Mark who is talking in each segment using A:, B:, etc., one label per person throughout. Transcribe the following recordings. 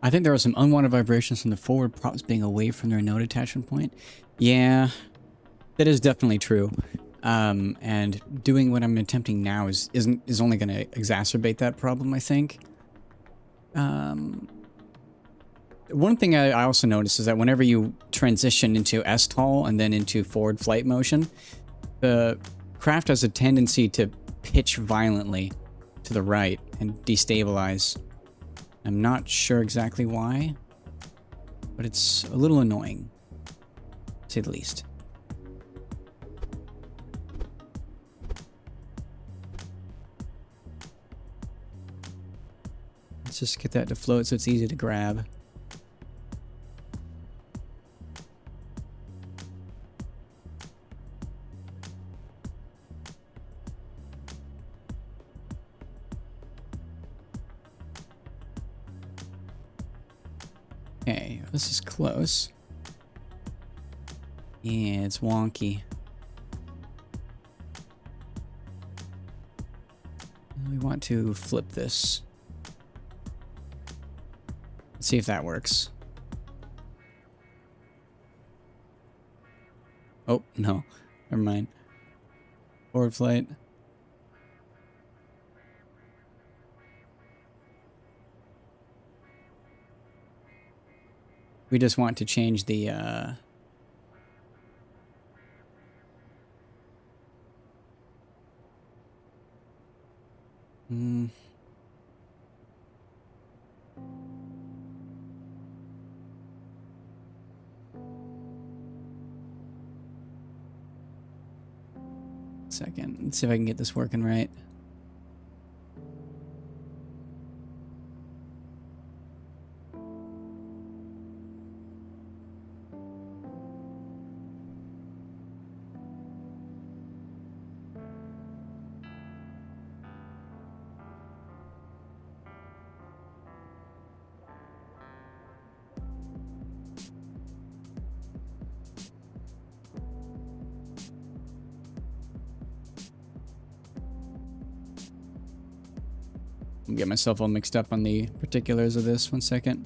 A: I think there are some unwanted vibrations from the forward props being away from their node attachment point. Yeah, that is definitely true. And doing what I'm attempting now is only going to exacerbate that problem, I think. One thing I also noticed is that whenever you transition into STOL and then into forward flight motion, the craft has a tendency to pitch violently to the right and destabilize. I'm not sure exactly why, but it's a little annoying, to say the least. Let's just get that to float so it's easy to grab. Okay, this is close. Yeah, it's wonky. We want to flip this. Let's see if that works. Oh, no. Never mind. Forward flight. We just want to change the, Second. Let's see if I can get this working right. I'll get myself all mixed up on the particulars of this. 1 second.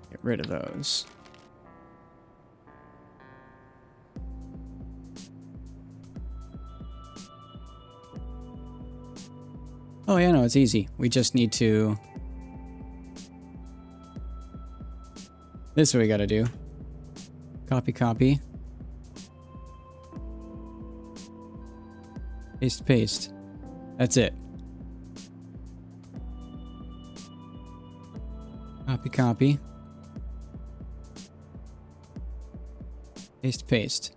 A: Get rid of those. Oh yeah, no, it's easy. We just need to... This is what we gotta do. Copy, copy. Paste, paste. That's it. Copy, copy. Paste, paste.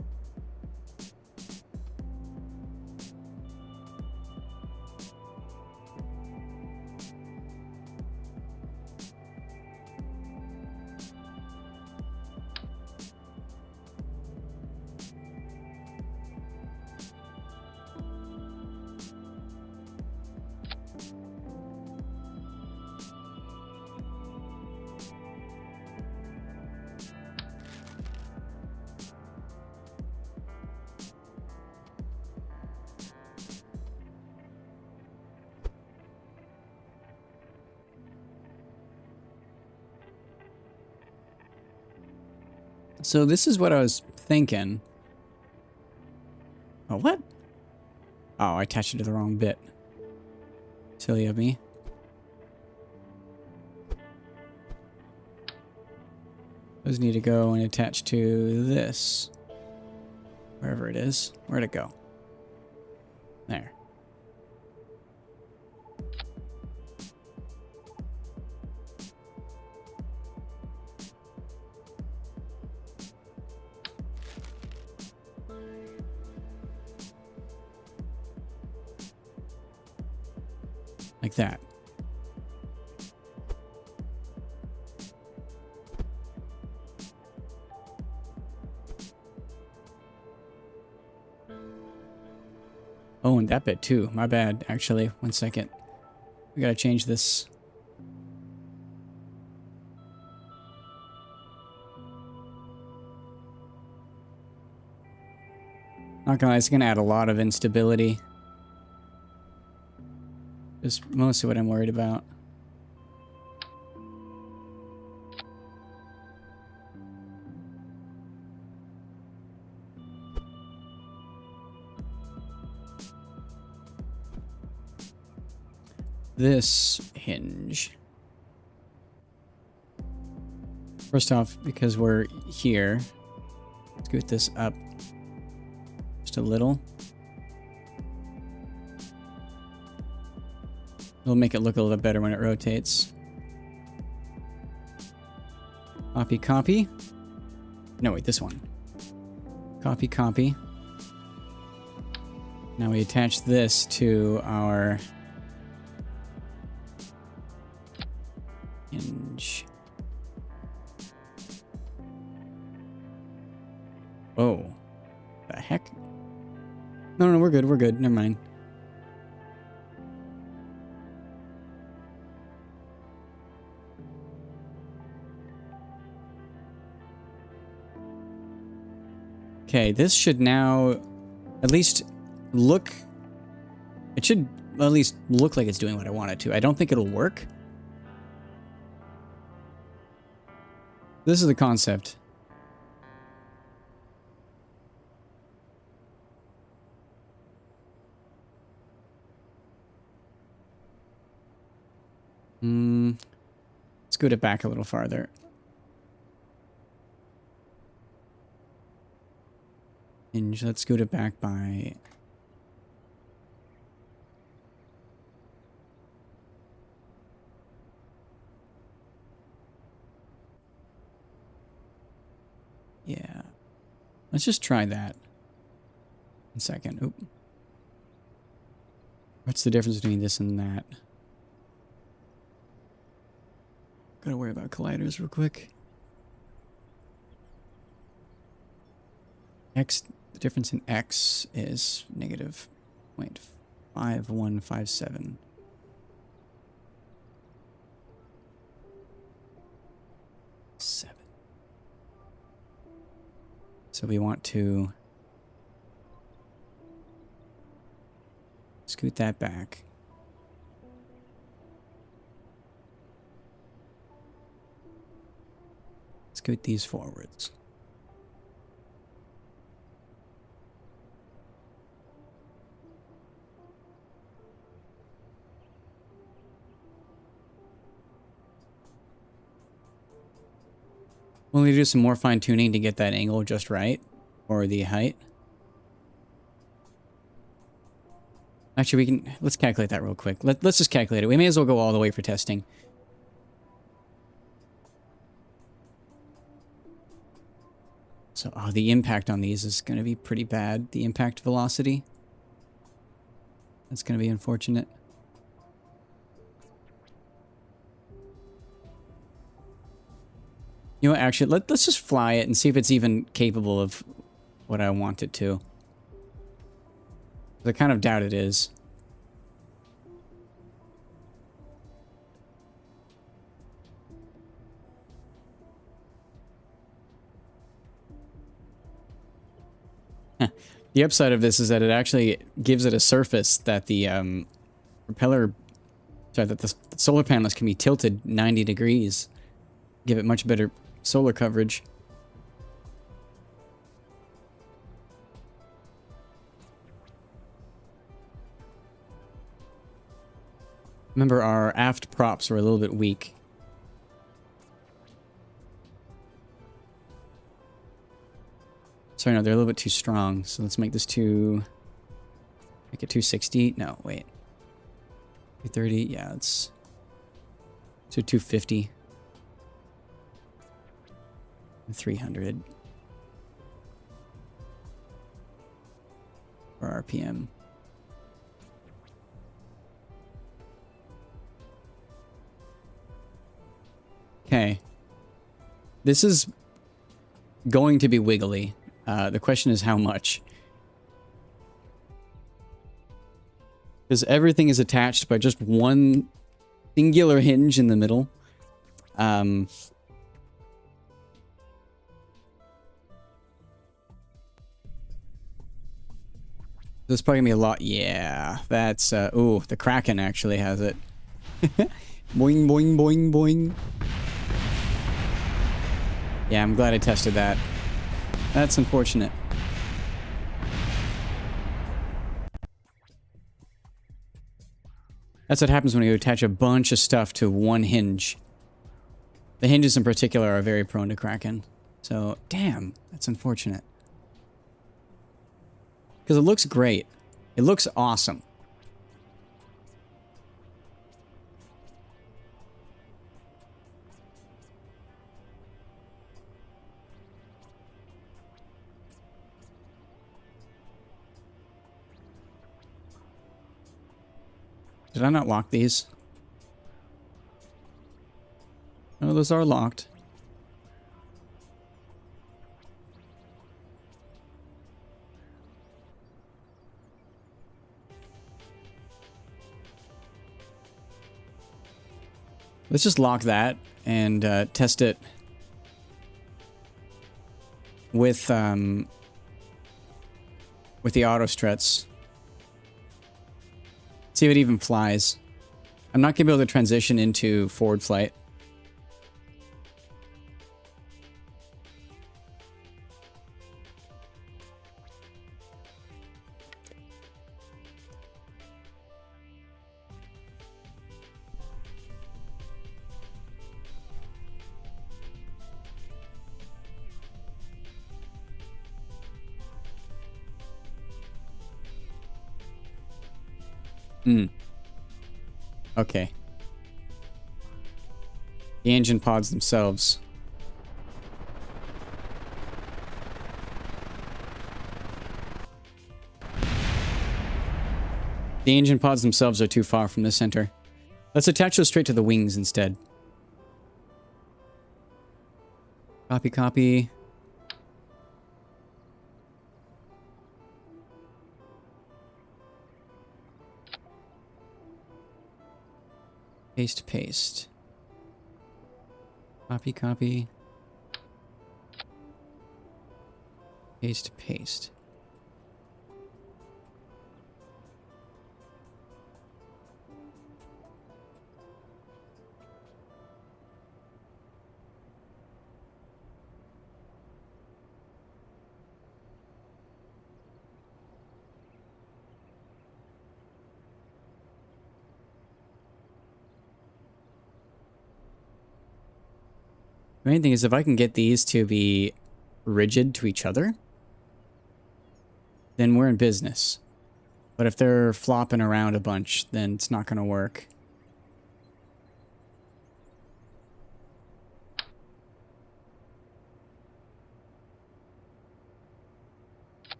A: So this is what I was thinking. Oh, what? Oh, I attached it to the wrong bit. Silly of me. Those need to go and attach to this. Wherever it is. Where'd it go? There. Like that. Oh, and that bit too. My bad, actually. 1 second. We gotta change this. Not gonna lie, it's gonna add a lot of instability. Just mostly what I'm worried about. This hinge. First off, because we're here, scoot this up just a little. It'll make it look a little bit better when it rotates. Copy, copy. No, wait, this one. Copy, copy. Now we attach this to our hinge. Oh. The heck? No, no, we're good, we're good. Never mind. Okay, this should now at least look... It should at least look like it's doing what I want it to. I don't think it'll work. This is the concept. Scoot it back a little farther. Hinge, let's scoot it back by... Yeah. Let's just try that. 1 second. Oop. What's the difference between this and that? Gotta worry about colliders real quick. X, the difference in X is negative 0.5157. So we want to scoot that back. Scoot these forwards. We'll need to do some more fine tuning to get that angle just right, or the height. Actually, we can, let's calculate that real quick. Let's just calculate it. We may as well go all the way for testing. So, oh, the impact on these is going to be pretty bad. The impact velocity. That's going to be unfortunate. You know what, actually, let's just fly it and see if it's even capable of what I want it to. I kind of doubt it is. The upside of this is that it actually gives it a surface that the propeller, sorry, that the solar panels can be tilted 90 degrees. Give it much better solar coverage. Remember, our aft props were a little bit weak. Sorry, no, they're a little bit too strong. So let's make this make it 260. No, wait. 230. Yeah, it's so 250. 300 for RPM. Okay. This is going to be wiggly. The question is how much. Because everything is attached by just one singular hinge in the middle. There's probably gonna be a lot. Yeah, that's ooh, the Kraken actually has it. Boing, boing, boing, boing. Yeah, I'm glad I tested that. That's unfortunate. That's what happens when you attach a bunch of stuff to one hinge. The hinges in particular are very prone to Kraken. So, damn, that's unfortunate. Because it looks great. It looks awesome. Did I not lock these? No, those are locked. Let's just lock that and test it with the auto struts. See if it even flies. I'm not gonna be able to transition into forward flight. Okay. The engine pods themselves. The engine pods themselves are too far from the center. Let's attach those straight to the wings instead. Copy, copy. Paste, paste. Copy, copy. Paste, paste. The main thing is if I can get these to be rigid to each other, then we're in business. But if they're flopping around a bunch, then it's not going to work.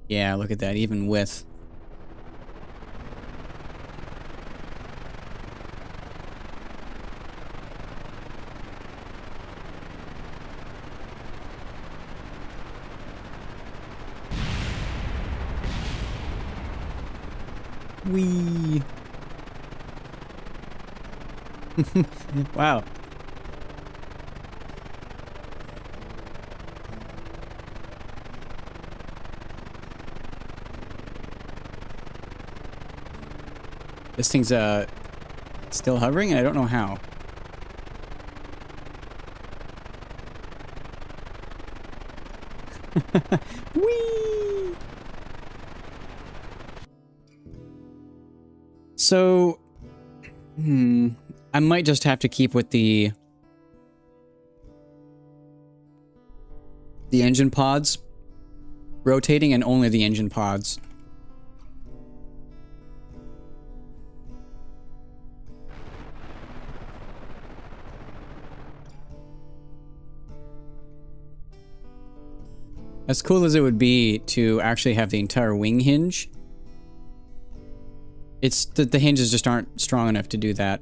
A: Yeah, look at that, even with... Whee! Wow. This thing's still hovering and I don't know how. Whee! So, I might just have to keep with the engine pods rotating, and only the engine pods. As cool as it would be to actually have the entire wing hinge, it's the hinges just aren't strong enough to do that.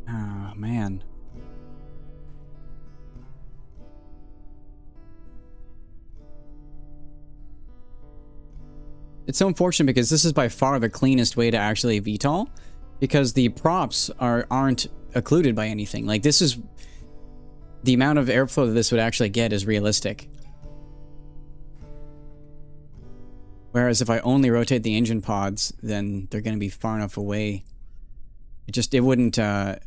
A: Oh, man. It's so unfortunate because this is by far the cleanest way to actually VTOL, because the props aren't occluded by anything. Like, this is the amount of airflow that this would actually get is realistic. Whereas if I only rotate the engine pods, then they're going to be far enough away. It wouldn't, If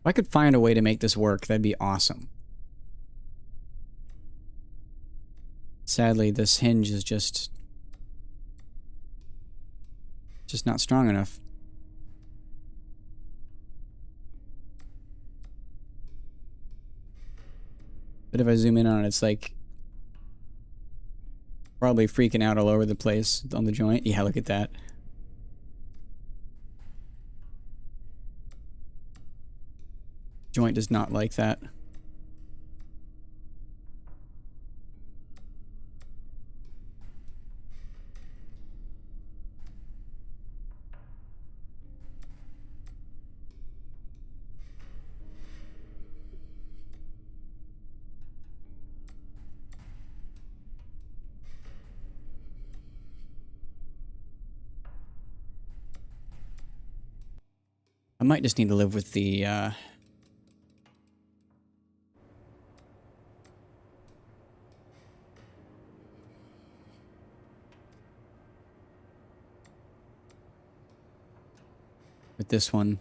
A: I could find a way to make this work, that'd be awesome. Sadly, this hinge is just not strong enough. But if I zoom in on it, it's like probably freaking out all over the place on the joint. Yeah, look at that. Joint does not like that. I might just need to live with the, with this one.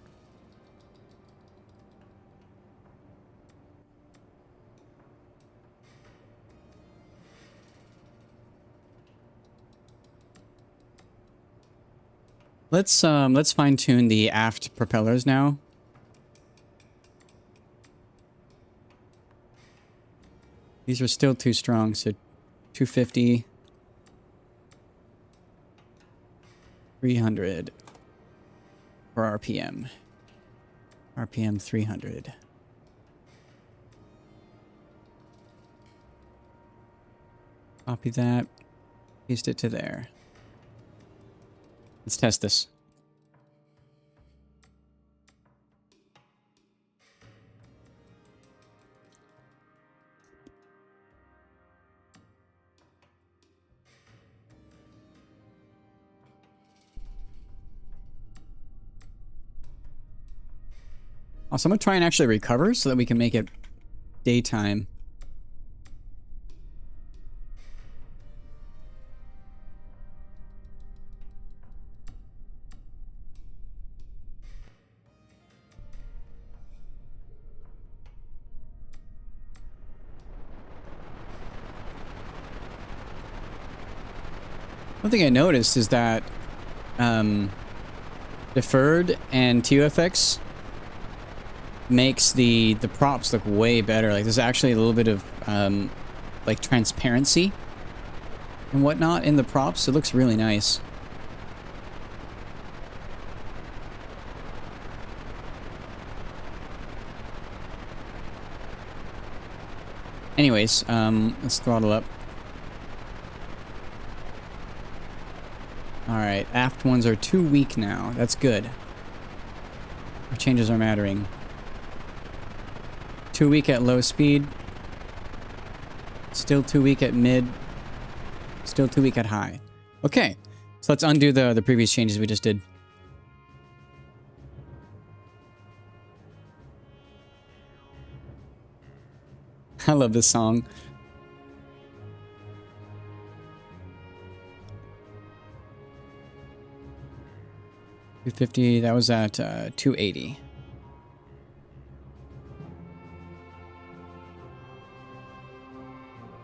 A: Let's fine-tune the aft propellers now. These are still too strong, so 250, 300 for RPM. RPM 300. Copy that, paste it to there. Let's test this. Also, I'm gonna try and actually recover so that we can make it daytime. One thing I noticed is that deferred and TUFX makes the props look way better. Like, there's actually a little bit of like transparency and whatnot in the props. It looks really nice. Anyways, let's throttle up. Alright, aft ones are too weak now. That's good. Our changes are mattering. Too weak at low speed. Still too weak at mid. Still too weak at high. Okay, so let's undo the previous changes we just did. I love this song. 250, that was at 280.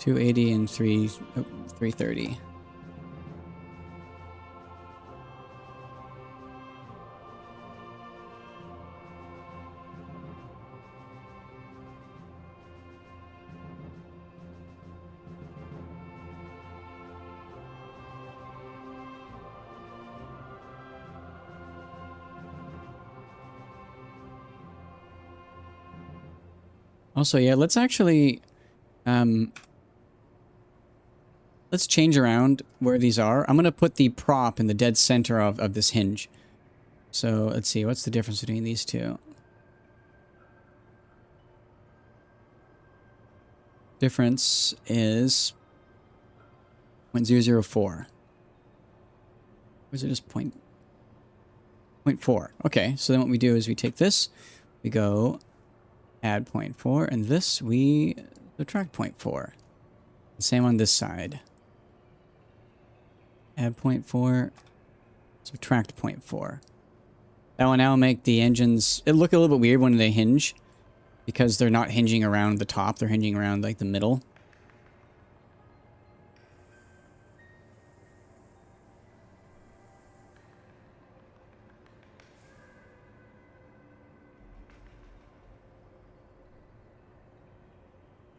A: $280 and 330. Also, yeah, let's actually let's change around where these are. I'm gonna put the prop in the dead center of this hinge. So let's see, what's the difference between these two? Difference is 0.004. Or is it just 0.4? Okay, so then what we do is we take this, we go add 0.4, and this we subtract 0.4. Same on this side. Add 0.4, subtract 0.4. That will now make the engines, it look a little bit weird when they hinge, because they're not hinging around the top, they're hinging around like the middle.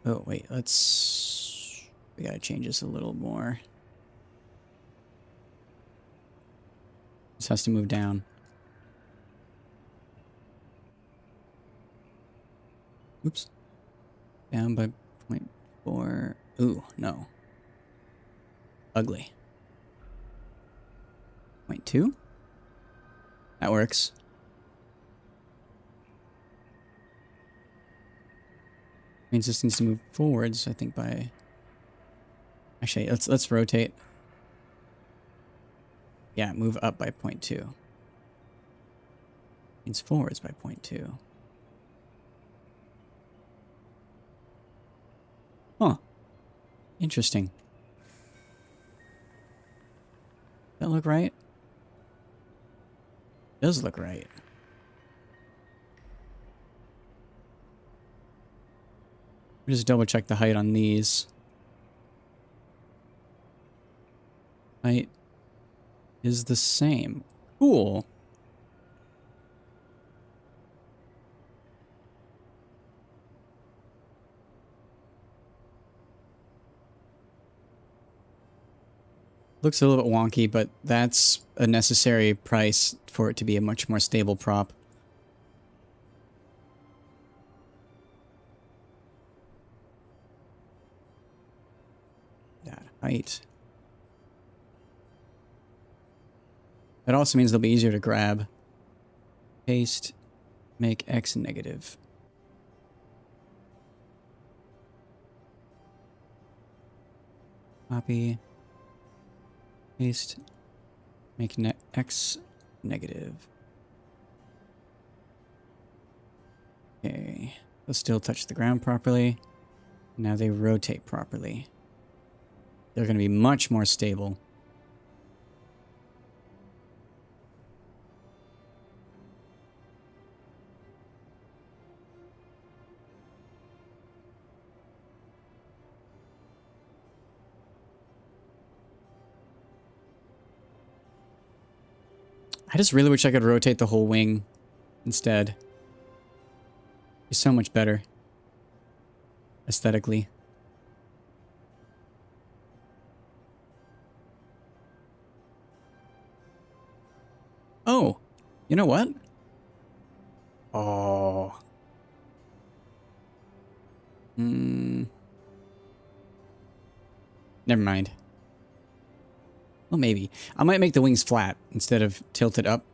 A: Oh, wait, we gotta change this a little more. This has to move down. Oops. Down by 0.4. Ooh, no. Ugly. 0.2? That works. Means this needs to move forwards, I think, by... Actually, let's rotate. Yeah, move up by 0.2. Means forwards by 0.2. Huh. Interesting. Does that look right? Does look right. Just double check the height on these. Height is the same. Cool. Looks a little bit wonky, but that's a necessary price for it to be a much more stable prop. That height. That also means they'll be easier to grab. Paste, make X negative. Copy. Paste, make X negative. Okay, they'll still touch the ground properly. Now they rotate properly. They're going to be much more stable. I just really wish I could rotate the whole wing instead. It's so much better. Aesthetically. Oh, you know what? Oh. Never mind. Well, maybe. I might make the wings flat instead of tilted up.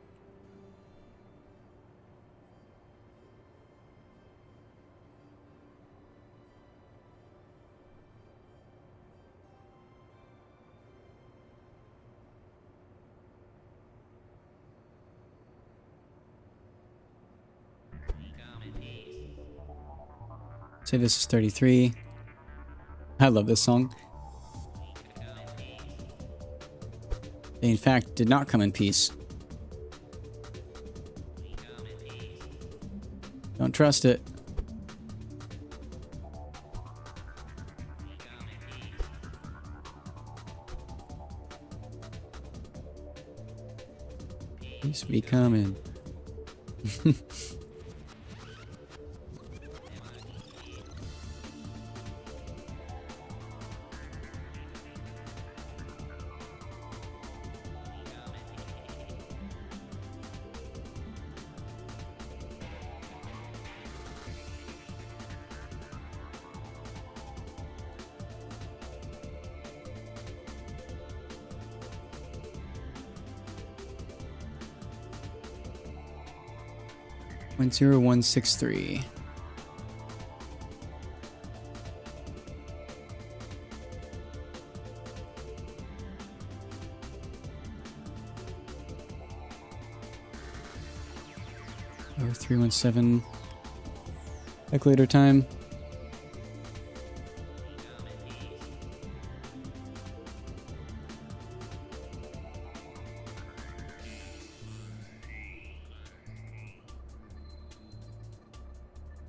A: Say this is 33. I love this song. They in fact did not come in peace. trust it. Peace be coming. Point 0163. Or 317. Calculator time.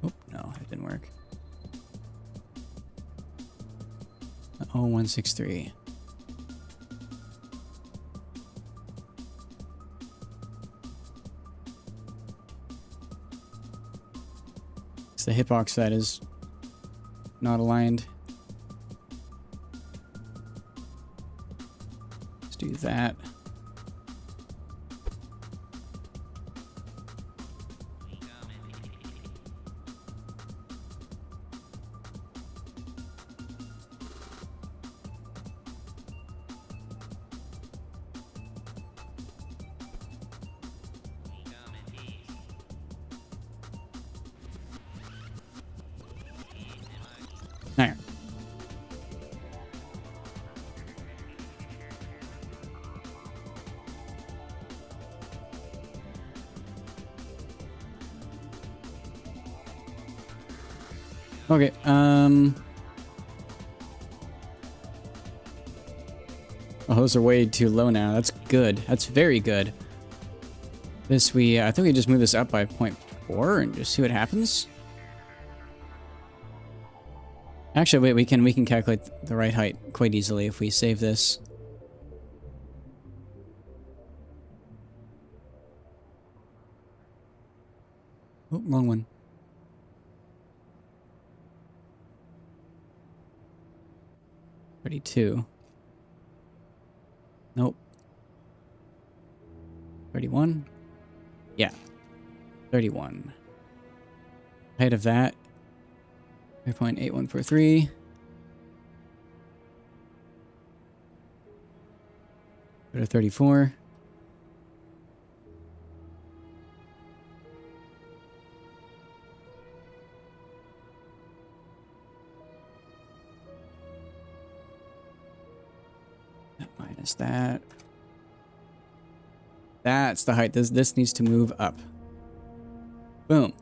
A: Oh, no, it didn't work. 0163. It's the hitbox that is not aligned. Let's do that. There. Okay, oh, those are way too low now. That's good. That's very good. This I think we just move this up by 0.4 and just see what happens. Actually, wait, we can calculate the right height quite easily if we save this. Oh, wrong one. $32. Nope. 31? Yeah. 31. Height of that. 3.8143. Go to 34. Minus that. That's the height. This needs to move up. Boom.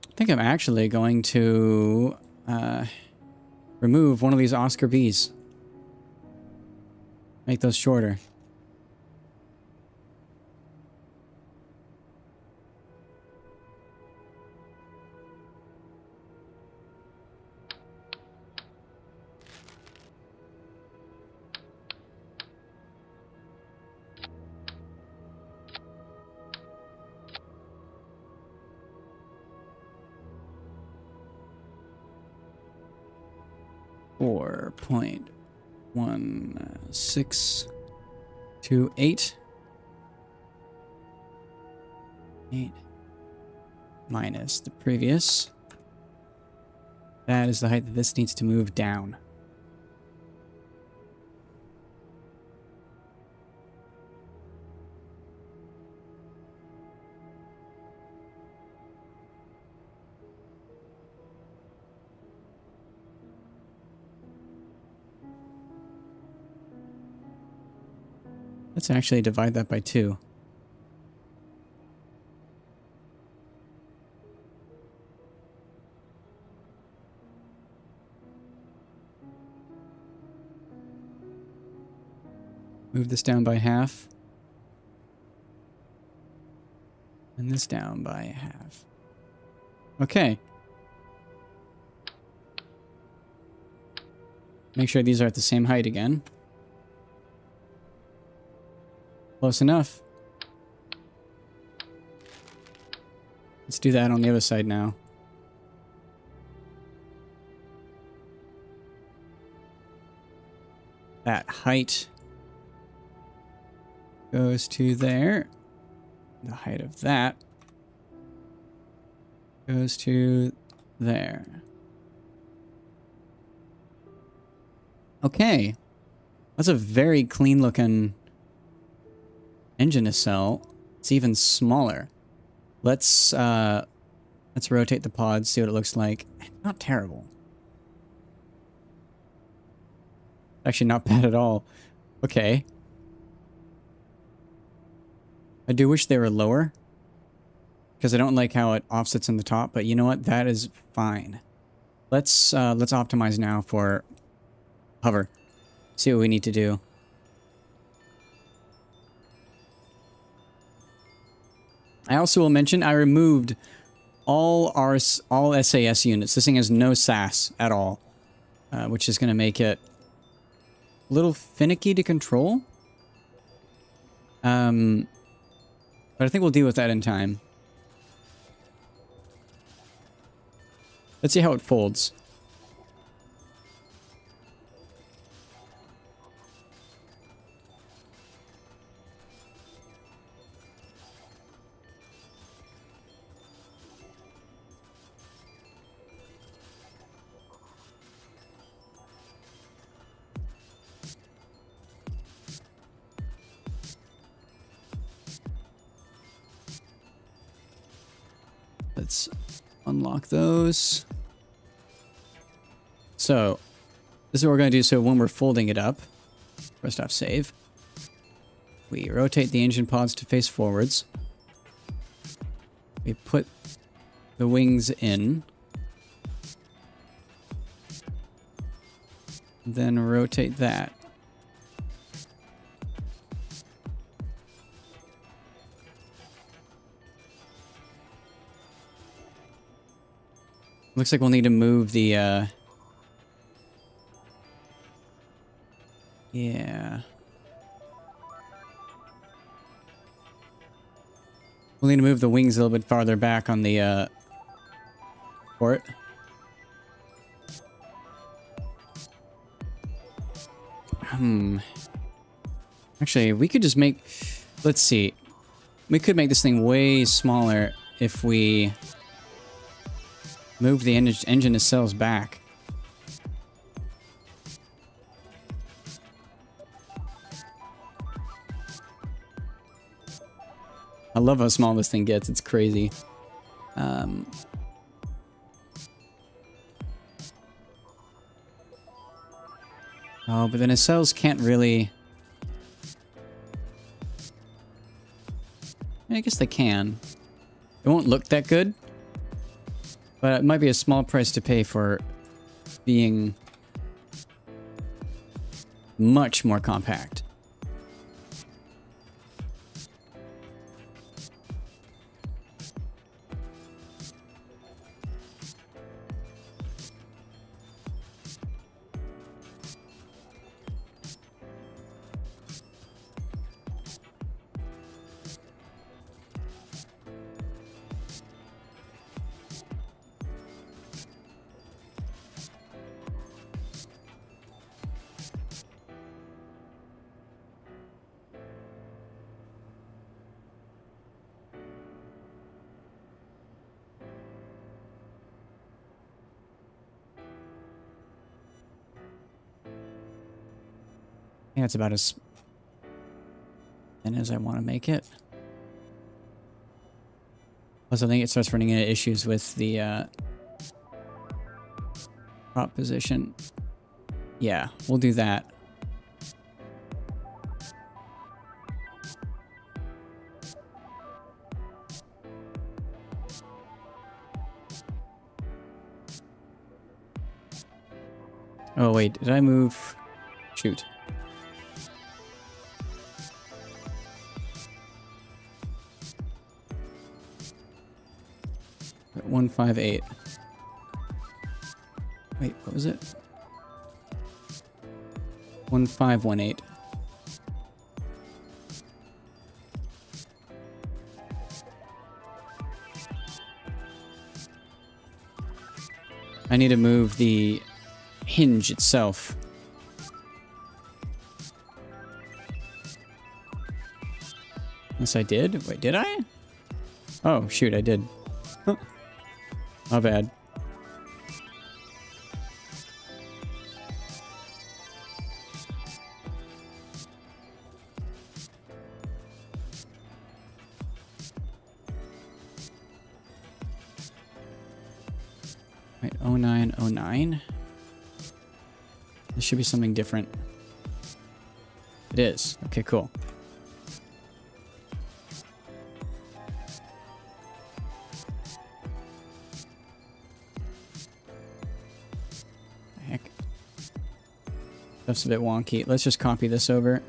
A: I think I'm actually going to remove one of these Oscar Bs. Make those shorter. Or 0.1628. 8 minus the previous. That is the height that this needs to move down. Let's actually divide that by 2. Move this down by half. And this down by half. Okay. Make sure these are at the same height again. Close enough. Let's do that on the other side now. That height goes to there. The height of that goes to there. Okay. That's a very clean looking engine nacelle. It's even smaller. Let's rotate the pod, see what it looks like. Not terrible. Actually not bad at all. Okay. I do wish they were lower, because I don't like how it offsets in the top, but you know what? That is fine. Let's optimize now for hover. See what we need to do. I also will mention I removed all SAS units. This thing has no SAS at all, which is going to make it a little finicky to control. But I think we'll deal with that in time. Let's see how it folds. Let's unlock those. So, this is what we're going to do. So when we're folding it up, first off, save. We rotate the engine pods to face forwards. We put the wings in. Then rotate that. Looks like we'll need to move the, yeah. We'll need to move the wings a little bit farther back on the, port. Actually, we could just make... Let's see. We could make this thing way smaller if we move the engine nacelles back. I love how small this thing gets. It's crazy. Oh, but the nacelles can't really... I guess they can. It won't look that good. But it might be a small price to pay for being much more compact. I think that's about as thin as I want to make it. Plus, I think it starts running into issues with the prop position. Yeah, we'll do that. Oh, wait. Did I move? Shoot. At 158. Wait, what was it? 1518. I need to move the hinge itself. Yes, I did. Wait, did I? Oh, shoot, I did. My bad. Wait, 0909. This should be something different. It is. Okay, cool. Heck. Stuff's a bit wonky. Let's just copy this over.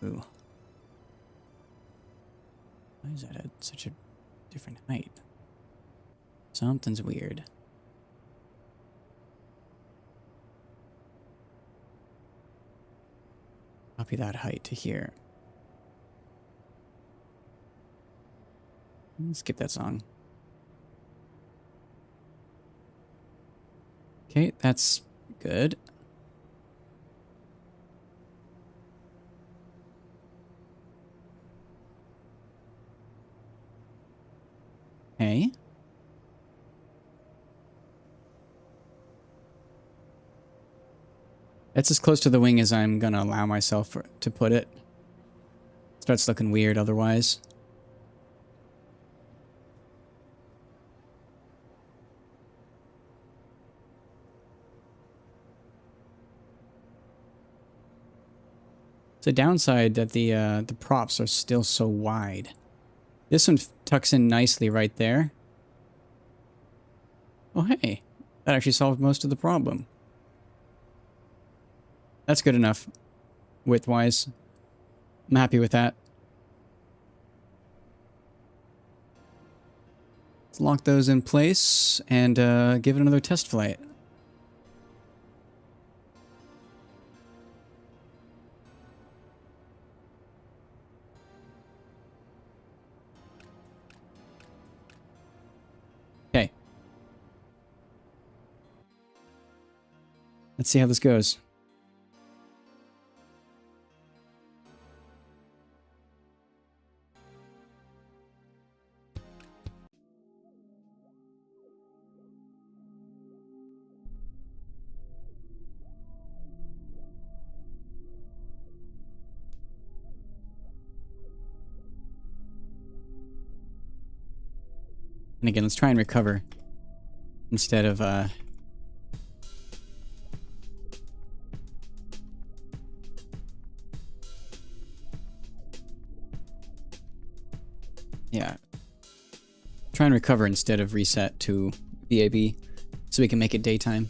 A: Ooh. Why is that at such a different height? Something's weird. Copy that height to here. Skip that song. Okay, that's good. Okay. That's as close to the wing as I'm gonna allow myself to put it. Starts looking weird otherwise. It's a downside that the props are still so wide. This one tucks in nicely right there. Oh, hey. That actually solved most of the problem. That's good enough, width-wise. I'm happy with that. Let's lock those in place and give it another test flight. Okay. Let's see how this goes. And again, let's try and recover instead of yeah. Try and recover instead of reset to VAB so we can make it daytime.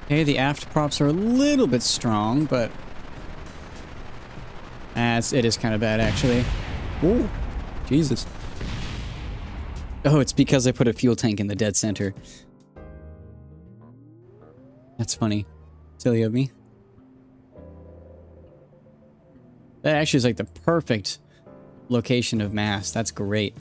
A: Okay, the aft props are a little bit strong, but it is kind of bad, actually. Oh, Jesus. Oh, it's because I put a fuel tank in the dead center. That's funny. Silly of me. That actually is like the perfect location of mass. That's great.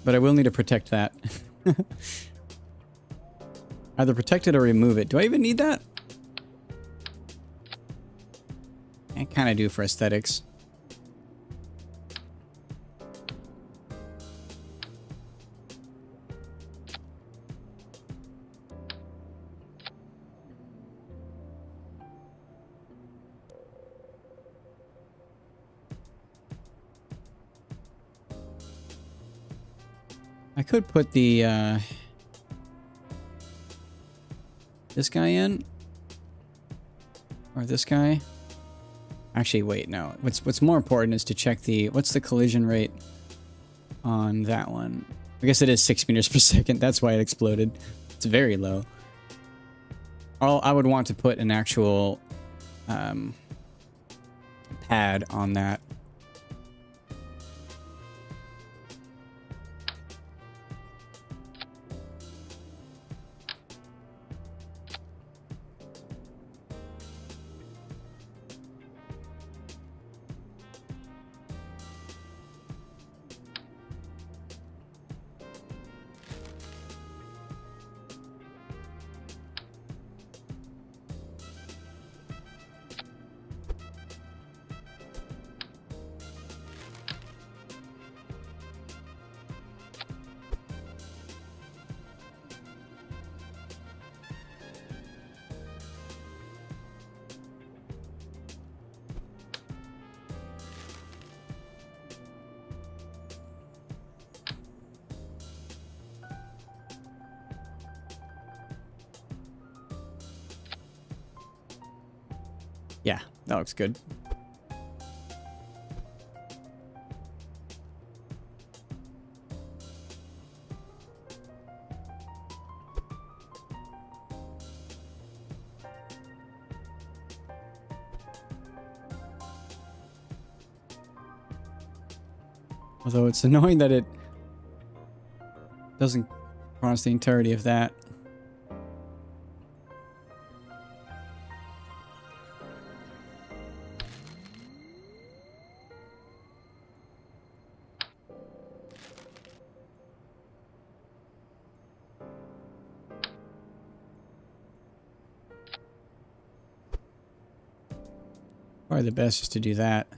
A: But I will need to protect that. Either protect it or remove it. Do I even need that? I kind of do for aesthetics. I could put the this guy in, or this guy. Actually, wait, no. What's more important is to check what's the collision rate on that one. I guess it is 6 meters per second. That's why it exploded. It's very low. I would want to put an actual pad on that. Yeah, that looks good. Although it's annoying that it doesn't cross the entirety of that. Probably the best is to do that.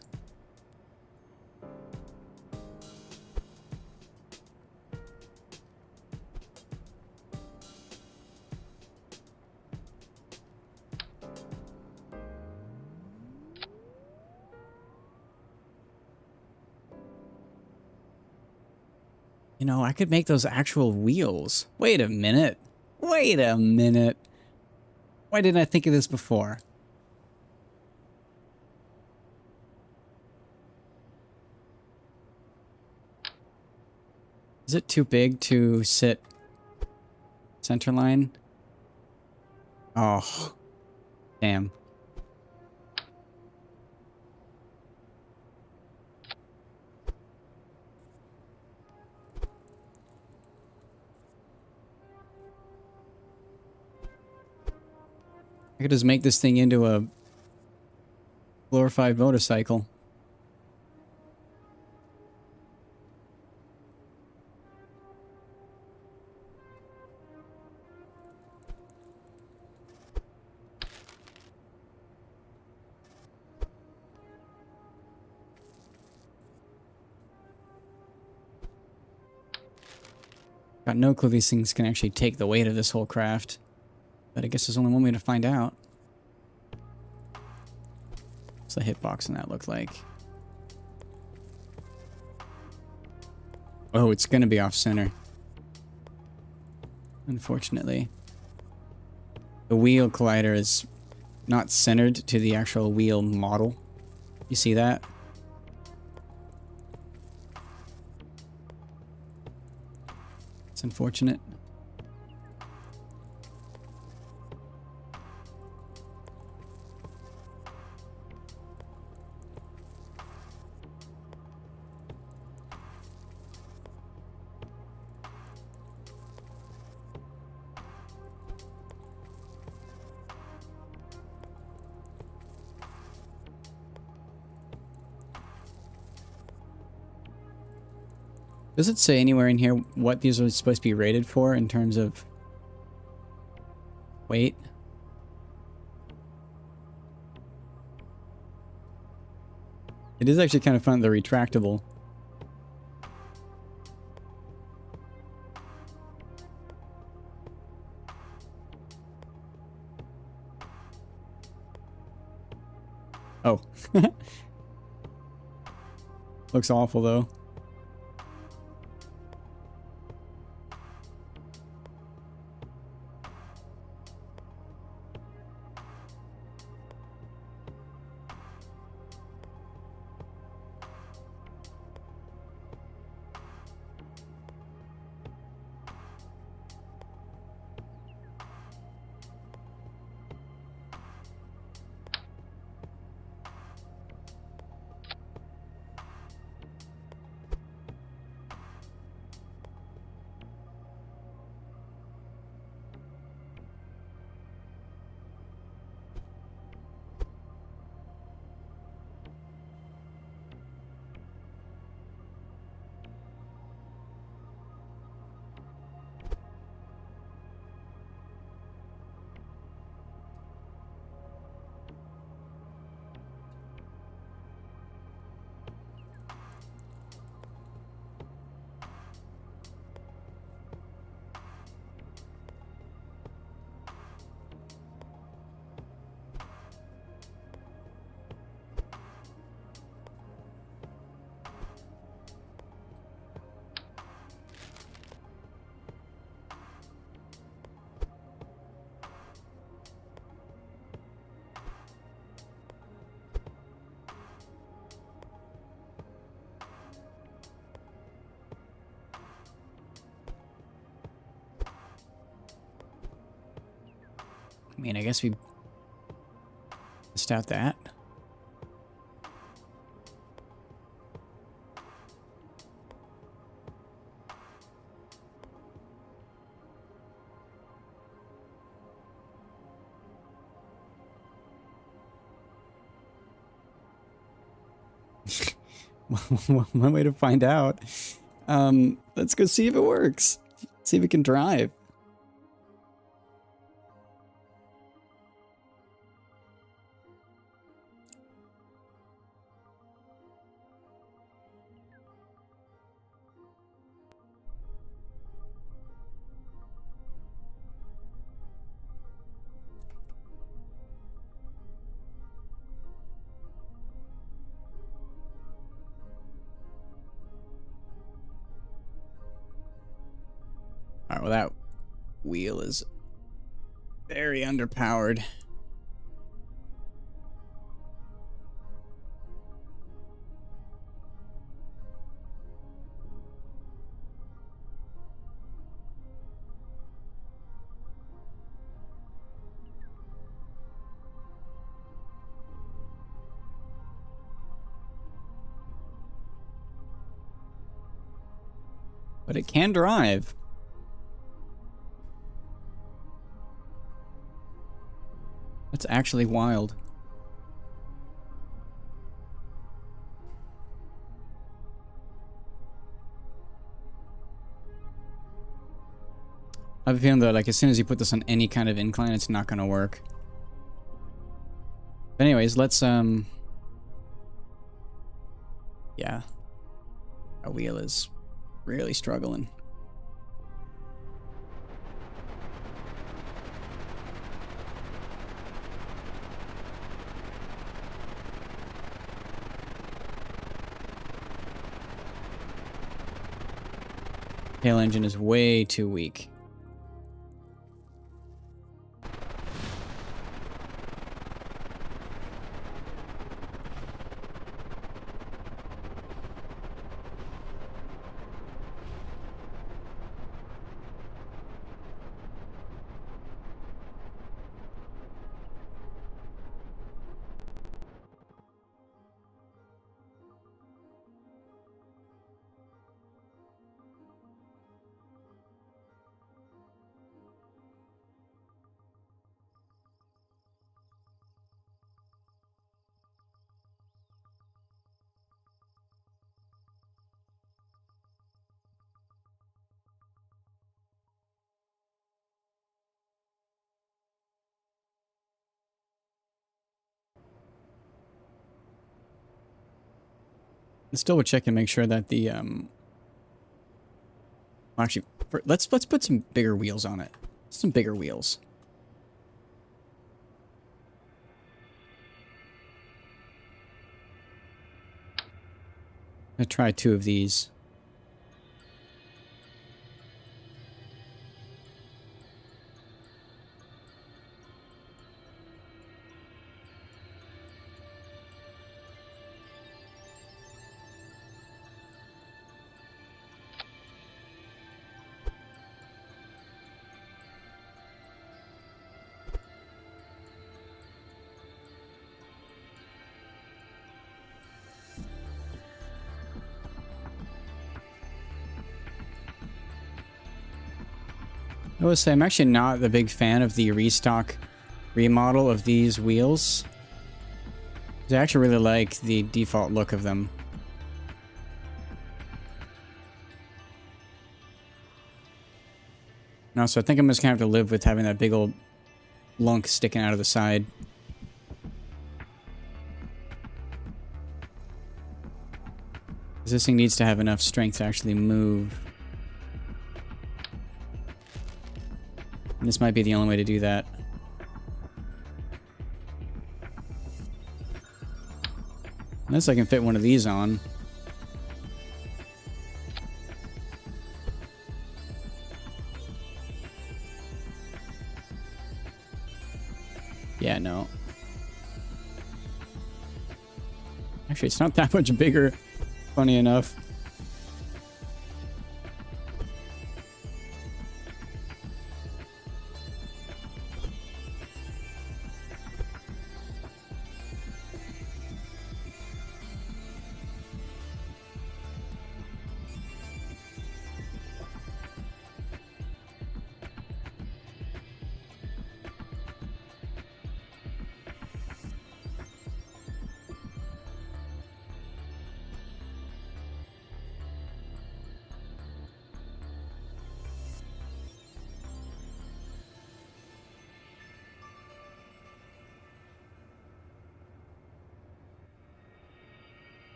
A: You know, I could make those actual wheels. Wait a minute. Wait a minute. Why didn't I think of this before? Is it too big to sit center line? Oh, damn. I could just make this thing into a glorified motorcycle. Got no clue these things can actually take the weight of this whole craft. But I guess there's only one way to find out. What's the hitbox in that look like? Oh, it's gonna be off center. Unfortunately. The wheel collider is not centered to the actual wheel model. You see that? It's unfortunate. Does it say anywhere in here what these are supposed to be rated for in terms of weight? It is actually kind of fun, the retractable. Oh. Looks awful though. I mean, I guess we missed out that. One way to find out. Let's go see if it works. See if it can drive. Alright, well that wheel is very underpowered. But it can drive. That's actually wild. I have a feeling though, like as soon as you put this on any kind of incline, it's not gonna work. But anyways, let's yeah. Our wheel is really struggling. Tail engine is way too weak. Let's double check and make sure that the actually, let's put some bigger wheels on it. Some bigger wheels. I'll try 2 of these. I will say I'm actually not the big fan of the restock remodel of these wheels. I actually really like the default look of them. And also, I think I'm just gonna have to live with having that big old lunk sticking out of the side. Because this thing needs to have enough strength to actually move. And this might be the only way to do that. Unless I can fit one of these on. Yeah, no. Actually, it's not that much bigger, funny enough.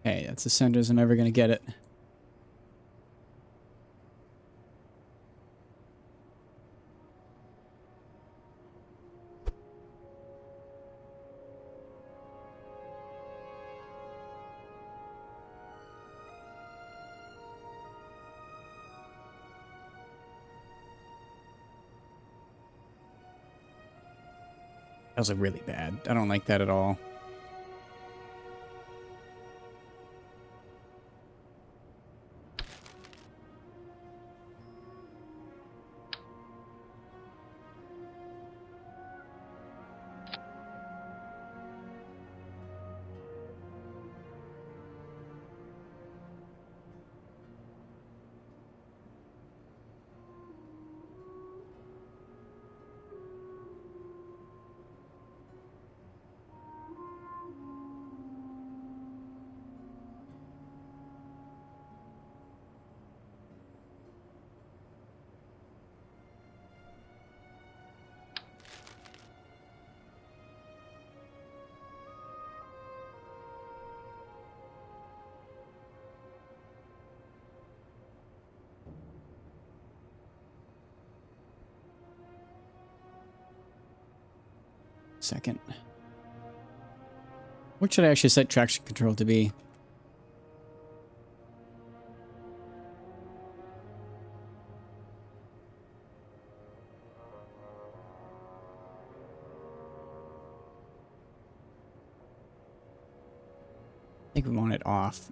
A: Okay, that's the centers. I'm never gonna get it. That was really bad. I don't like that at all. Second. What should I actually set traction control to be? I think we want it off.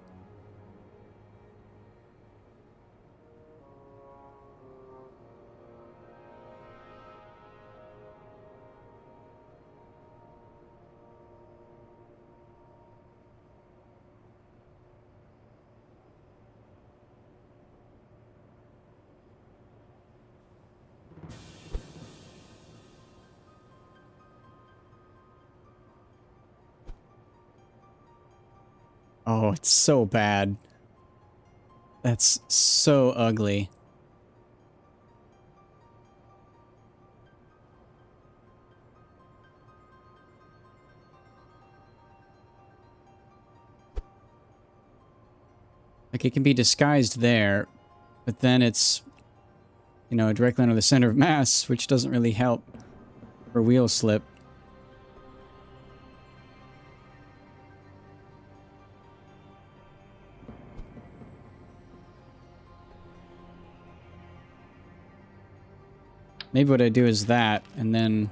A: Oh, it's so bad. That's so ugly. Like, it can be disguised there, but then it's, you know, directly under the center of mass, which doesn't really help for wheel slip. Maybe what I do is that, and then...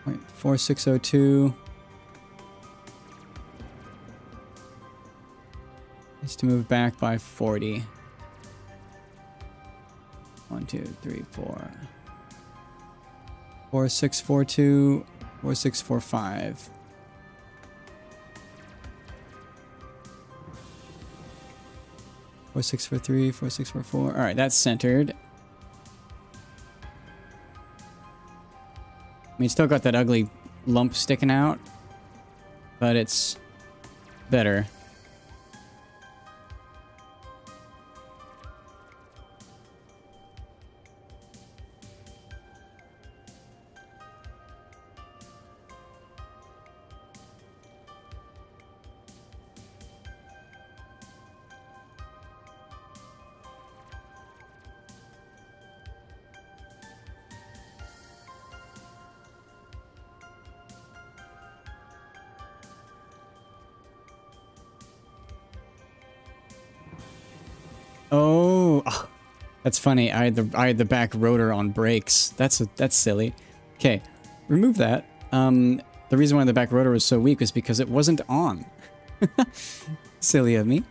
A: Point 4602. Needs to move back by 40. 1, 2, 3, 4. 4642. 4645. Four, 6, 4, 3, 4, 6, 4, 4. All right, that's centered. I mean, still got that ugly lump sticking out, but it's better. Oh, that's funny. I had the back rotor on brakes. That's silly. Okay, remove that. The reason why the back rotor was so weak was because it wasn't on. Silly of me.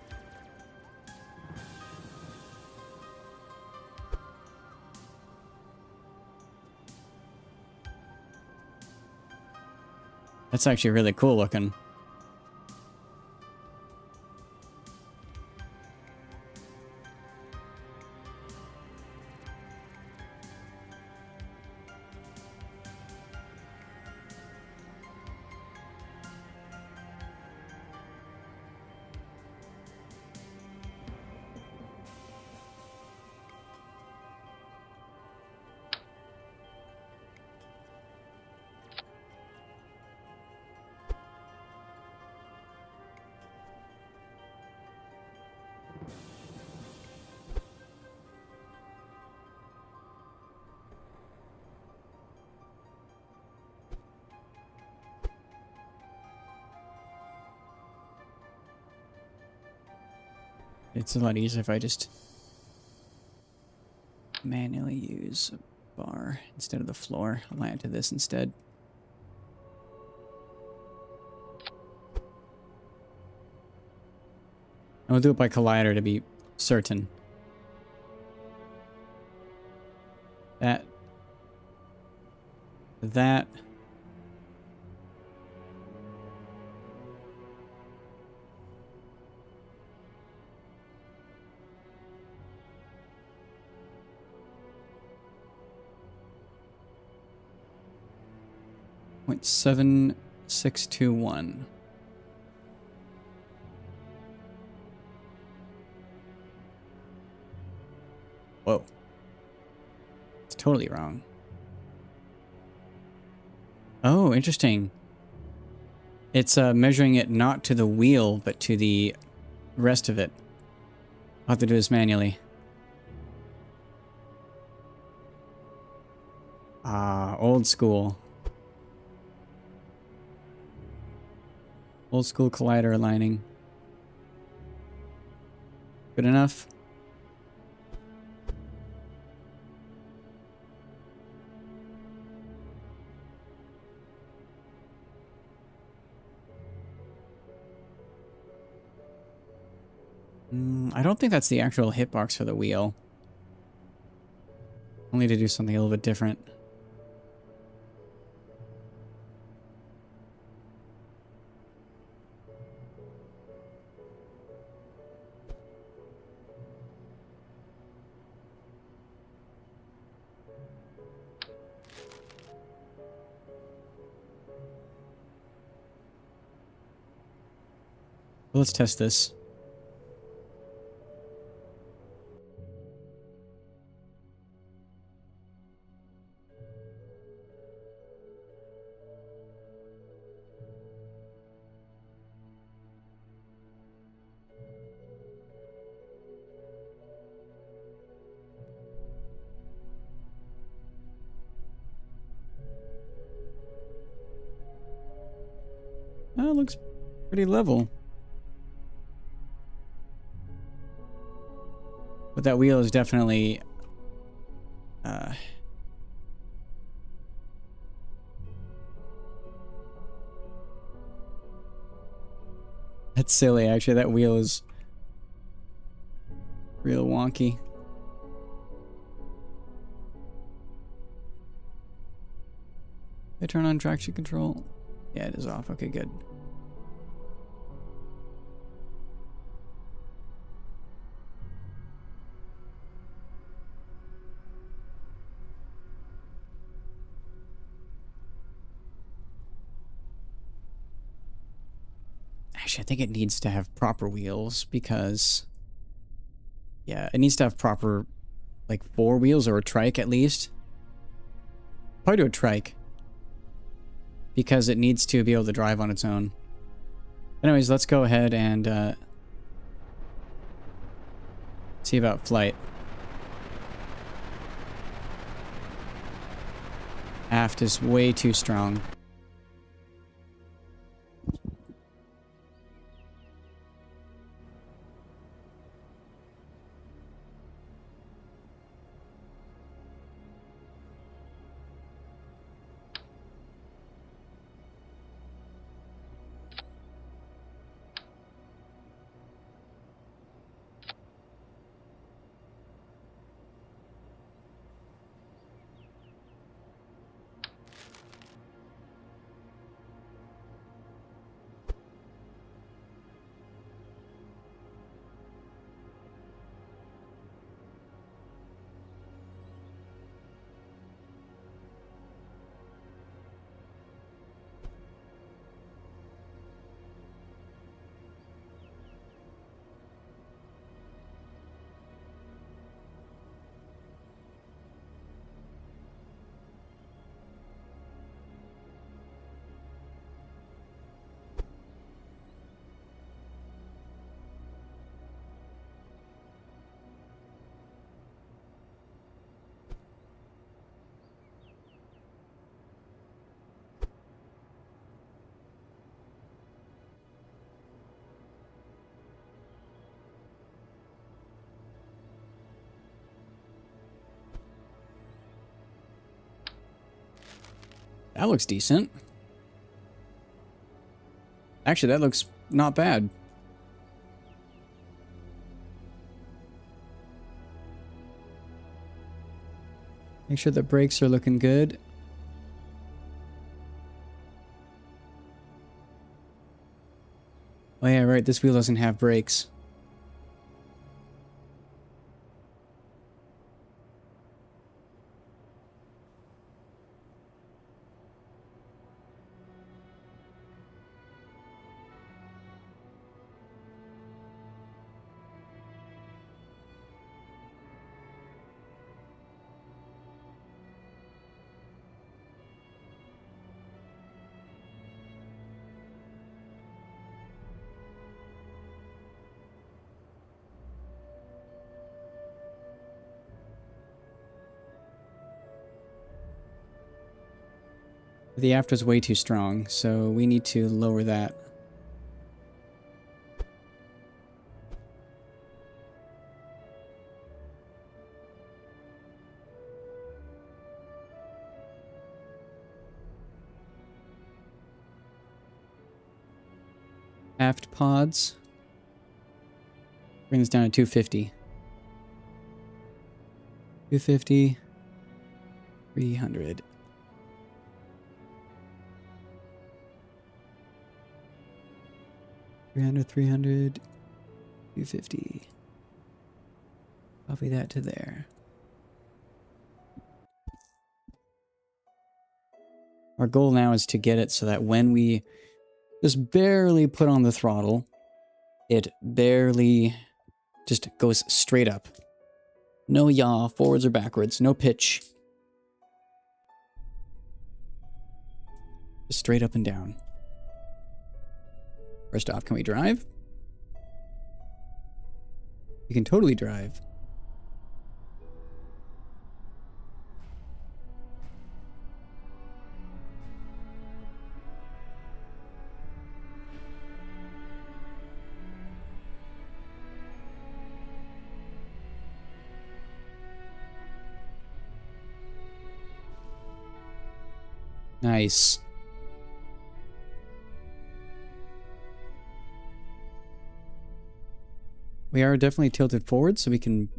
A: That's actually really cool looking. It's a lot easier if I just manually use a bar instead of the floor. I'll add to this instead. And we'll do it by collider to be certain. That. 0.7621. Whoa. It's totally wrong. Oh, interesting. It's measuring it not to the wheel, but to the rest of it. I'll have to do this manually. Ah, old school. Old school collider aligning. Good enough? I don't think that's the actual hitbox for the wheel. Only to do something a little bit different. Let's test this. Oh, it looks pretty level. But that wheel is definitely... That's silly, actually. That wheel is real wonky. They turn on traction control? Yeah, it is off. Okay, good. Actually, I think it needs to have proper wheels because... Yeah, it needs to have proper, like, 4 wheels or a trike at least. Probably do a trike. Because it needs to be able to drive on its own. Anyways, let's go ahead and see about flight. Aft is way too strong. That looks decent. Actually, that looks not bad. Make sure the brakes are looking good. Oh yeah, right, this wheel doesn't have brakes. The aft is way too strong, so we need to lower that. Aft pods. Bring this down to 250. 250. 300. $300, 300, 250. Copy that to there. Our goal now is to get it so that when we just barely put on the throttle, it barely just goes straight up. No yaw, forwards or backwards, no pitch. Just straight up and down. First off, can we drive? We can totally drive. Nice. We are definitely tilted forward, so we can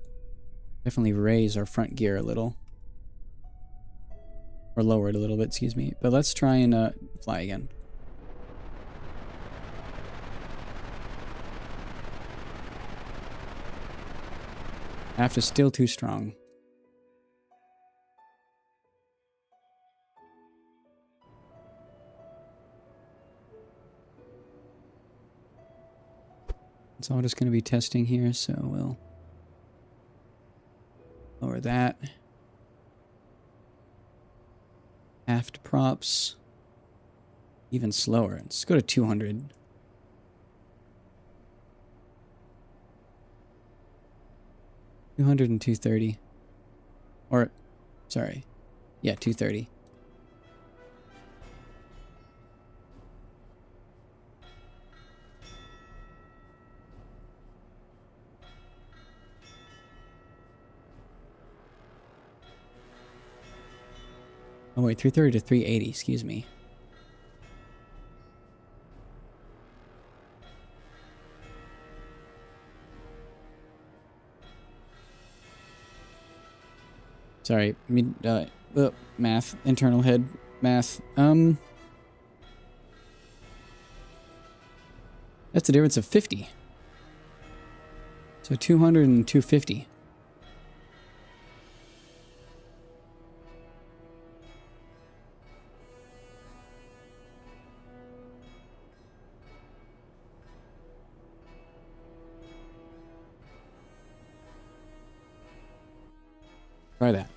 A: definitely raise our front gear a little. Or lower it a little bit, excuse me. But let's try and fly again. Aft is still too strong. It's all just going to be testing here, so we'll lower that. Aft props. Even slower. Let's go to 200. And 230. Or, sorry. Yeah, 230. Oh wait, 330 to 380, excuse me. Sorry, I mean, math, internal head, math, that's a difference of 50. So 200 and 250. Try that.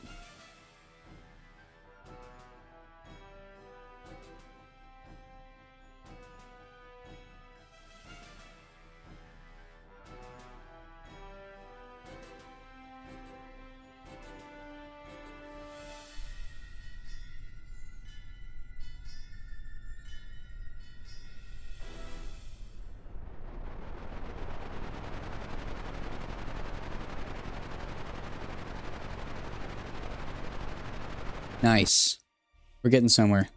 A: Nice. We're getting somewhere.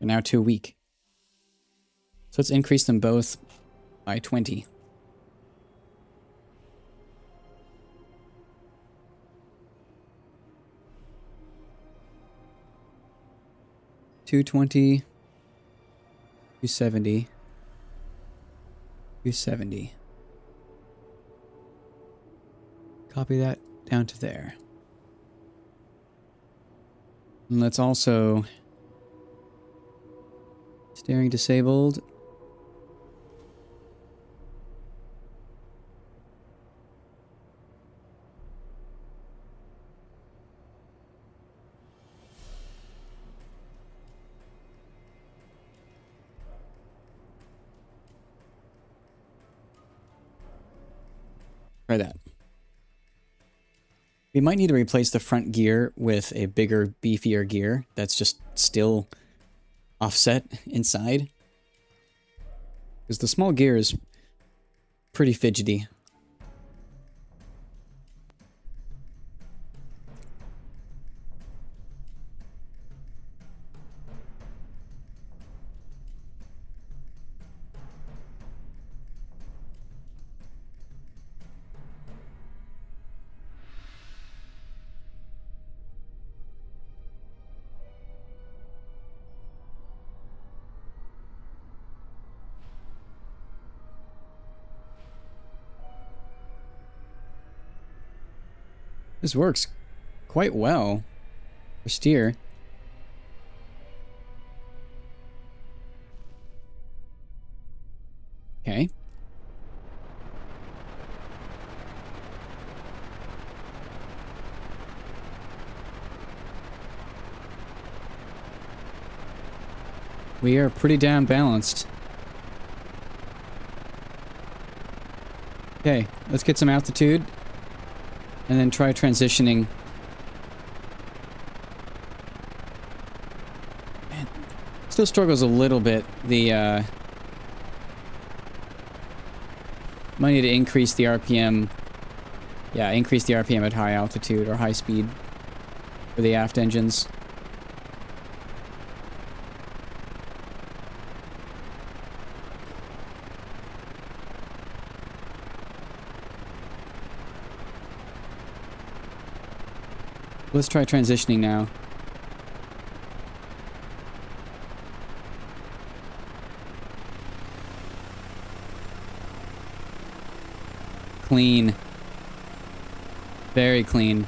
A: We're now too weak. So let's increase them both by 20. $220, $270, $270. Copy that down to there. And let's also steering disabled. Try that. We might need to replace the front gear with a bigger, beefier gear that's just still offset inside. Because the small gear is pretty fidgety. This works quite well for steer. Okay. We are pretty damn balanced. Okay, let's get some altitude. And then try transitioning. Man, still struggles a little bit. The, might need to increase the RPM. Yeah, increase the RPM at high altitude or high speed for the aft engines. Let's try transitioning now. Clean. Very clean.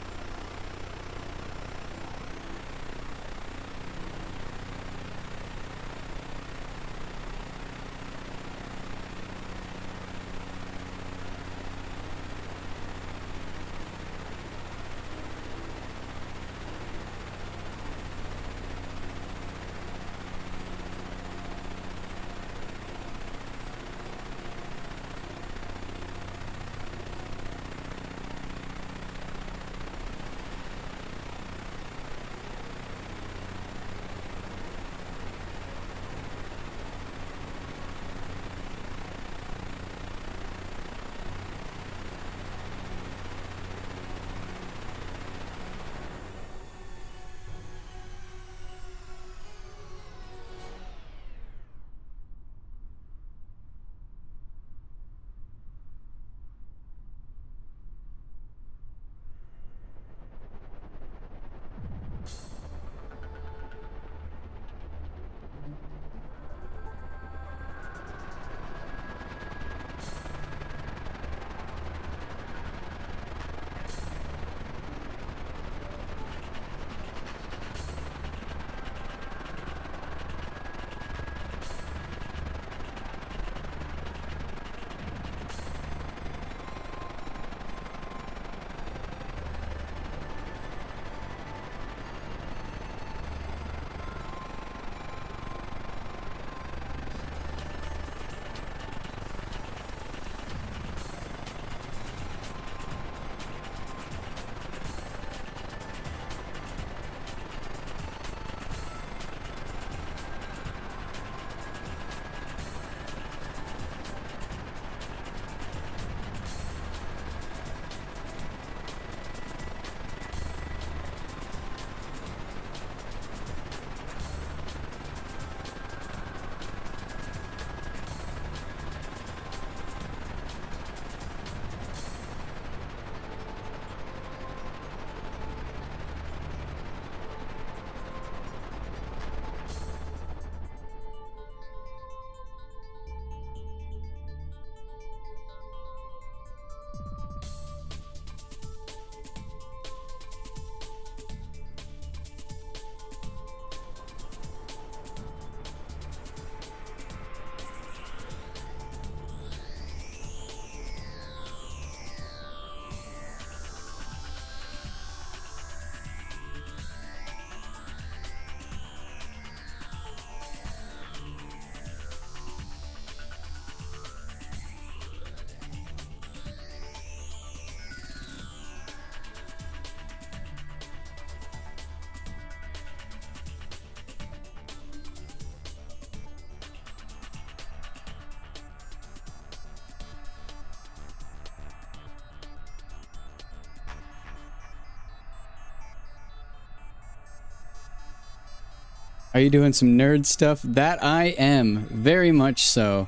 A: Are you doing some nerd stuff? That I am, very much so.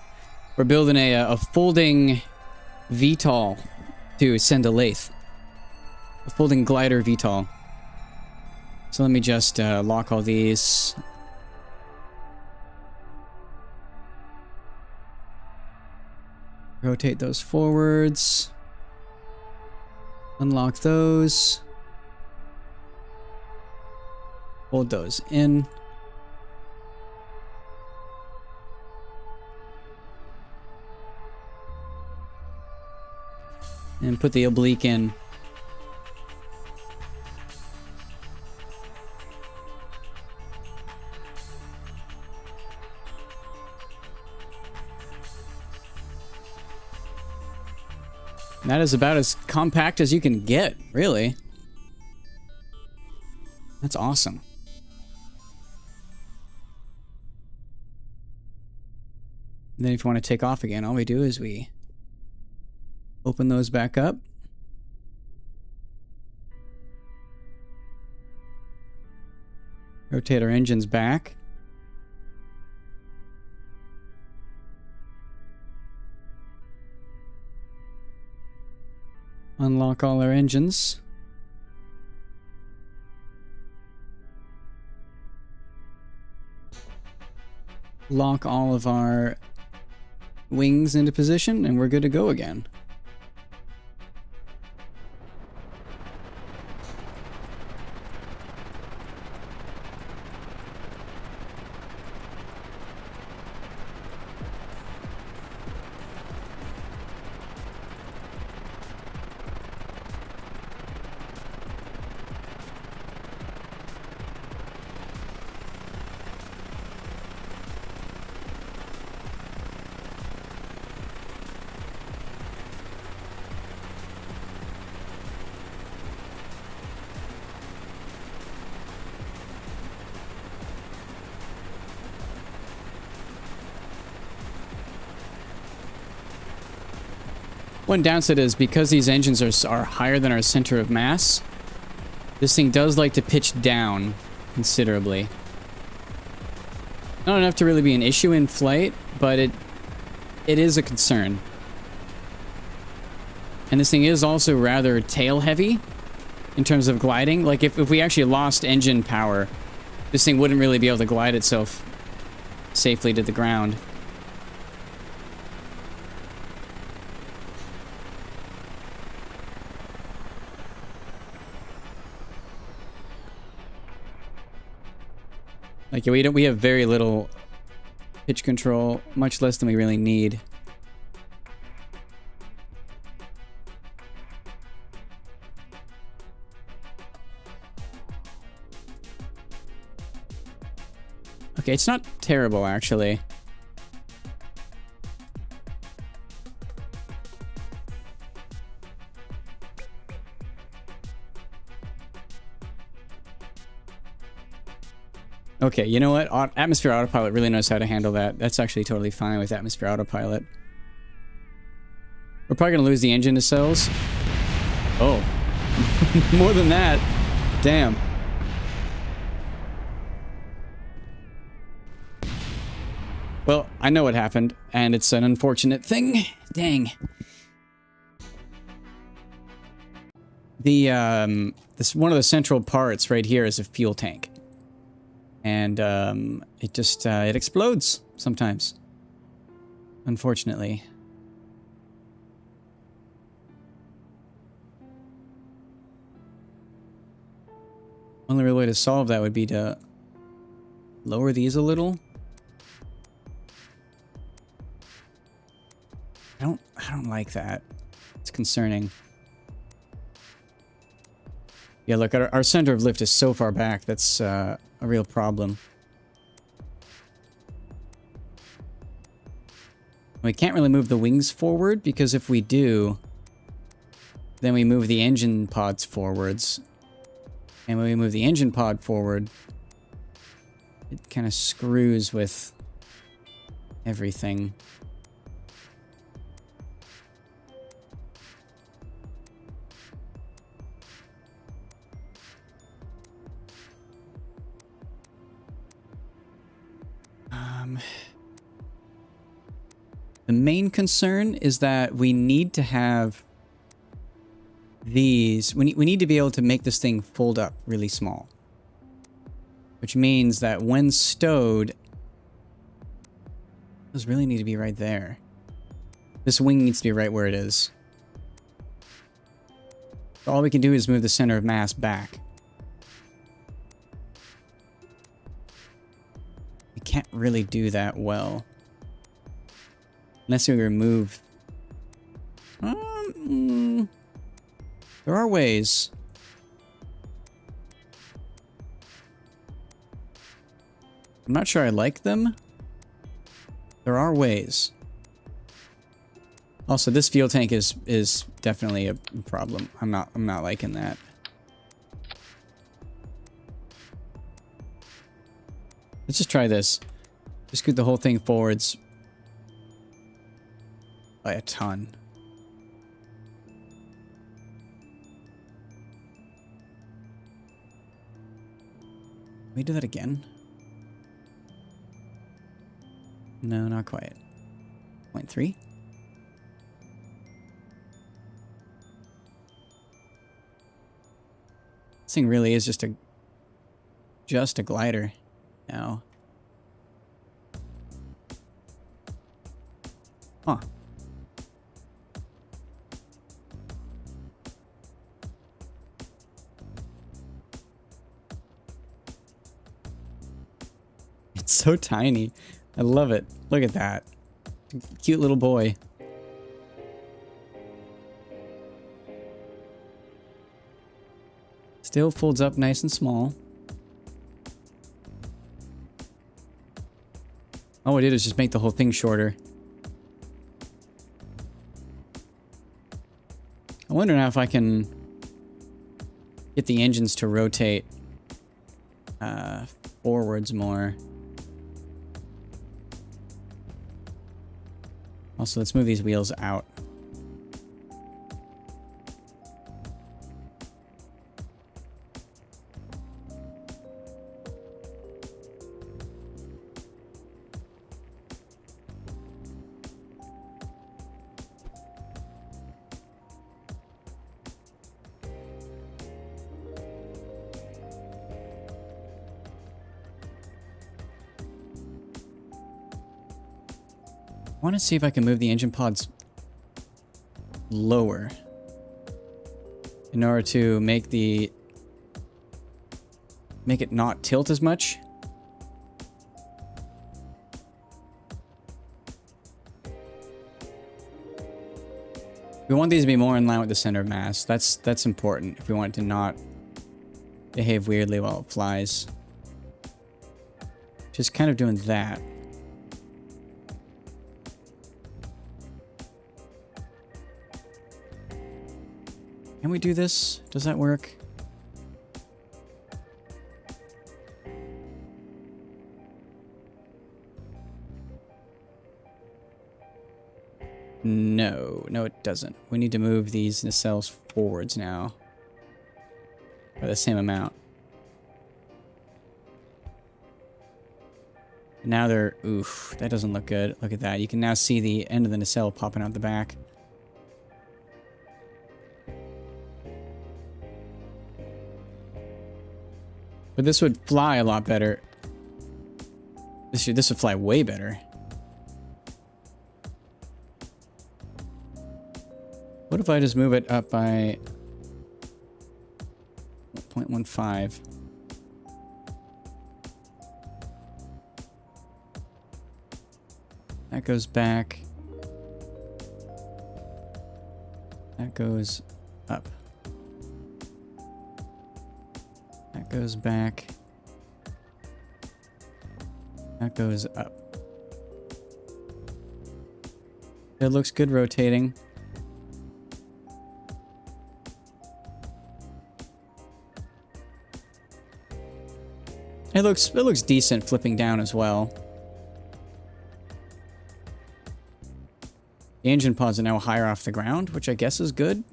A: We're building a folding VTOL to send to Laythe. A folding glider VTOL. So let me just lock all these. Rotate those forwards. Unlock those. Hold those in. And put the oblique in. And that is about as compact as you can get, really. That's awesome. And then if you want to take off again, all we do is we open those back up. Rotate our engines back. Unlock all our engines. Lock all of our wings into position, and we're good to go again. One downside is because these engines are higher than our center of mass, this thing does like to pitch down considerably. Not enough to really be an issue in flight, but it is a concern. And this thing is also rather tail heavy in terms of gliding. Like if we actually lost engine power, this thing wouldn't really be able to glide itself safely to the ground. Like, we have very little pitch control, much less than we really need. Okay, it's not terrible, actually. Okay, you know what? Atmosphere Autopilot really knows how to handle that. That's actually totally fine with Atmosphere Autopilot. We're probably going to lose the engine nacelles. Oh. More than that. Damn. Well, I know what happened, and it's an unfortunate thing. Dang. One of the central parts right here is a fuel tank. And it just it explodes sometimes, unfortunately. Only real way to solve that would be to lower these a little. I don't like that. It's concerning. Yeah, look, our center of lift is so far back. That's a real problem. We can't really move the wings forward, because if we do, then we move the engine pods forwards. And when we move the engine pod forward, it kind of screws with everything. The main concern is that we need to have these. We need to be able to make this thing fold up really small. Which means that when stowed, those really need to be right there. This wing needs to be right where it is. All we can do is move the center of mass back. really do that well. Unless we remove... there are ways. I'm not sure I like them. There are ways. Also, this fuel tank is definitely a problem. I'm not liking that. Let's just try this. Just scoot the whole thing forwards by a ton. Can we do that again? No, not quite. 0.3? This thing really is just a glider now. Huh. It's so tiny. I love it. Look at that. Cute little boy. Still folds up nice and small. All I did is just make the whole thing shorter. I wonder now if I can get the engines to rotate forwards more. Also, let's move these wheels out. I want to see if I can move the engine pods lower in order to make it not tilt as much. We want these to be more in line with the center of mass. That's important if we want it to not behave weirdly while it flies. Just kind of doing that. Can we do this? Does that work? No, it doesn't. We need to move these nacelles forwards now. By the same amount. Now they're... Oof, that doesn't look good. Look at that. You can now see the end of the nacelle popping out the back. But this would fly a lot better. This would fly way better. What if I just move it up by 0.15? That goes back. That goes up. That goes back. That goes up. It looks good rotating. It looks decent flipping down as well. The engine pods are now higher off the ground, which I guess is good.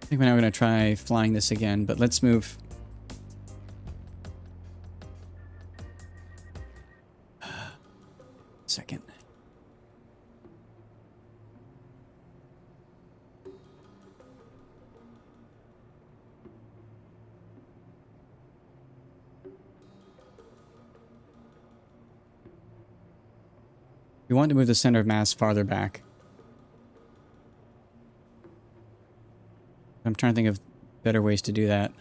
A: I think we're now going to try flying this again, but let's move. Second. We want to move the center of mass farther back. I'm trying to think of better ways to do that.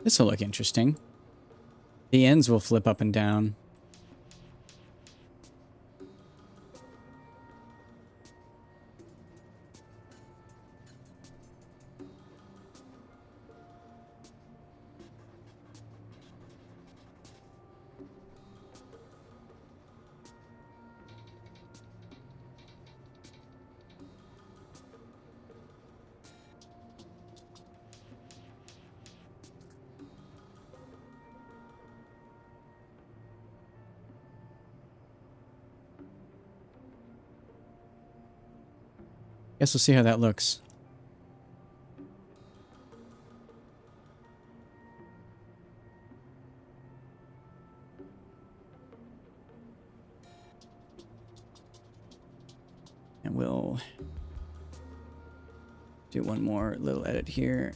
A: This will look interesting. The ends will flip up and down. Guess we'll see how that looks. And we'll do one more little edit here.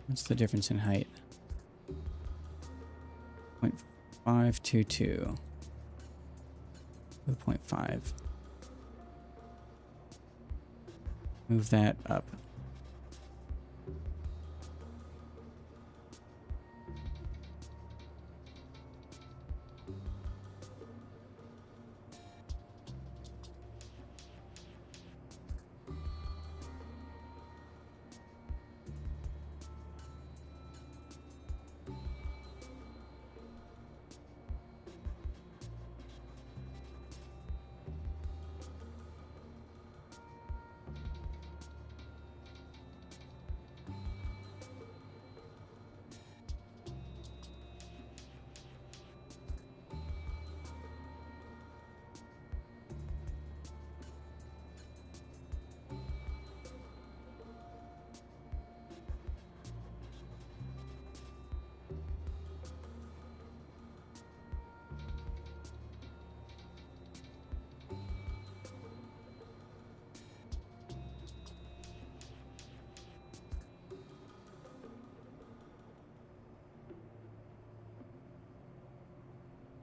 A: What's the difference in height? 0.522. 0.5. Move that up.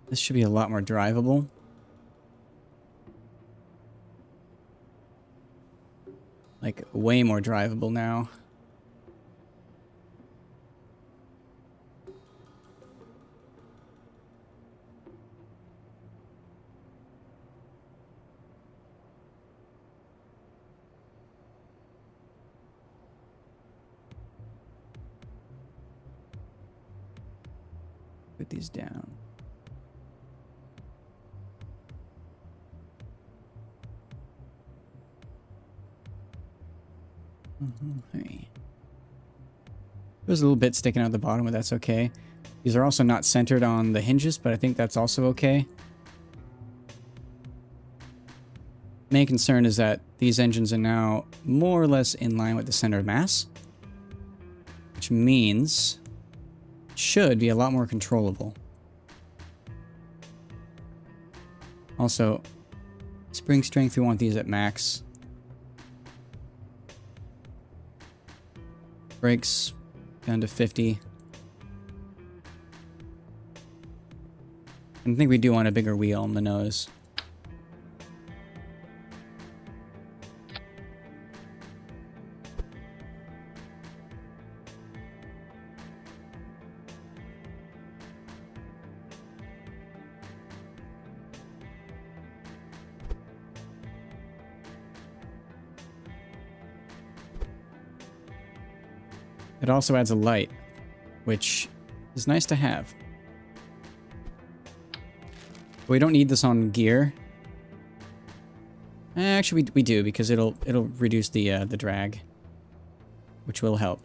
A: This should be a lot more drivable. Like, way more drivable now. Put these down. Hey. There's a little bit sticking out the bottom, but that's okay. These are also not centered on the hinges, but I think that's also okay. Main concern is that these engines are now more or less in line with the center of mass, which means it should be a lot more controllable. Also, spring strength, we want these at max. Brakes down to 50. I think we do want a bigger wheel on the nose. It also adds a light, which is nice to have. But we don't need this on gear. Actually, we do, because it'll reduce the drag, which will help.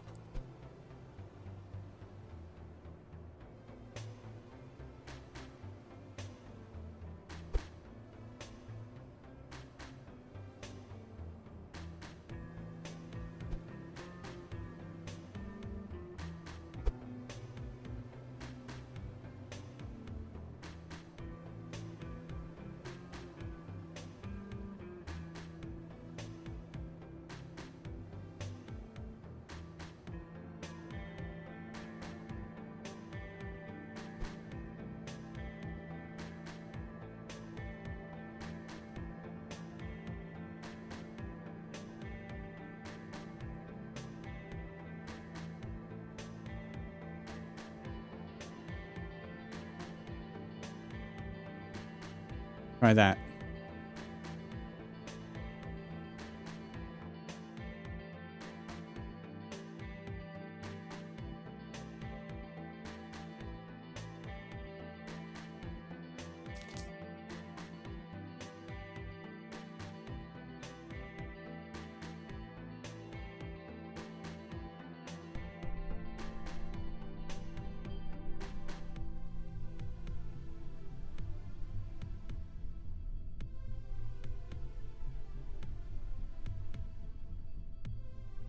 A: Try that.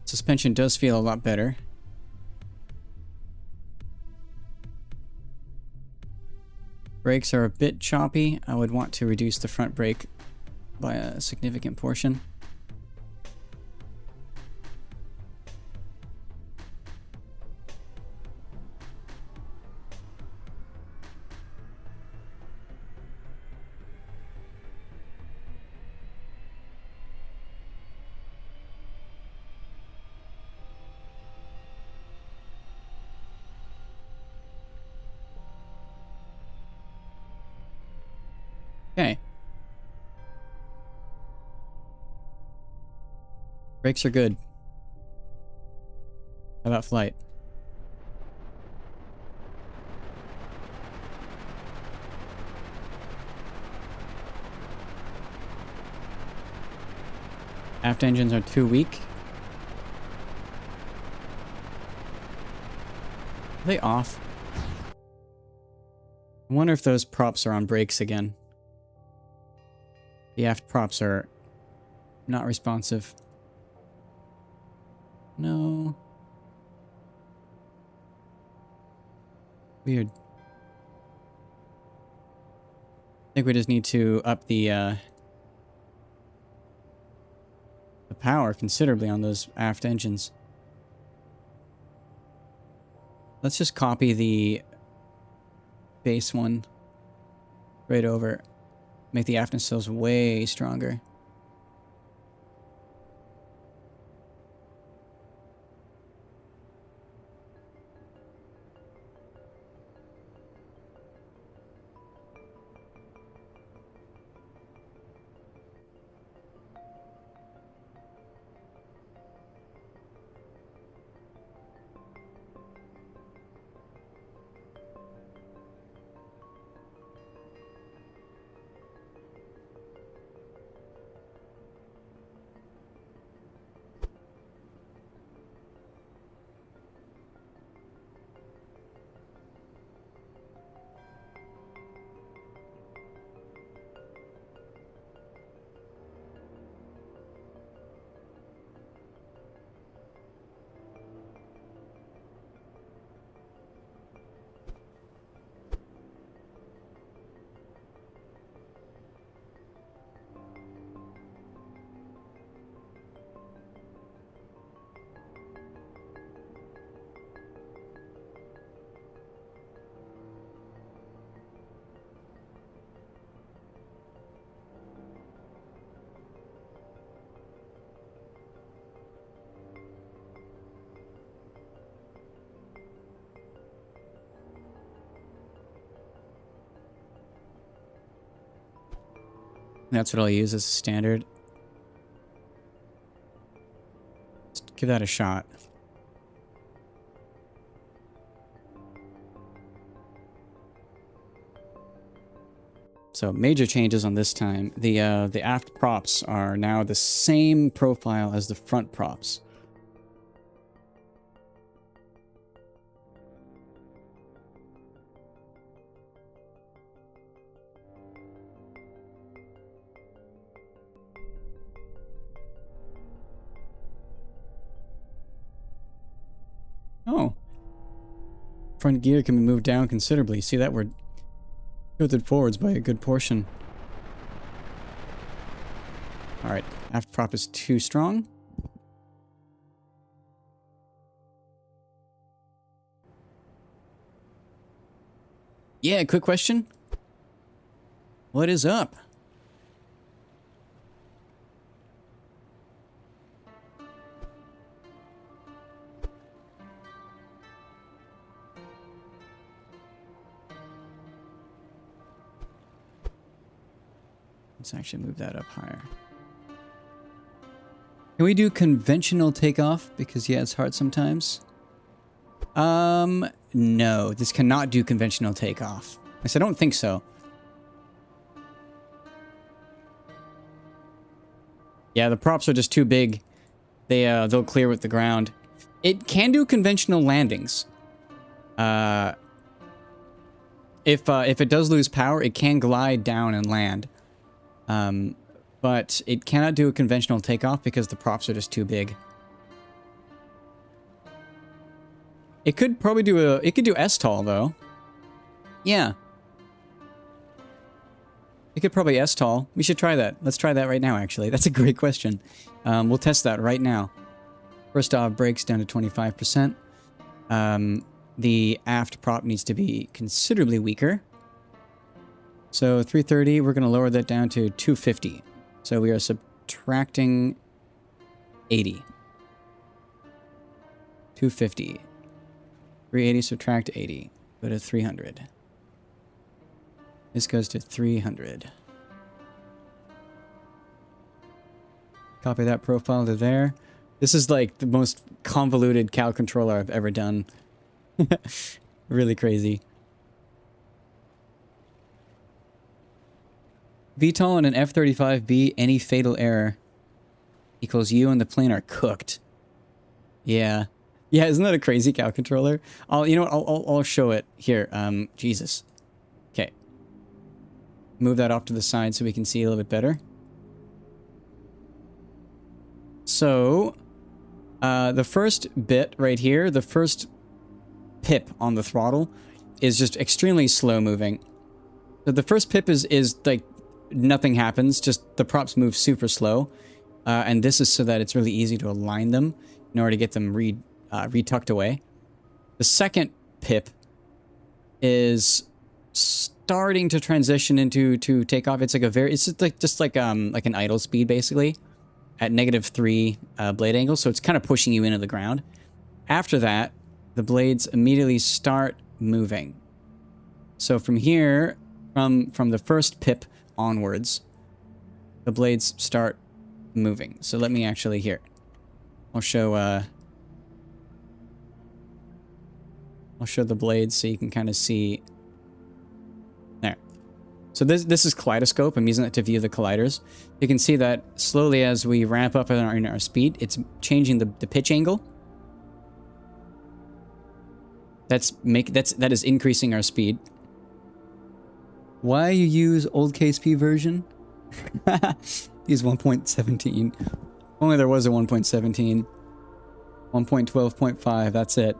A: Suspension does feel a lot better. Brakes are a bit choppy. I would want to reduce the front brake by a significant portion. Okay. Brakes are good. How about flight? Aft engines are too weak. Are they off? I wonder if those props are on brakes again. The aft props are not responsive. No. Weird. I think we just need to up the power considerably on those aft engines. Let's just copy the base one right over. Make the aft nacelles way stronger. That's what I'll use as a standard. Let's give that a shot. So major changes on this time. The aft props are now the same profile as the front props. Oh. Front gear can be moved down considerably. See that? We're tilted forwards by a good portion. Alright, aft prop is too strong. Yeah, quick question. What is up? Let's actually move that up higher. Can we do conventional takeoff? Because yeah, it's hard sometimes. No, this cannot do conventional takeoff. I said, I don't think so. Yeah, the props are just too big. They'll clear with the ground. It can do conventional landings. If it does lose power, it can glide down and land. But it cannot do a conventional takeoff because the props are just too big. It could probably do it could do STOL though. Yeah. It could probably STOL. We should try that. Let's try that right now, actually. That's a great question. We'll test that right now. First off, brakes down to 25%. The aft prop needs to be considerably weaker. So 330, we're going to lower that down to 250. So we are subtracting 80. 250. 380 subtract 80. Go to 300. This goes to 300. Copy that profile to there. This is like the most convoluted cow controller I've ever done. Really crazy. VTOL and an F-35B, any fatal error equals you and the plane are cooked. Yeah. Yeah, isn't that a crazy cow controller? You know what, I'll show it here. Jesus. Okay. Move that off to the side so we can see a little bit better. So, the first bit right here, the first pip on the throttle is just extremely slow moving. So the first pip is like nothing happens, just the props move super slow. And this is so that it's really easy to align them in order to get them retucked away. The second pip is starting to transition into takeoff. It's like just like an idle speed basically at -3 blade angle, so it's kind of pushing you into the ground. After that, the blades immediately start moving. So from here, from the first pip onwards, the blades start moving. So let me actually here. I'll show the blades so you can kind of see. There. So this is kaleidoscope. I'm using it to view the colliders. You can see that slowly as we ramp up in our speed, it's changing the pitch angle. That is increasing our speed. Why you use old KSP version? Use 1.17. Only there was a 1.17. 1.12.5, that's it.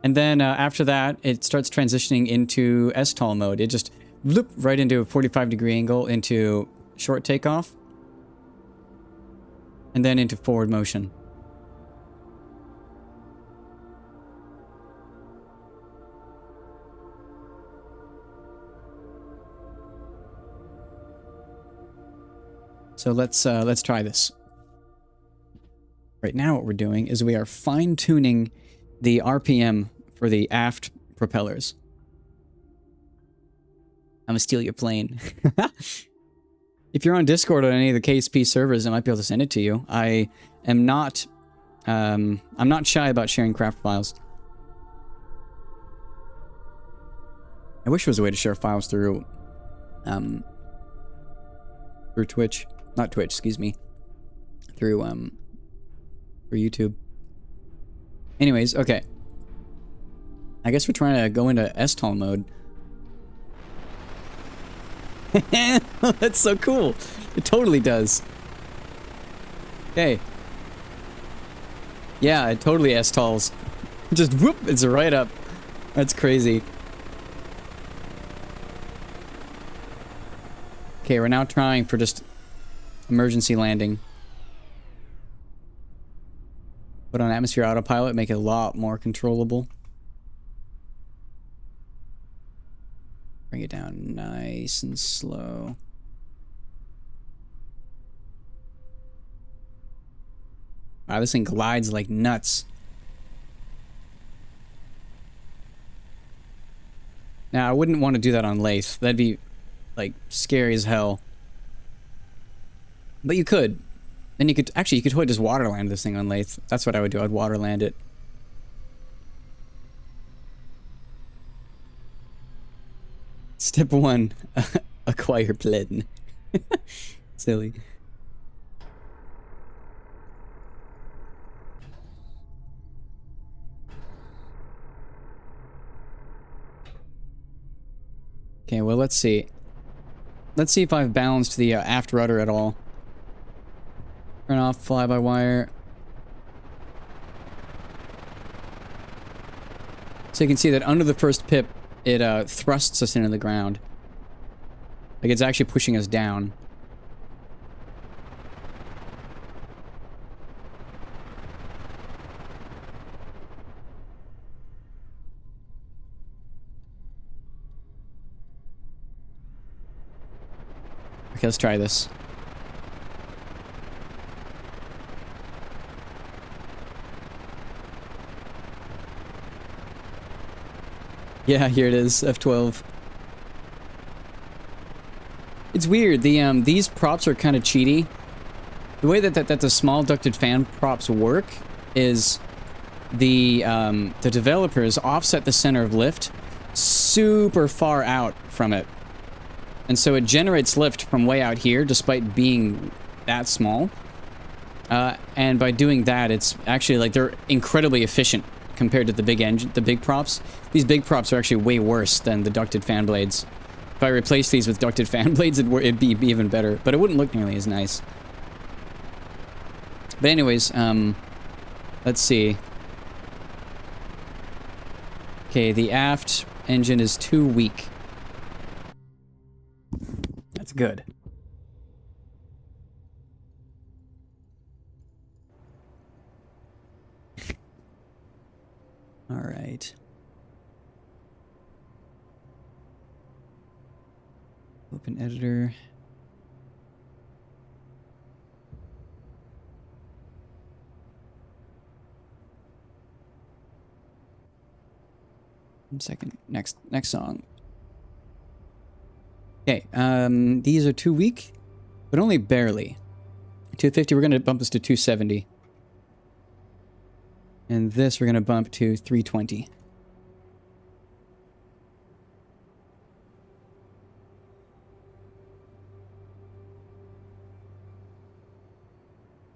A: And then after that, it starts transitioning into STOL mode. It just loop right into a 45-degree angle into short takeoff. And then into forward motion. So let's try this. Right now what we're doing is we are fine-tuning the RPM for the aft propellers. I'm gonna steal your plane. If you're on Discord on any of the KSP servers, I might be able to send it to you. I am not I'm not shy about sharing craft files. I wish there was a way to share files through Twitch. Not Twitch, excuse me. Through YouTube. Anyways, okay. I guess we're trying to go into STOL mode. That's so cool. It totally does. Okay. Yeah, it totally STOLs. Just whoop, it's right up. That's crazy. Okay, we're now trying for just emergency landing. Put on atmosphere autopilot, make it a lot more controllable. Bring it down nice and slow. Wow, this thing glides like nuts. Now, I wouldn't want to do that on Laythe. That'd be, like, scary as hell. But you could. Then you could... Actually, you could totally just waterland this thing on Laythe. That's what I would do. I'd waterland it. Step 1. Acquire Pledden. Silly. Okay, well, let's see. Let's see if I've balanced the aft rudder at all. Turn off fly-by-wire. So you can see that under the first pip, it thrusts us into the ground. Like, it's actually pushing us down. Okay, let's try this. Yeah, here it is, F12. It's weird, these props are kind of cheaty. The way that the small ducted fan props work is the developers offset the center of lift super far out from it. And so it generates lift from way out here, despite being that small. And by doing that, it's actually, like, they're incredibly efficient compared to the big props. These big props are actually way worse than the ducted fan blades. If I replace these with ducted fan blades, it'd be even better, but it wouldn't look nearly as nice. But anyways, let's see. Okay, the aft engine is too weak. That's good. All right. Open editor. One second. Next song. Okay, these are too weak, but only barely. 250, we're going to bump this to 270. And this we're going to bump to 320.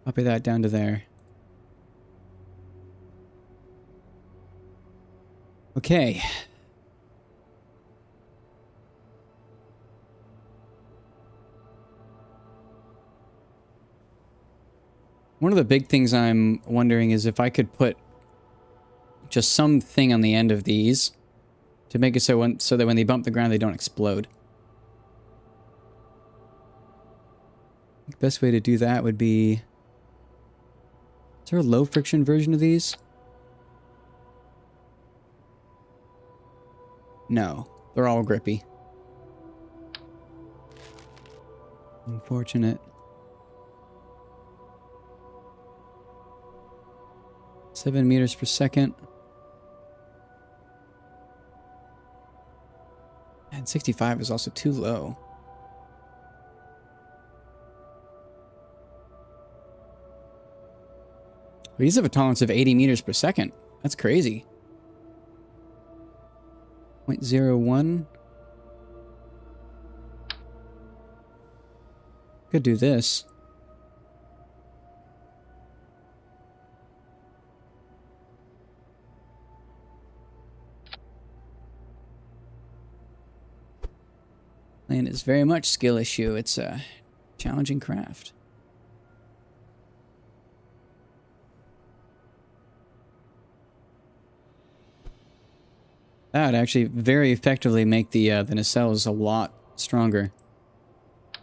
A: Copy that down to there. Okay. One of the big things I'm wondering is if I could put just something on the end of these to make it so that when they bump the ground, they don't explode. The best way to do that would be... Is there a low friction version of these? No, they're all grippy. Unfortunate. 7 meters per second. And 65 is also too low. These have a tolerance of 80 meters per second. That's crazy. 0.01. Could do this. And it's very much skill issue. It's a challenging craft. That would actually very effectively make the nacelles a lot stronger. I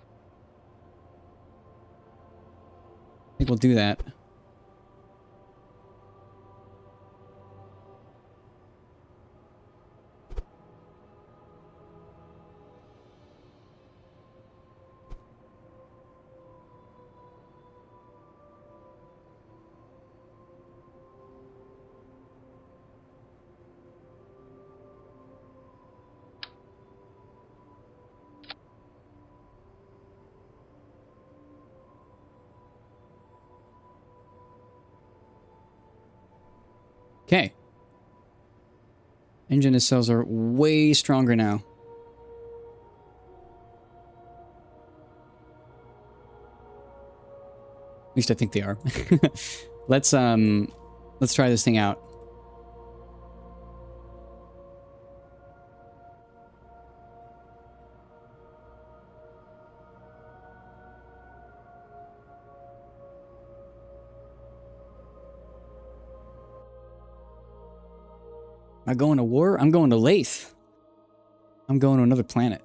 A: think we'll do that. Engine nacelles are way stronger now. At least I think they are. Let's try this thing out. Am I going to war? I'm going to Laythe. I'm going to another planet.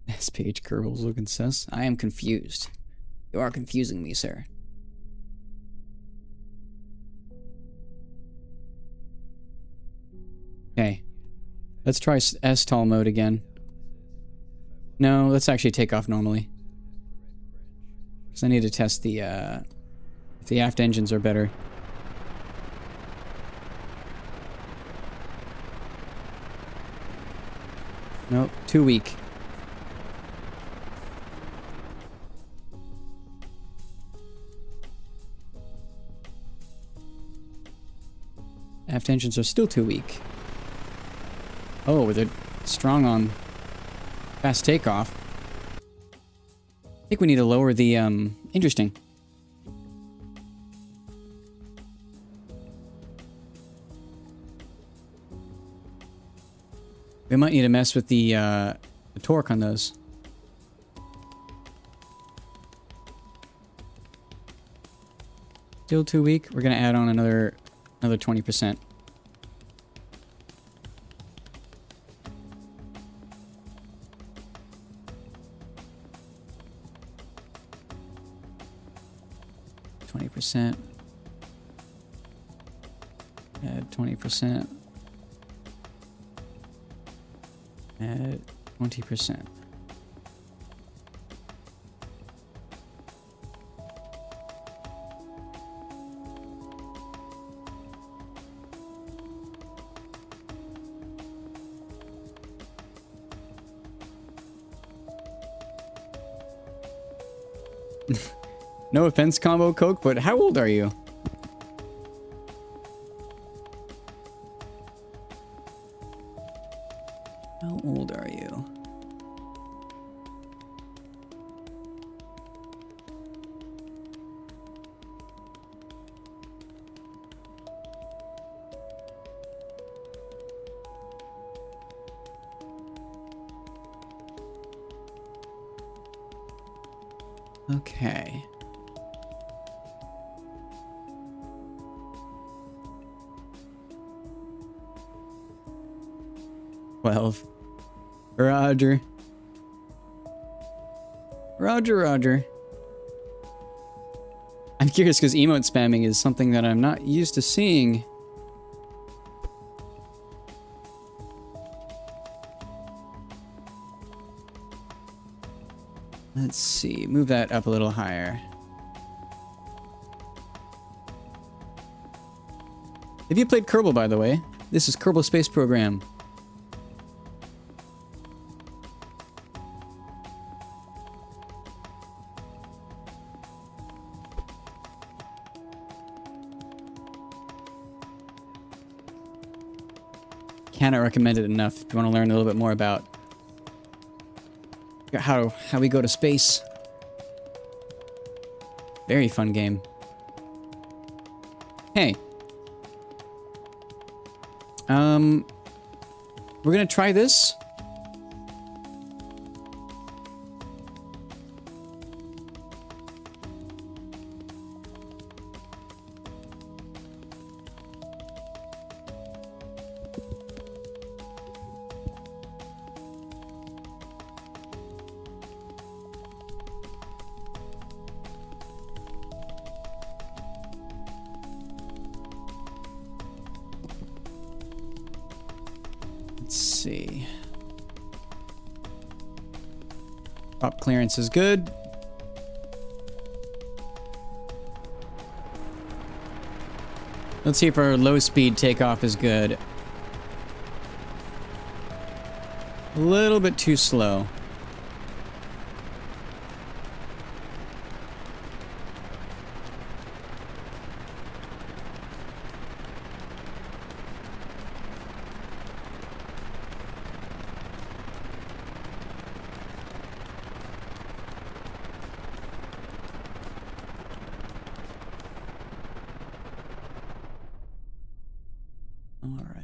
A: SPH Kerbals looking sus. I am confused. You are confusing me, sir. Okay. Let's try STOL mode again. No, let's actually take off normally. Because I need to test the, if the aft engines are better. Nope, too weak. Aft engines are still too weak. Oh, they're strong on fast takeoff. I think we need to lower the, interesting. We might need to mess with the torque on those. Still too weak. We're gonna add on another 20%. Add 20%. Add 20%. No offense, Combo Coke, but how old are you? How old are you? Okay. Roger. Roger. I'm curious because emote spamming is something that I'm not used to seeing. Let's see. Move that up a little higher. Have you played Kerbal, by the way? This is Kerbal Space Program. Cannot recommend it enough if you want to learn a little bit more about how we go to space. Very fun game. Hey. We're gonna try this. Let's see. Top clearance is good. Let's see if our low speed takeoff is good. A little bit too slow.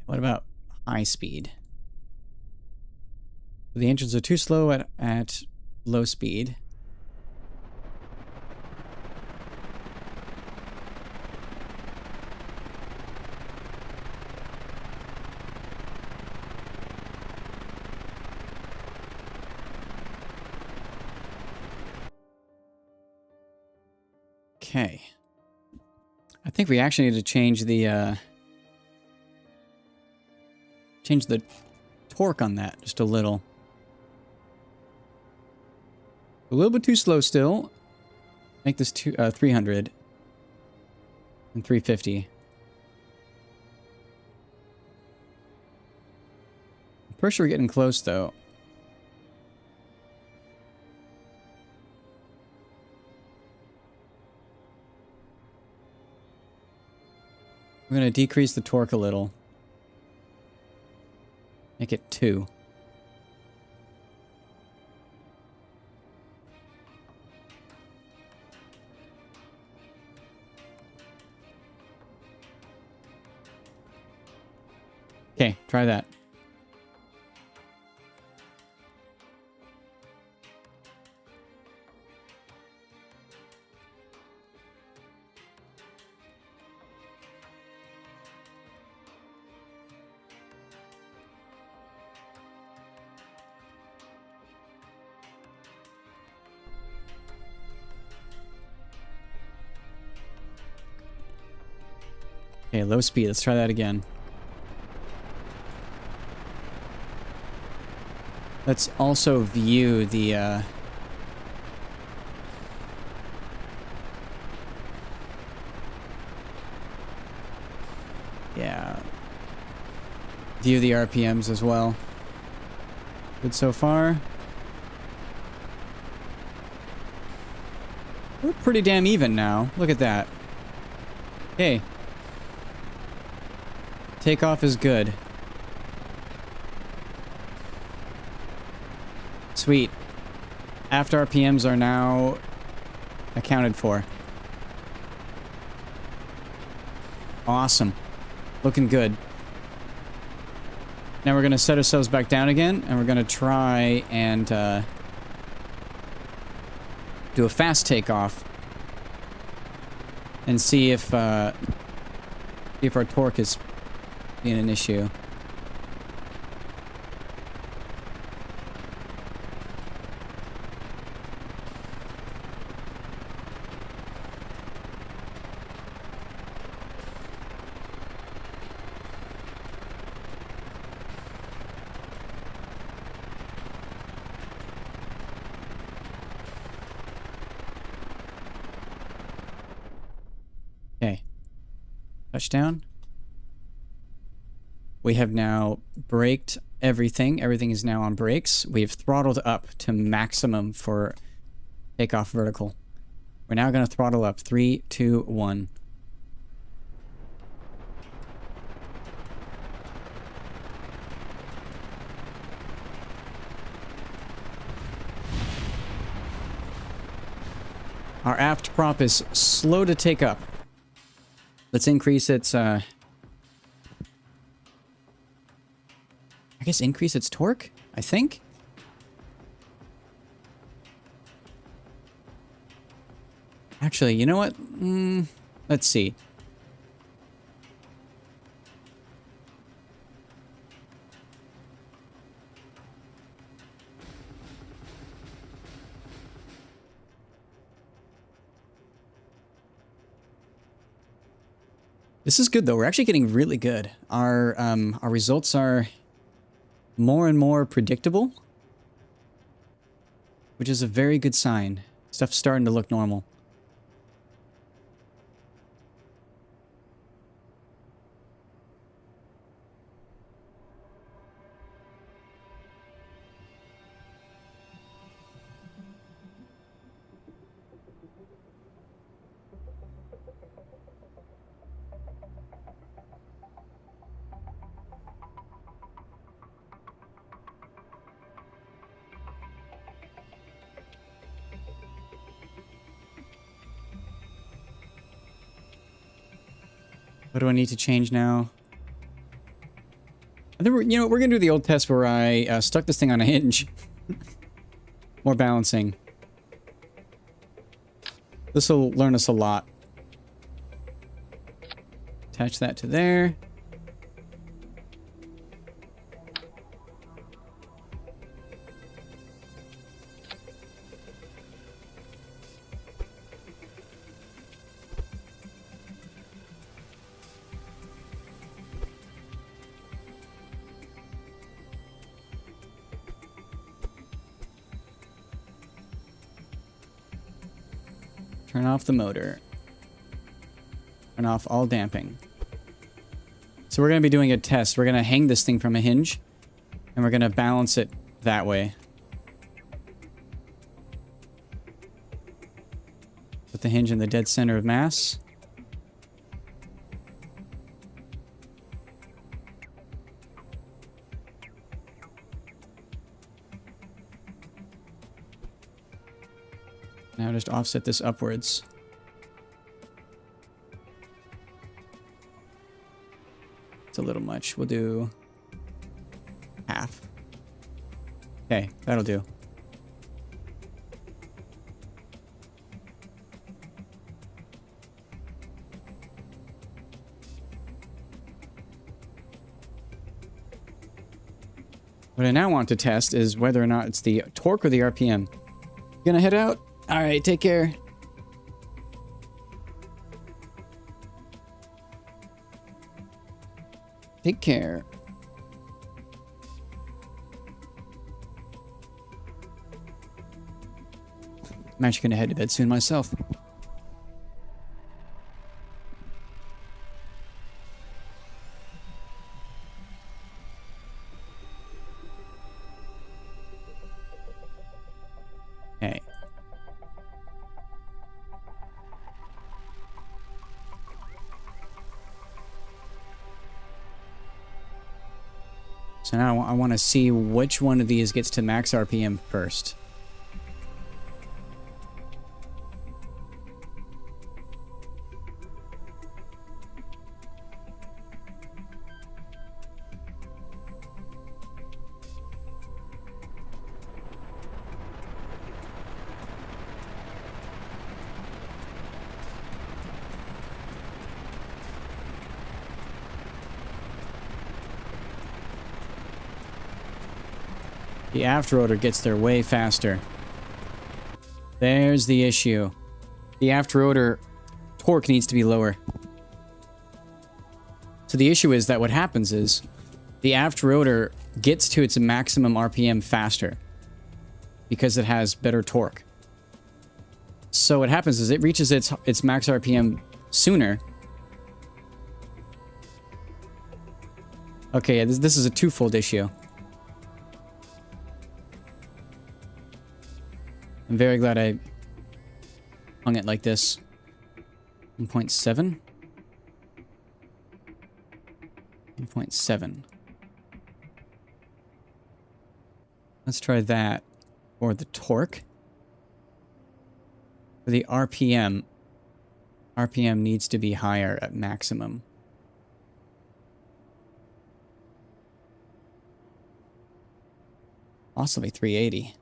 A: What about high speed? The engines are too slow at low speed. Okay. I think we actually need to change the torque on that just a little. A little bit too slow still. Make this 300 and 350. I'm pretty sure we're getting close though. We're going to decrease the torque a little. Make it 2. Okay, try that. Okay, low speed. Let's try that again. Let's also view the view the RPMs as well. Good so far. We're pretty damn even now. Look at that. Okay. Takeoff is good. Sweet. Aft RPMs are now accounted for. Awesome. Looking good. Now we're going to set ourselves back down again, and we're going to try and do a fast takeoff and see if our torque is being an issue. Okay. Touchdown. We have now braked everything. Everything is now on brakes. We've throttled up to maximum for takeoff vertical. We're now going to throttle up. 3, 2, 1. Our aft prop is slow to take up. Let's increase its, I guess increase its torque, I think? Actually, you know what? Let's see. This is good though. We're actually getting really good. Our results are more and more predictable, which is a very good sign. Stuff's starting to look normal. What do I need to change now? I think you know, we're gonna do the old test where I stuck this thing on a hinge. More balancing. This will learn us a lot. Attach that to there. Turn off the motor. Turn off all damping. So we're going to be doing a test. We're going to hang this thing from a hinge, and we're going to balance it that way. Put the hinge in the dead center of mass. Now just offset this upwards. It's a little much. We'll do half. Okay, that'll do. What I now want to test is whether or not it's the torque or the RPM. Gonna head out? Alright, take care. Take care. I'm actually gonna head to bed soon myself. Okay. So now I want to see which one of these gets to max RPM first. The aft rotor gets there way faster. There's the issue. The aft rotor torque needs to be lower. So the issue is that what happens is the aft rotor gets to its maximum RPM faster because it has better torque. So what happens is it reaches its max RPM sooner. Okay, yeah, this is a twofold issue. I'm very glad I hung it like this. 1.7. 1.7. Let's try that for the torque. For the RPM, RPM needs to be higher at maximum. Possibly 380.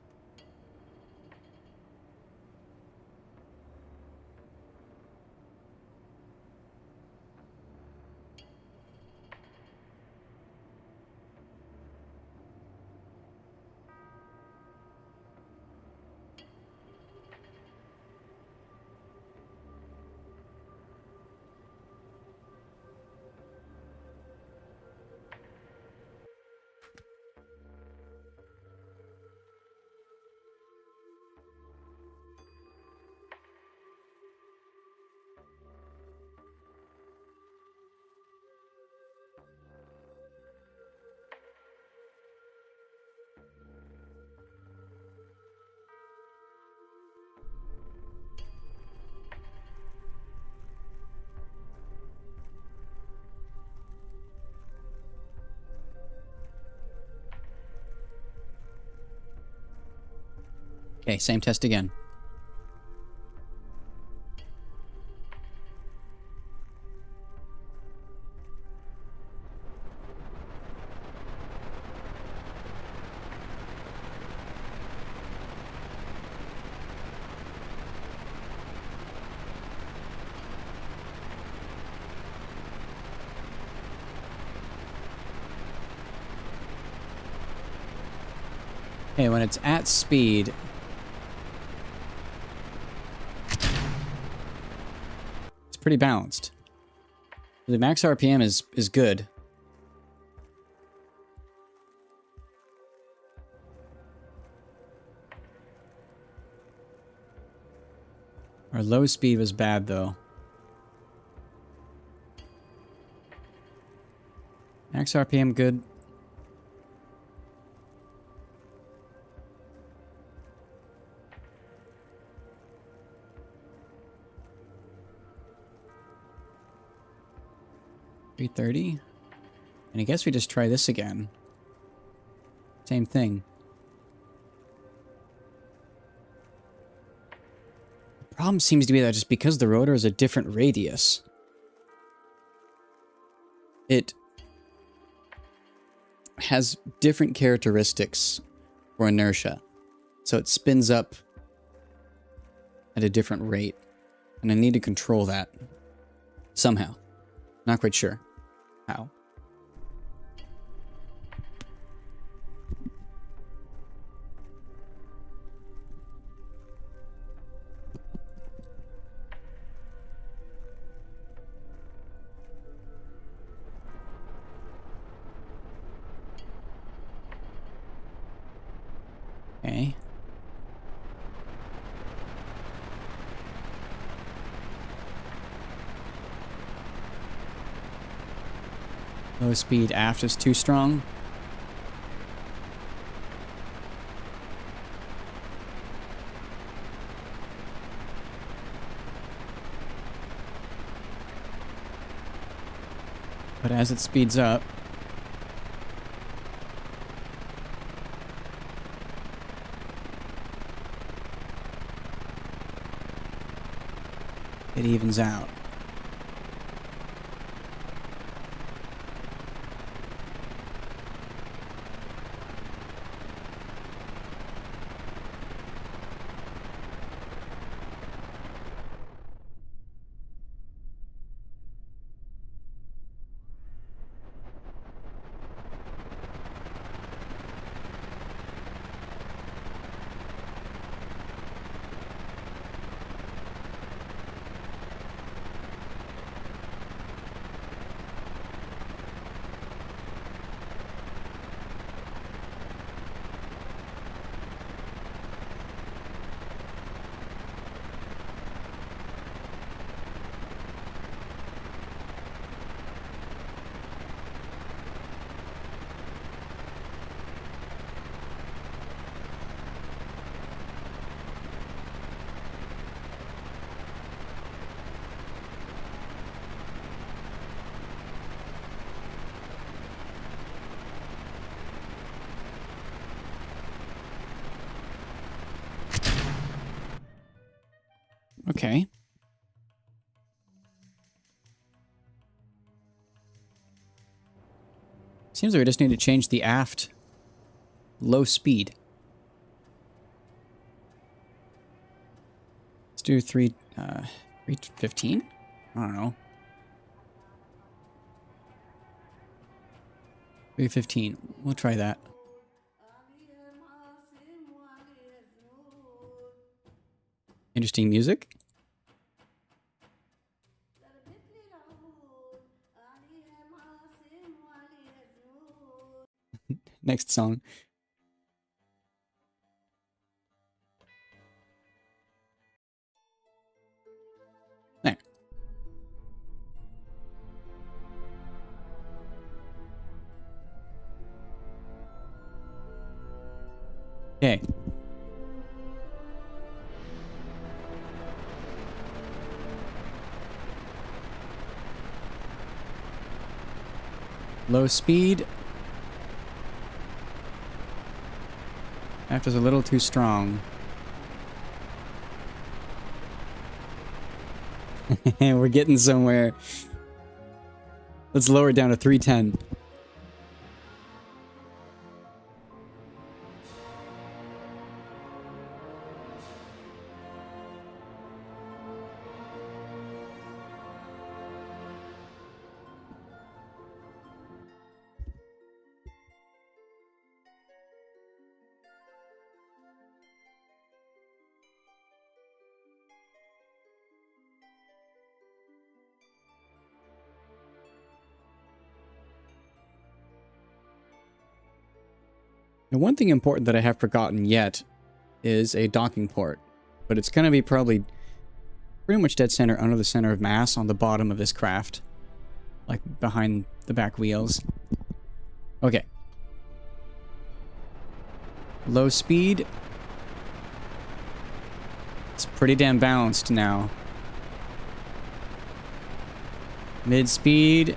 A: Okay, same test again. Okay, when it's at speed, it's pretty balanced. The max RPM is good. Our low speed was bad though. Max RPM good. $330. And I guess we just try this again. Same thing. The problem seems to be that just because the rotor is a different radius, it has different characteristics for inertia. So it spins up at a different rate. And I need to control that somehow. Not quite sure how. Okay. Low speed aft is too strong. But as it speeds up, it evens out. Okay. Seems like we just need to change the aft low speed. Let's do 315? I don't know. 315. We'll try that. Interesting music. Next song. There. Okay. Low speed. After's a little too strong. We're getting somewhere. Let's lower it down to 310. Now, one thing important that I have forgotten yet is a docking port, but it's going to be probably pretty much dead center under the center of mass on the bottom of this craft, like behind the back wheels. Okay. Low speed. It's pretty damn balanced now. Mid speed.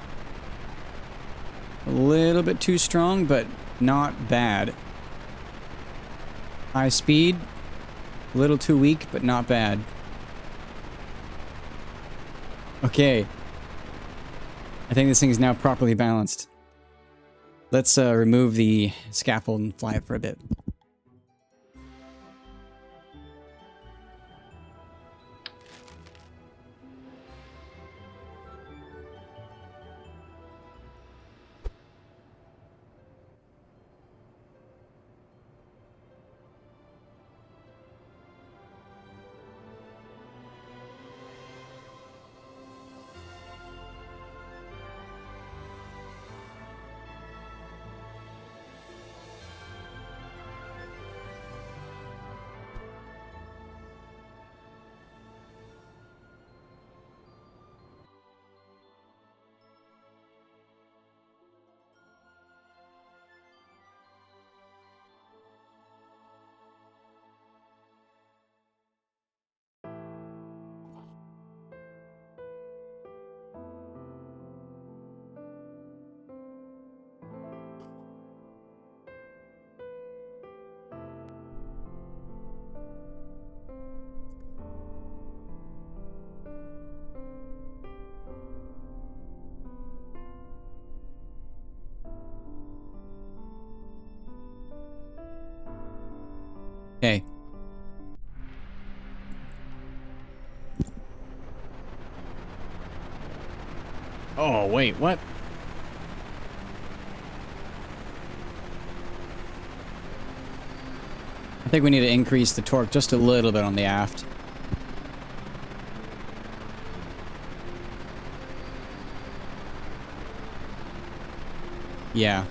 A: A little bit too strong, but not bad. High speed. A little too weak, but not bad. Okay. I think this thing is now properly balanced. Let's remove the scaffold and fly it for a bit. Okay. Oh, wait, what? I think we need to increase the torque just a little bit on the aft. Yeah.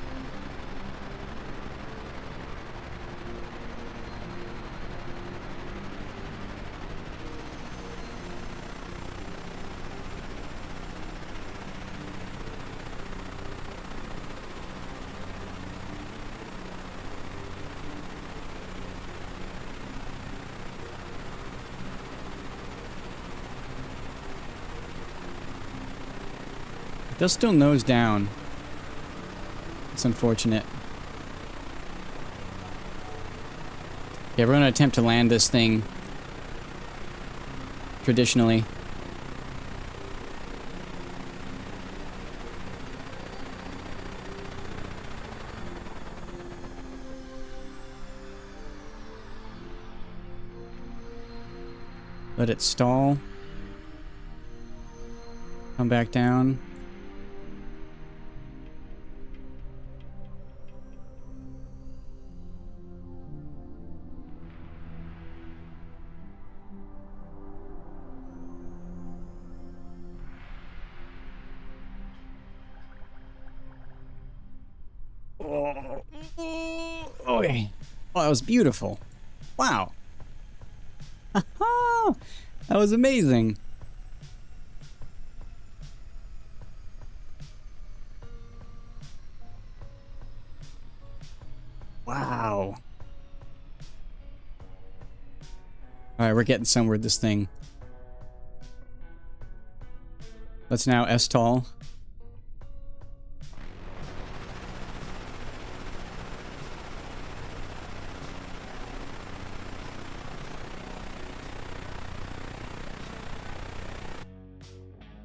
A: It does still nose down. It's unfortunate. Yeah, we're going to attempt to land this thing traditionally. Let it stall. Come back down. Oh, that was beautiful. Wow. That was amazing. Wow. Alright, we're getting somewhere with this thing. Let's now S-tall.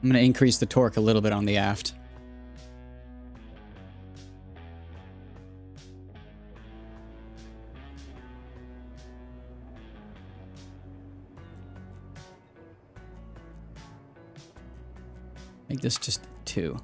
A: I'm going to increase the torque a little bit on the aft. Make this just 2.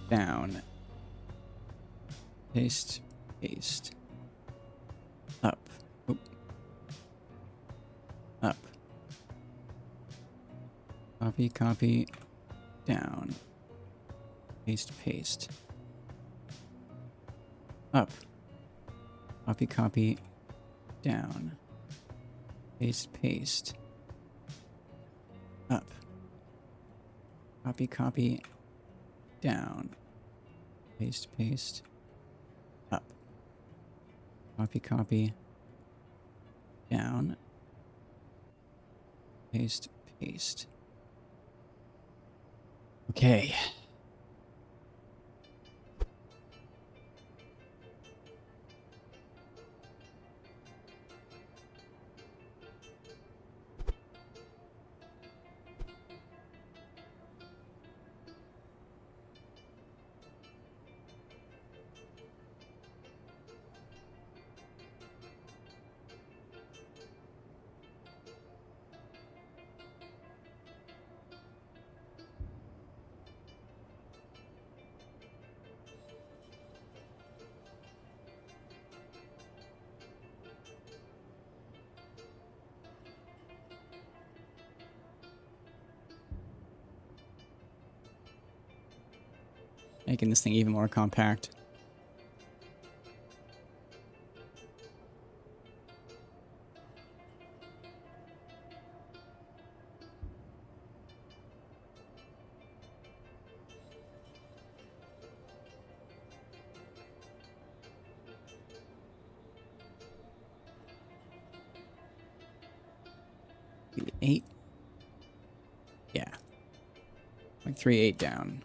A: down, paste, paste, up, oop, up, copy, copy, down, paste, paste, up, copy, copy, down, paste, paste, up, copy, copy, down, paste, paste, up, copy, copy, down, paste, paste. Okay. Making this thing even more compact. The 8. Yeah. Like 3/8 down.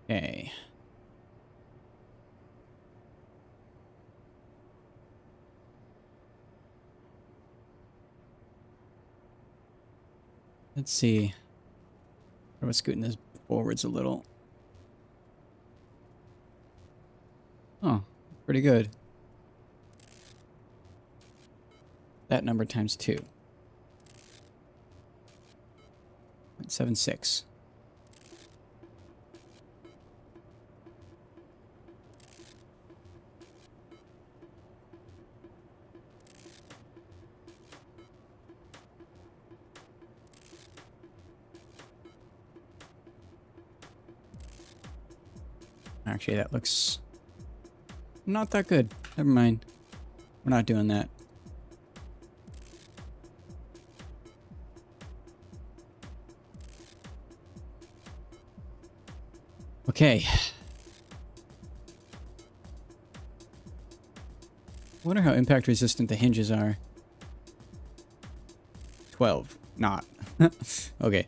A: Okay. Let's see. I'm scooting this forwards a little. Oh, pretty good. That number times 2. 0.76. Actually, that looks not that good. Never mind. We're not doing that. Okay. Wonder how impact resistant the hinges are. 12. Not. Okay.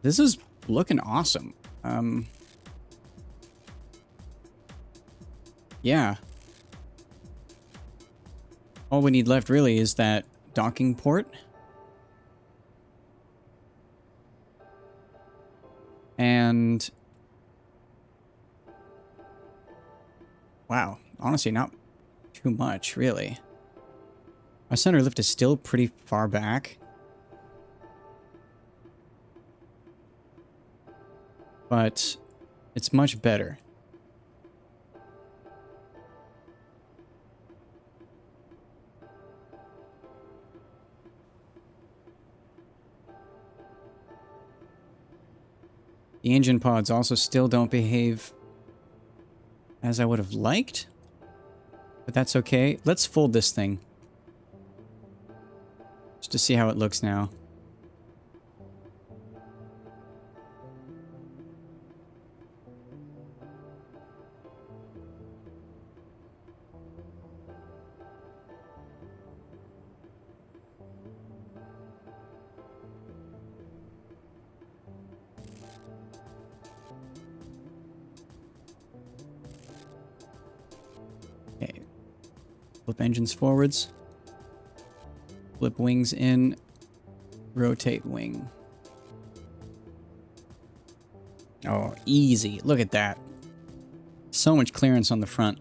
A: This is looking awesome. Yeah. All we need left really is that docking port. And wow, honestly, not too much, really. Our center lift is still pretty far back. But it's much better. The engine pods also still don't behave as I would have liked, but that's okay. Let's fold this thing just to see how it looks now. Okay, flip engines forwards, flip wings in, rotate wing. Oh, easy. Look at that. So much clearance on the front.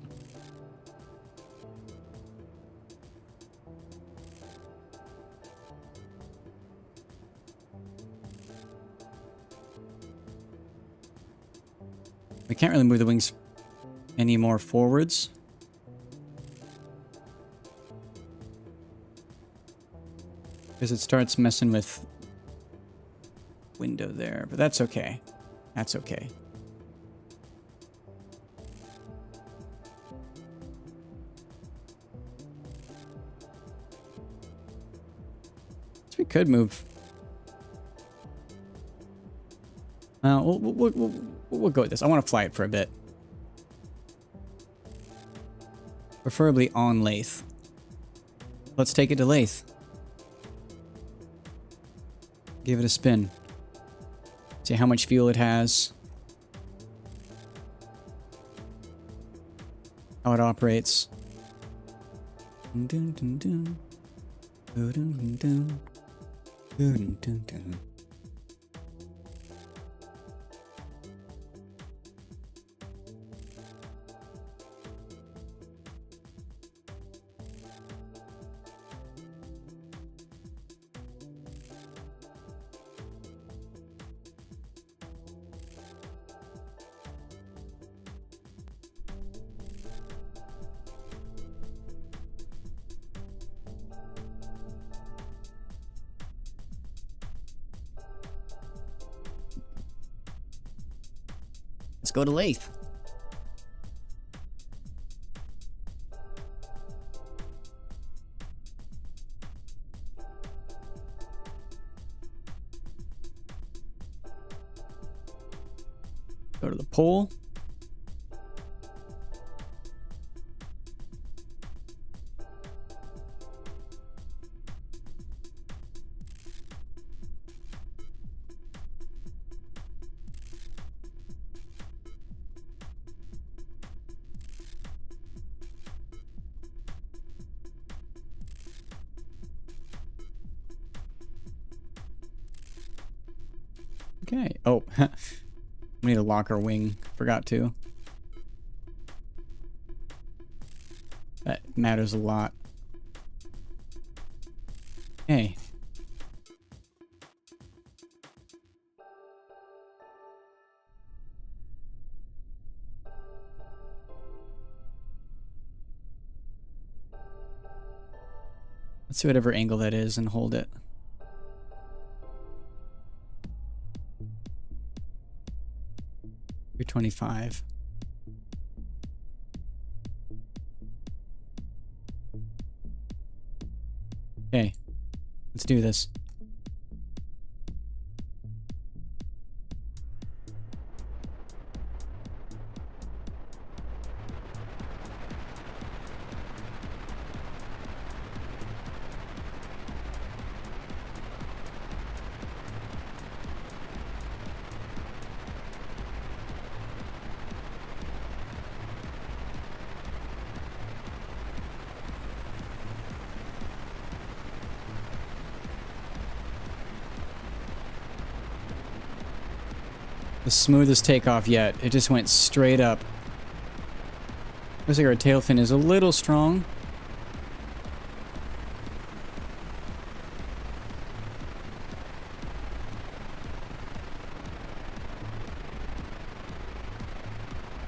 A: We can't really move the wings any more forwards. Because it starts messing with window there, but that's okay. That's okay. So we could move. We'll go with this. I want to fly it for a bit. Preferably on Laythe. Let's take it to Laythe. Give it a spin. See how much fuel it has. How it operates. Dun, dun, dun, dun. Dun, dun, dun. Dun, dun, dun. Let's go to Laythe. Go to the pole. Okay. Oh, we need to lock our wing. Forgot to. That matters a lot. Hey. Let's see whatever angle that is and hold it. You're 25. Okay, let's do this. the smoothest takeoff yet. It just went straight up. Looks like our tail fin is a little strong.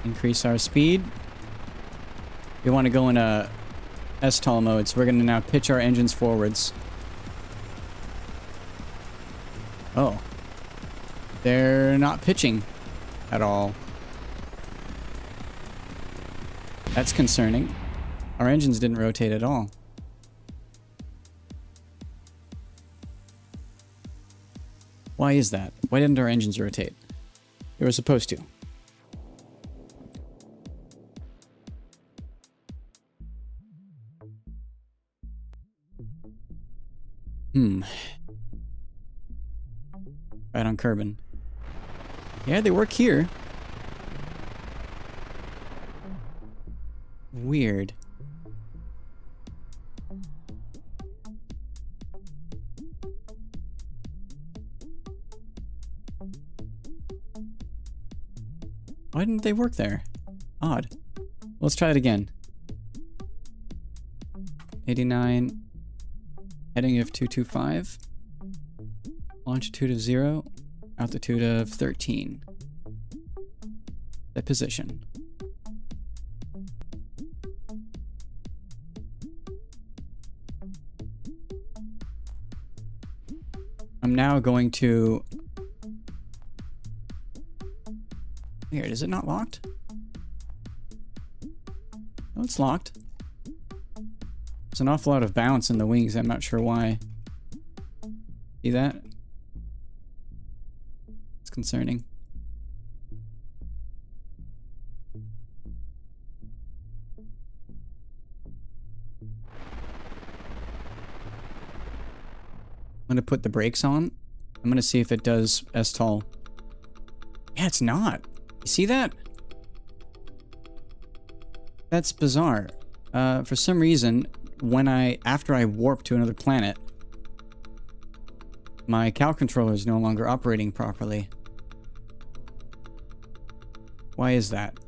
A: Increase our speed. We want to go in a STOL mode, so we're going to now pitch our engines forwards. Oh. They're not pitching at all. That's concerning. Our engines didn't rotate at all. Why is that? Why didn't our engines rotate? They were supposed to. Right on Kerbin. Yeah, they work here. Weird. Why didn't they work there? Odd. Let's try it again. 89. Heading of 225. Longitude of 0. Altitude of 13. Set position. I'm now going to... Weird, is it not locked? Oh, it's locked. There's an awful lot of bounce in the wings, I'm not sure why. See that? It's concerning. I'm gonna put the brakes on. I'm gonna see if it does STOL. Yeah, it's not. You see that? That's bizarre. For some reason, after I warp to another planet, my cow controller is no longer operating properly. Why is that?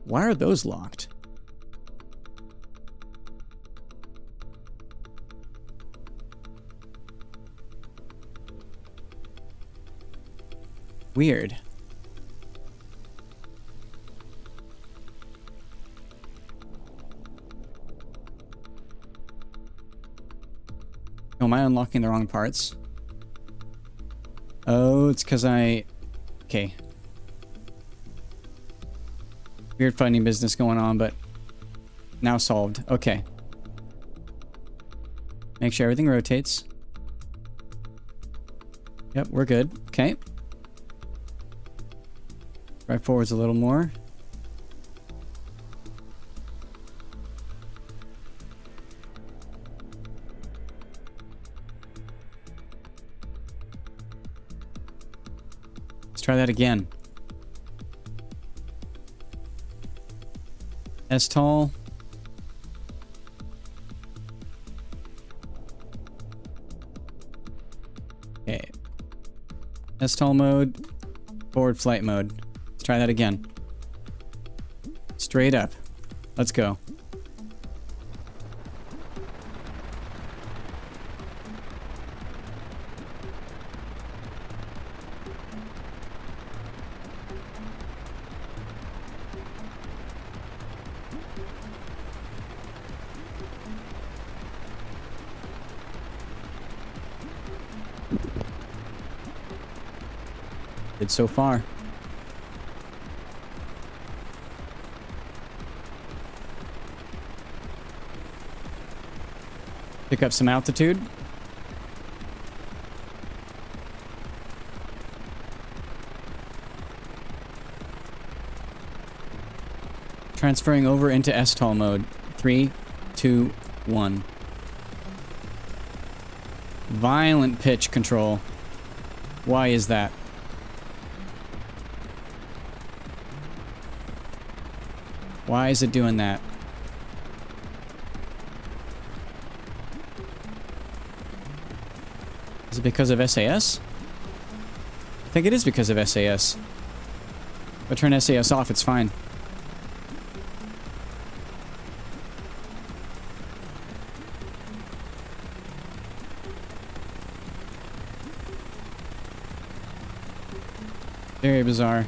A: Why are those locked? Weird. Oh, am I unlocking the wrong parts? Oh, it's because okay. Weird funding business going on, but now solved. Okay. Make sure everything rotates. Yep, we're good. Okay. Right forwards a little more. Let's try that again. STOL. Okay. STOL mode. Forward flight mode. Let's try that again. Straight up. Let's go. Good so far. Pick up some altitude. Transferring over into STOL mode. 3, 2, 1. Violent pitch control. Why is that? Why is it doing that? Is it because of SAS? I think it is because of SAS. If I turn SAS off, it's fine. Very bizarre.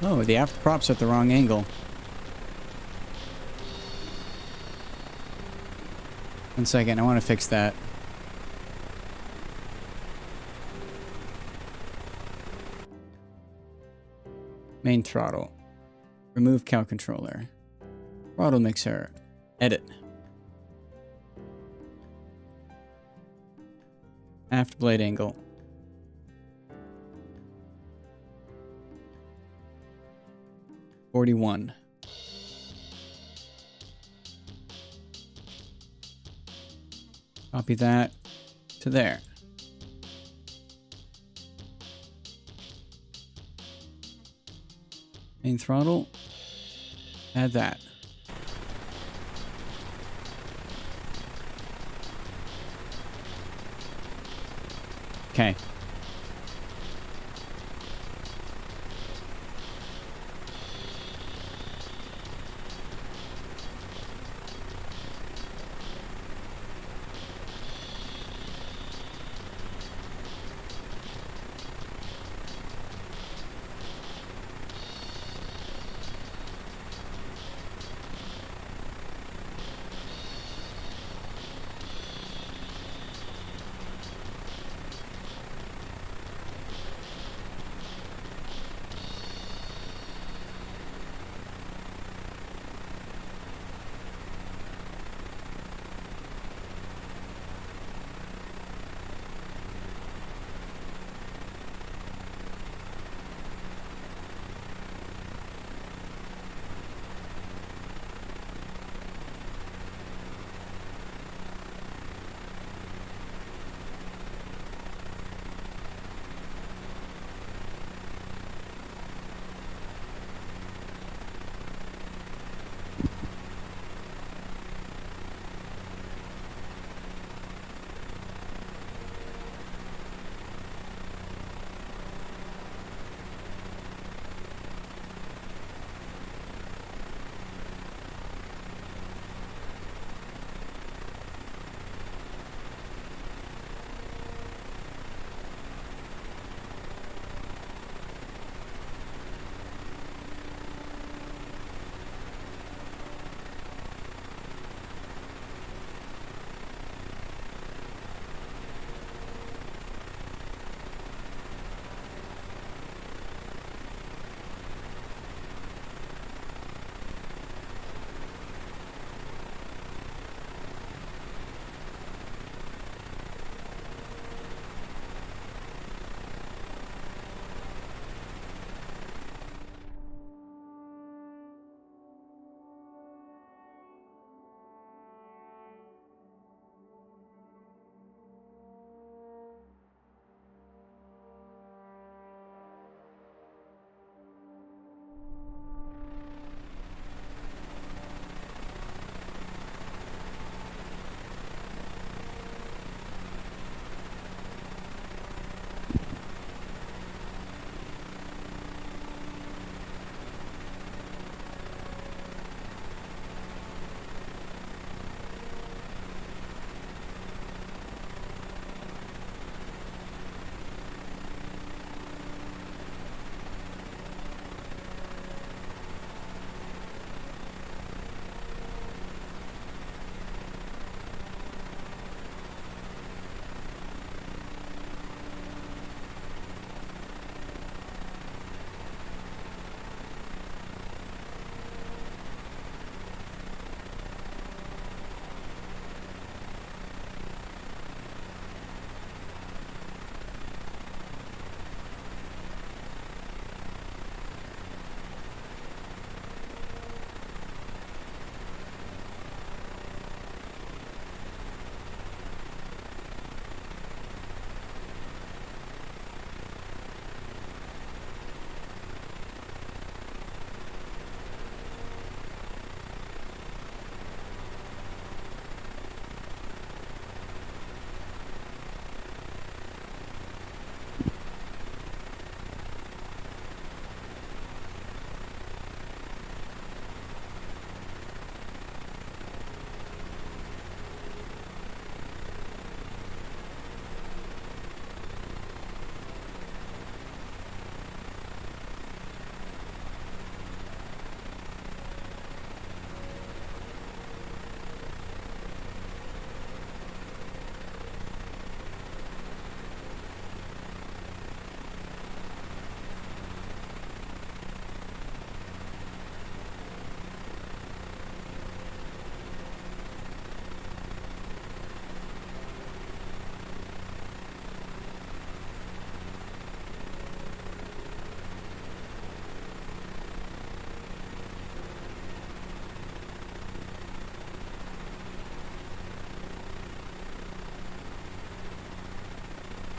A: Oh, the aft prop's at the wrong angle. One second, I want to fix that. Main throttle. Remove cow controller. Throttle mixer. Edit. Aft blade angle. .41. Copy that to there. Main throttle. Add that. Okay.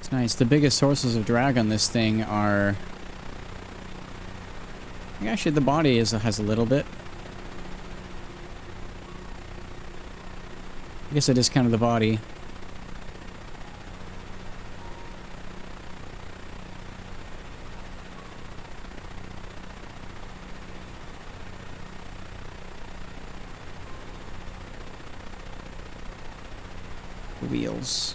A: It's nice. The biggest sources of drag on this thing are... I think actually the body has a little bit. I guess it is kind of the body. The wheels.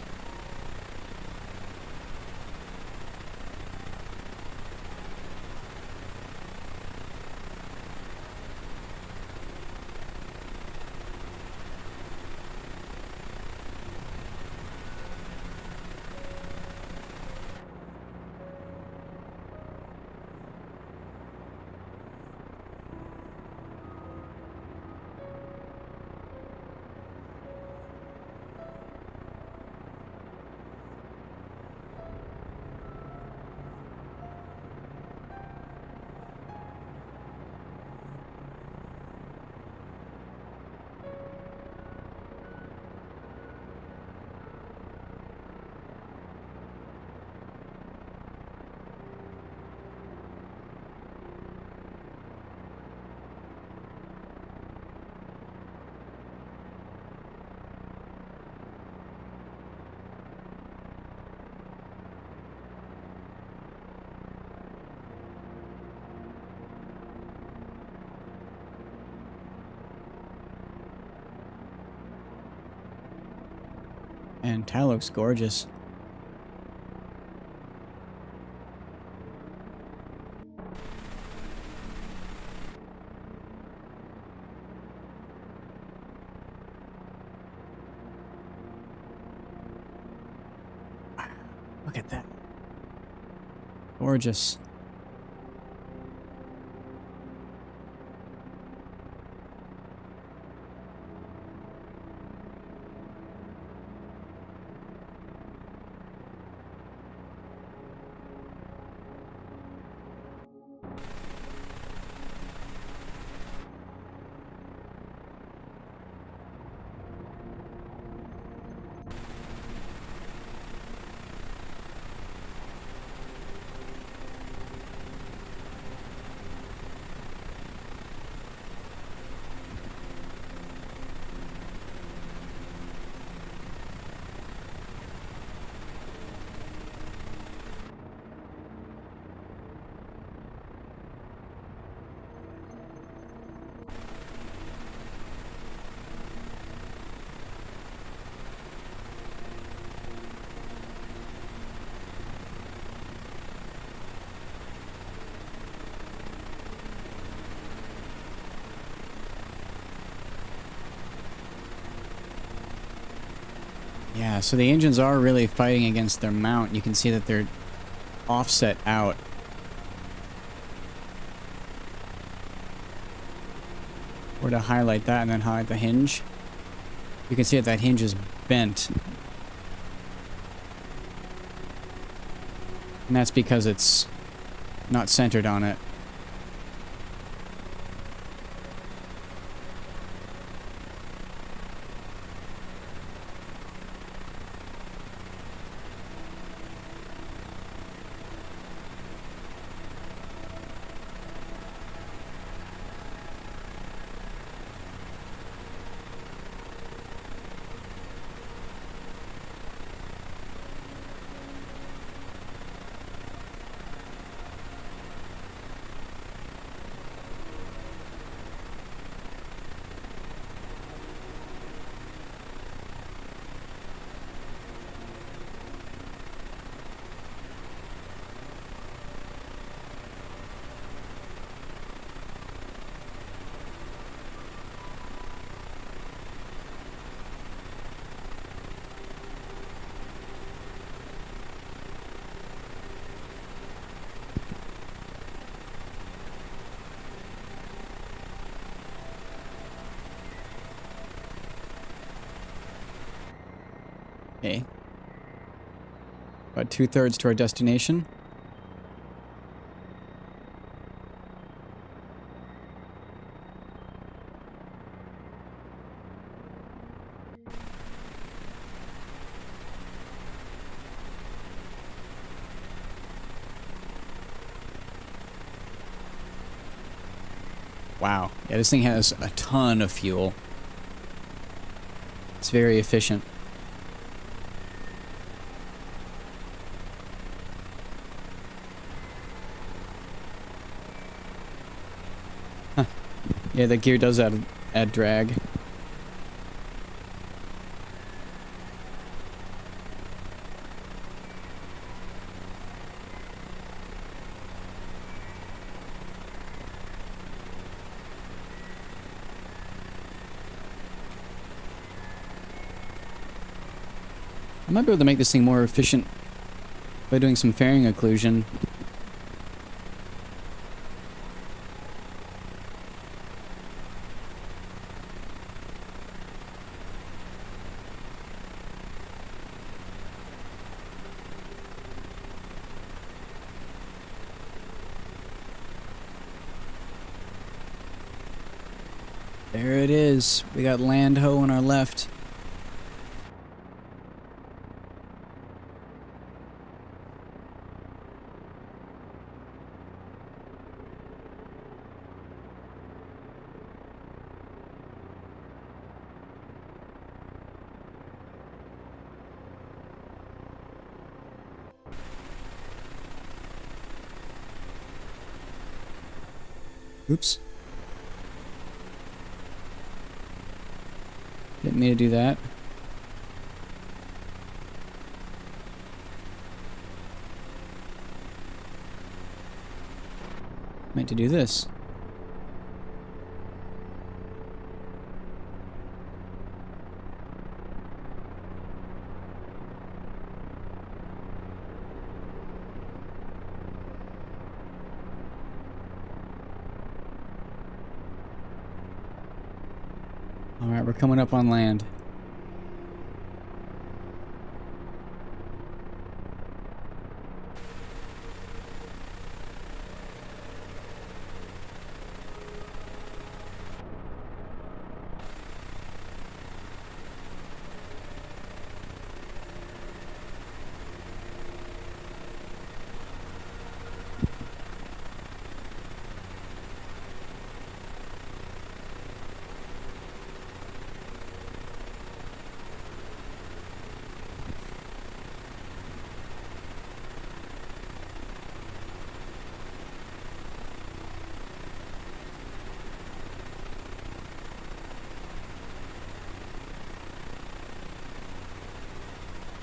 A: And tile looks gorgeous. Wow, look at that. Gorgeous. Yeah, so the engines are really fighting against their mount. You can see that they're offset out. Or to highlight that and then highlight the hinge. You can see that hinge is bent. And that's because it's not centered on it. Okay. About 2/3 to our destination. Wow. Yeah, this thing has a ton of fuel. It's very efficient. Huh. Yeah, the gear does add drag. I might be able to make this thing more efficient by doing some fairing occlusion. There it is. We got land ho on our left. Oops. Didn't mean to do that. Meant to do this. Alright, we're coming up on land.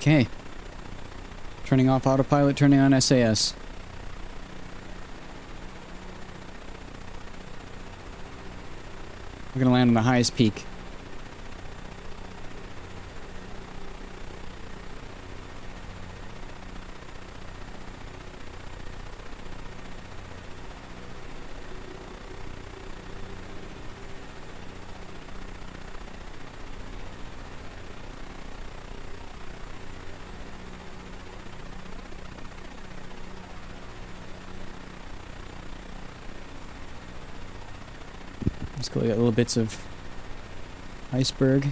A: Okay. Turning off autopilot, turning on SAS. We're gonna land on the highest peak. Let's go. We got little bits of iceberg.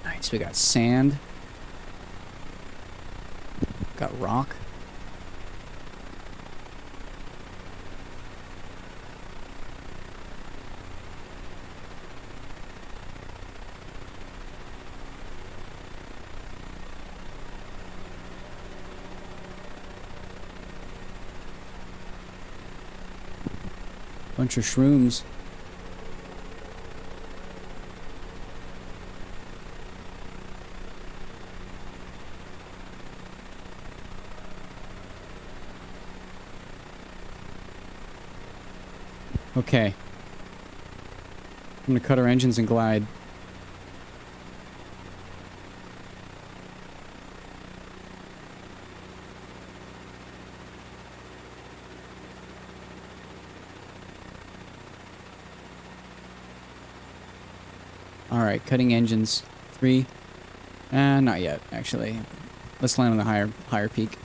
A: Nice. We got sand. Got rock. Bunch of shrooms. Okay. I'm gonna cut our engines and glide. Alright, cutting engines. 3. Not yet, actually. Let's land on the higher peak.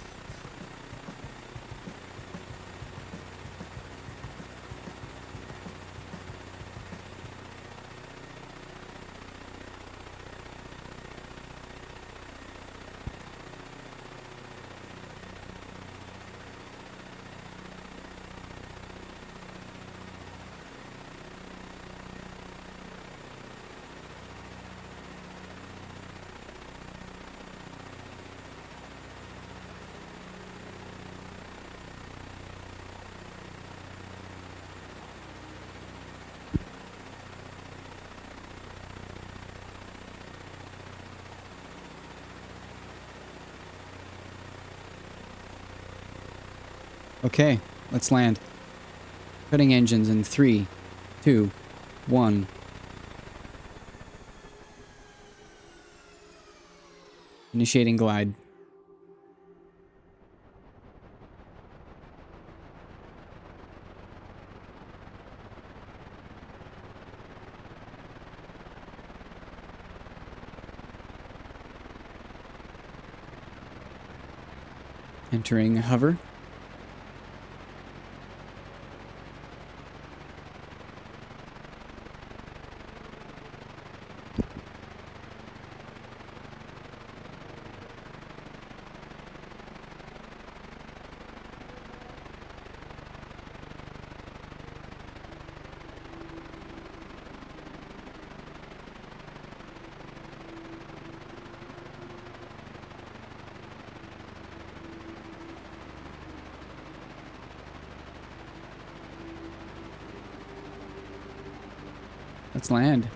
A: Okay, let's land. Cutting engines in 3, 2, 1. Initiating glide. Entering hover. Let's land.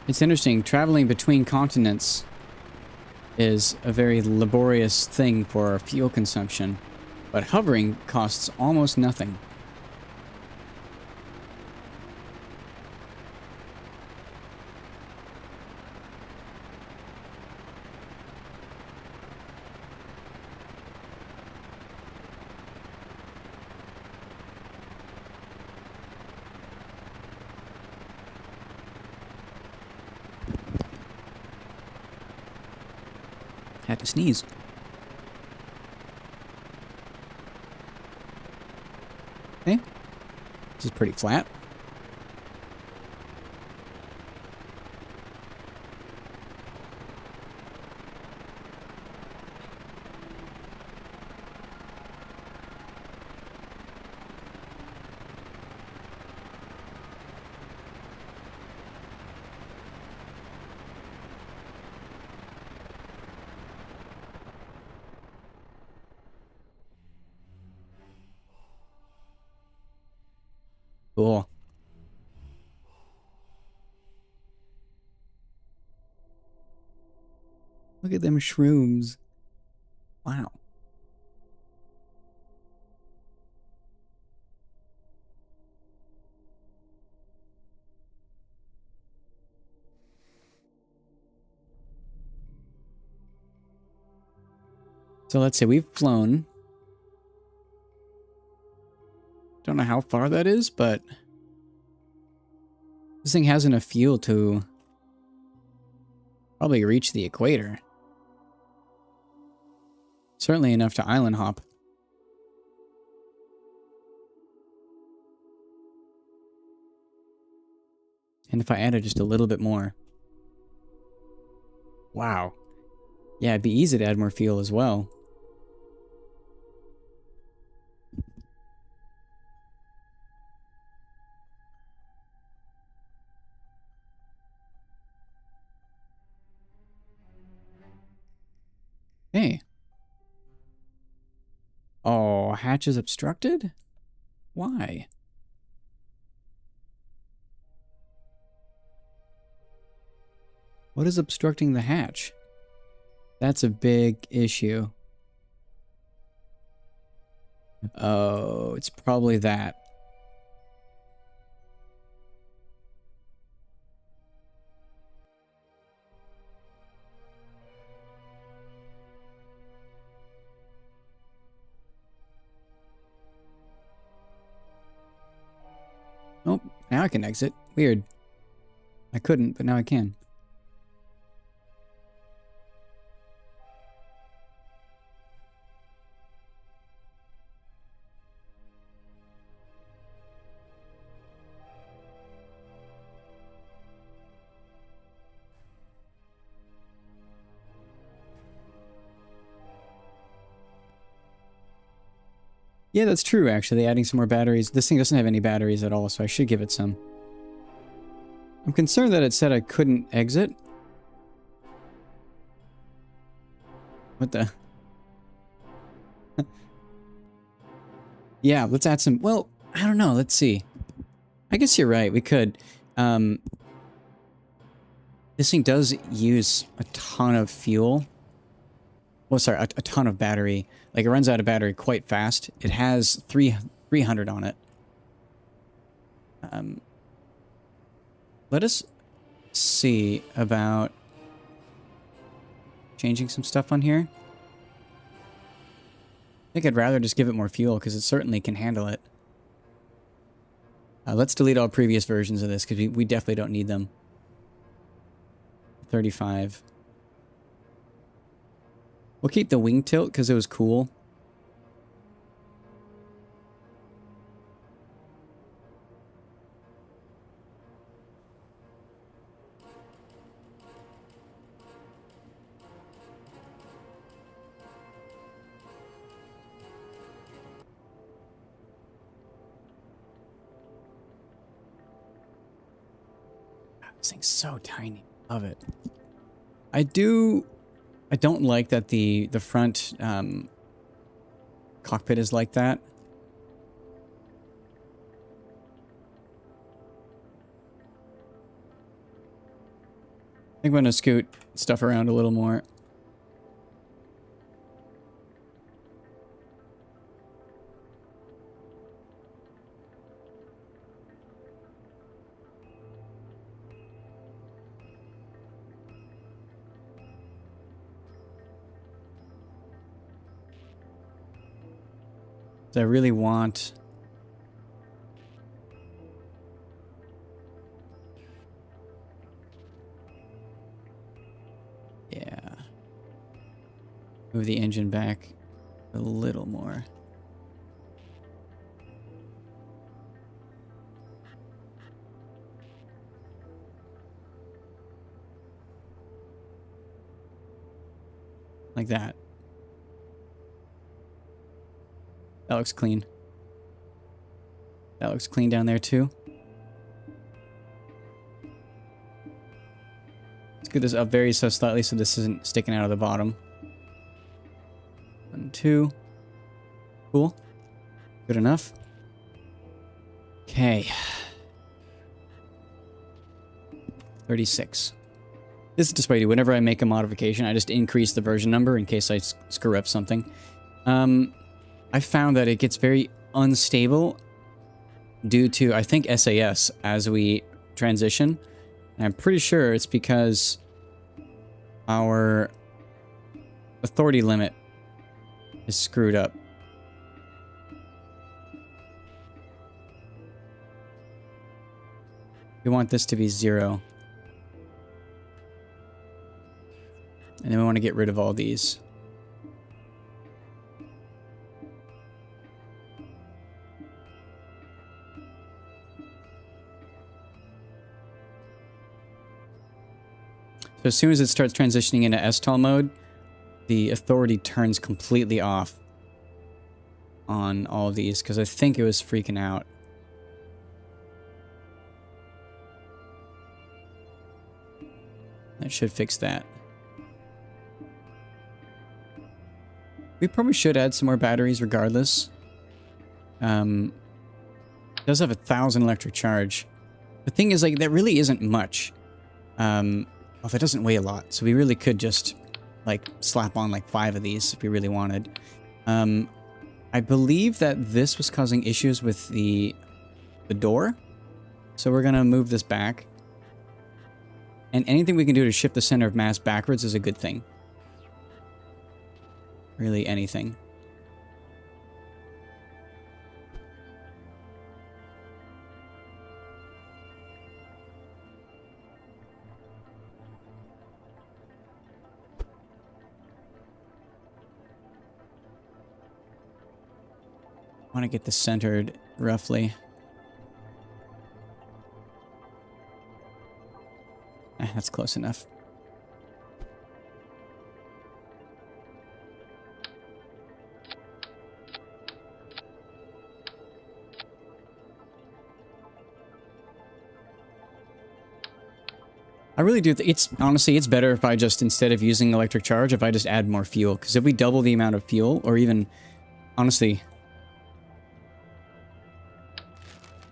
A: It's interesting, traveling between continents is a very laborious thing for fuel consumption, but hovering costs almost nothing. Had to sneeze. Okay. This is pretty flat. Cool. Look at them shrooms. Wow. So let's say we've flown. Don't know how far that is, but this thing has enough fuel to probably reach the equator. Certainly enough to island hop. And if I added just a little bit more. Wow. Yeah, it'd be easy to add more fuel as well. Hey. Oh, hatch is obstructed? Why? What is obstructing the hatch? That's a big issue. Oh, it's probably that. Oh, now I can exit. Weird. I couldn't, but now I can. Yeah, that's true, actually. Adding some more batteries. This thing doesn't have any batteries at all, so I should give it some. I'm concerned that it said I couldn't exit. What the? Yeah, let's add some... Well, I don't know. Let's see. I guess you're right. We could. This thing does use a ton of fuel. Well, sorry, a ton of battery. Like, it runs out of battery quite fast. It has 300 on it. Let us see about changing some stuff on here. I think I'd rather just give it more fuel because it certainly can handle it. Let's delete all previous versions of this because we definitely don't need them. 35. We'll keep the wing tilt because it was cool. This thing's so tiny. Love it. I don't like that the front cockpit is like that. I think I'm going to scoot stuff around a little more. I really want... Yeah. Move the engine back a little more. Like that. That looks clean. That looks clean down there too. Let's get this up very so slightly so this isn't sticking out of the bottom. 1, 2. Cool. Good enough. Okay. 36. This is just what I do. Whenever I make a modification, I just increase the version number in case I screw up something. I found that it gets very unstable due to, I think, SAS as we transition. And I'm pretty sure it's because our authority limit is screwed up. We want this to be 0. And then we want to get rid of all these. So as soon as it starts transitioning into STOL mode, the authority turns completely off on all of these, because I think it was freaking out. That should fix that. We probably should add some more batteries regardless. It does have 1,000 electric charge. The thing is, like, that really isn't much. Well, that doesn't weigh a lot, so we really could just, like, slap on, like, 5 of these if we really wanted. I believe that this was causing issues with the door, so we're gonna move this back. And anything we can do to shift the center of mass backwards is a good thing. Really, anything. want to get this centered roughly. That's close enough. I really do. It's honestly, it's better if I just, instead of using electric charge, if I just add more fuel. Because if we double the amount of fuel, or even, honestly,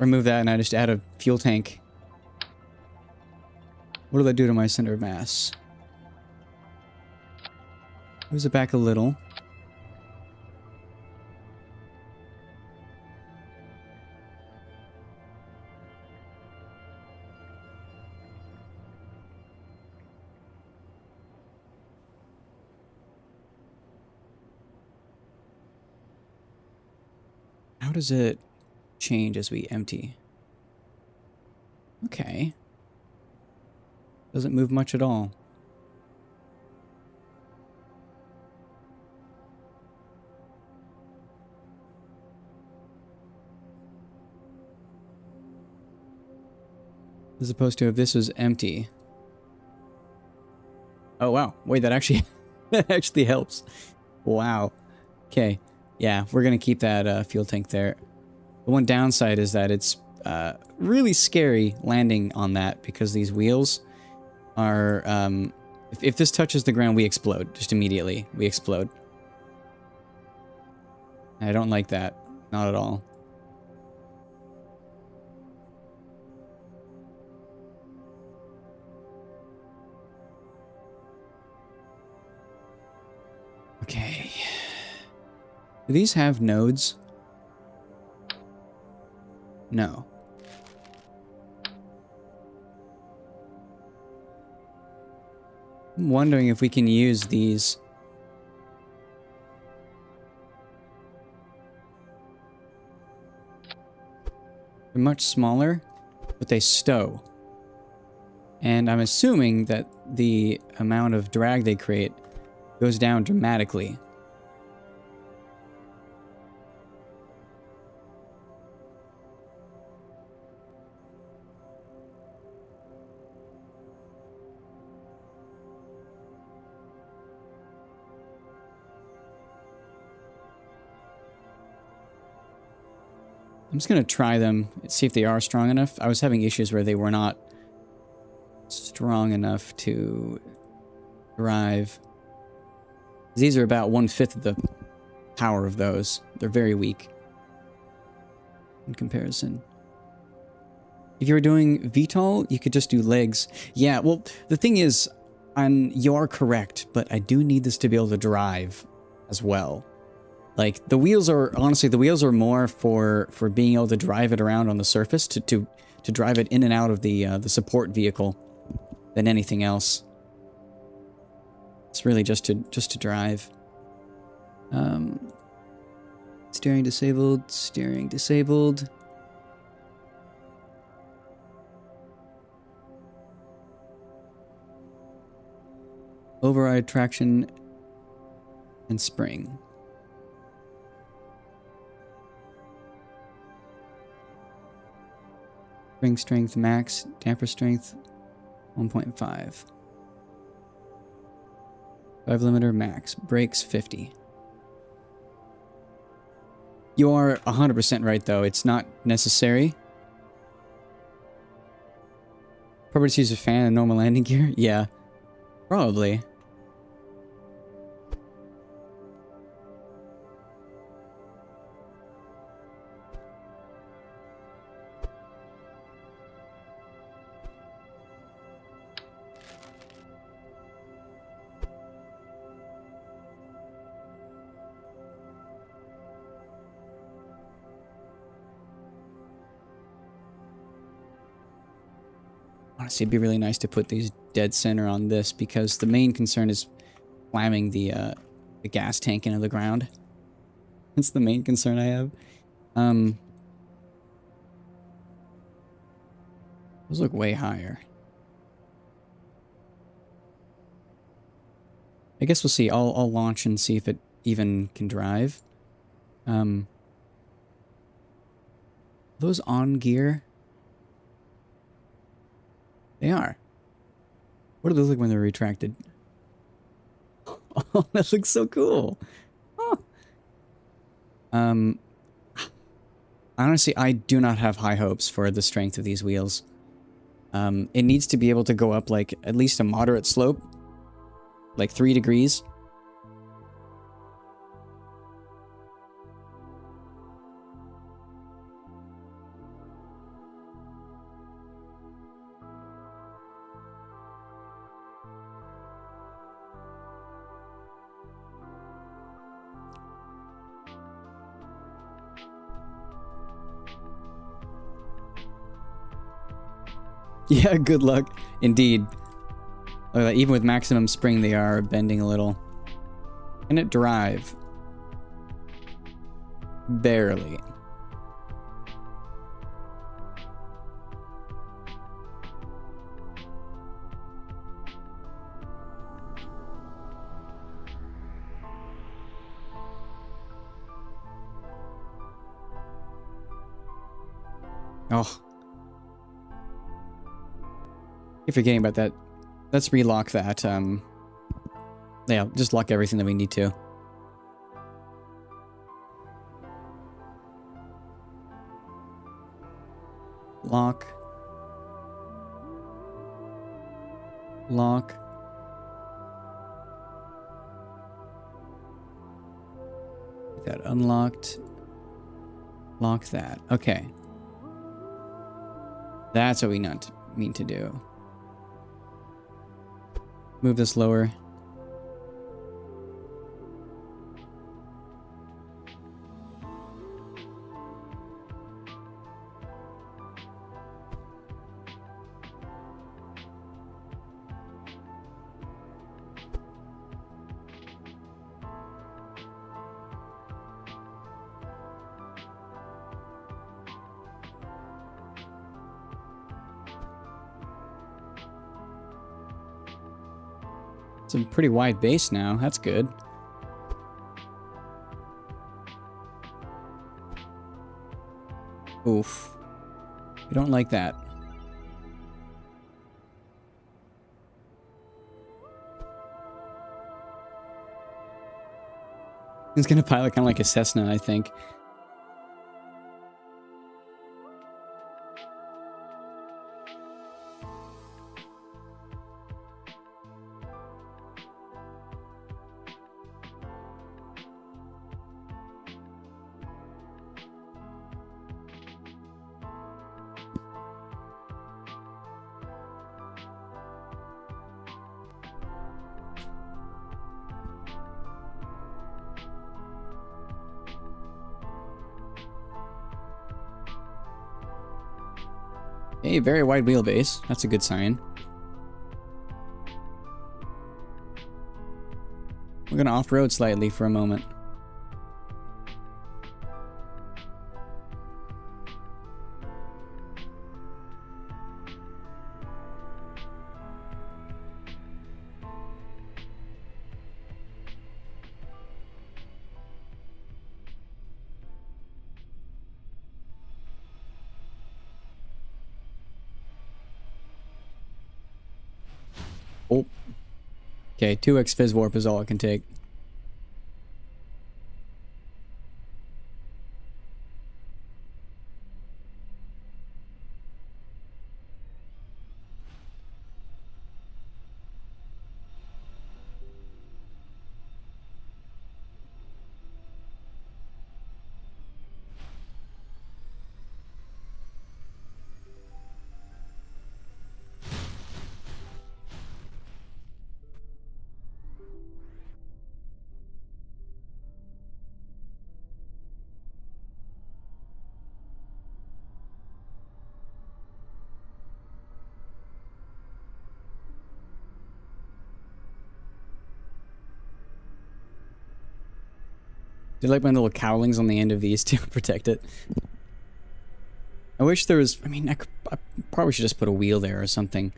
A: remove that and I just add a fuel tank. What do I do to my center of mass? Moves it back a little. How does it change as we empty? Okay. Doesn't move much at all. As opposed to if this was empty. Oh wow, wait, that actually that actually helps. Wow. Okay. Yeah, we're gonna keep that fuel tank there. The one downside is that it's really scary landing on that because these wheels are, if this touches the ground, we explode. Just immediately, we explode. I don't like that. Not at all. Okay. Do these have nodes? No. I'm wondering if we can use these. They're much smaller, but they stow. And I'm assuming that the amount of drag they create goes down dramatically. I'm just going to try them, see if they are strong enough. I was having issues where they were not strong enough to drive. These are about 1/5 of the power of those. They're very weak in comparison. If you were doing VTOL, you could just do legs. Yeah, well, the thing is, you are correct, but I do need this to be able to drive as well. Like, the wheels are, honestly, the wheels are more for being able to drive it around on the surface, to drive it in and out of the support vehicle than anything else. It's really just to drive. Steering disabled, steering disabled. Override traction and spring. Spring strength max, damper strength 1.5. 5 limiter max, brakes 50. You are 100% right though, it's not necessary. Probably just use a fan and normal landing gear? Yeah, probably. Honestly, it'd be really nice to put these dead center on this because the main concern is slamming the gas tank into the ground. That's the main concern I have. Those look way higher. I guess we'll see. I'll launch and see if it even can drive. those on gear? They are. What do those look when they're retracted? Oh, that looks so cool. Oh. Honestly, I do not have high hopes for the strength of these wheels. It needs to be able to go up like at least a moderate slope, like 3 degrees. Yeah, good luck. Indeed. Even with maximum spring, they are bending a little. Can it drive? Barely. Oh. Keep forgetting about that. Let's relock that. Yeah, just lock everything that we need to. Lock. Lock. Get that unlocked. Lock that. Okay. That's what we need to do. Move this lower. It's a pretty wide base now. That's good. Oof. We don't like that. It's gonna pilot kind of like a Cessna, I think. A very wide wheelbase. That's a good sign. We're gonna off-road slightly for a moment. Oh. Okay, 2x Fizz Warp is all it can take. Do you like my little cowlings on the end of these to protect it? I wish there was... I mean, I probably should just put a wheel there or something.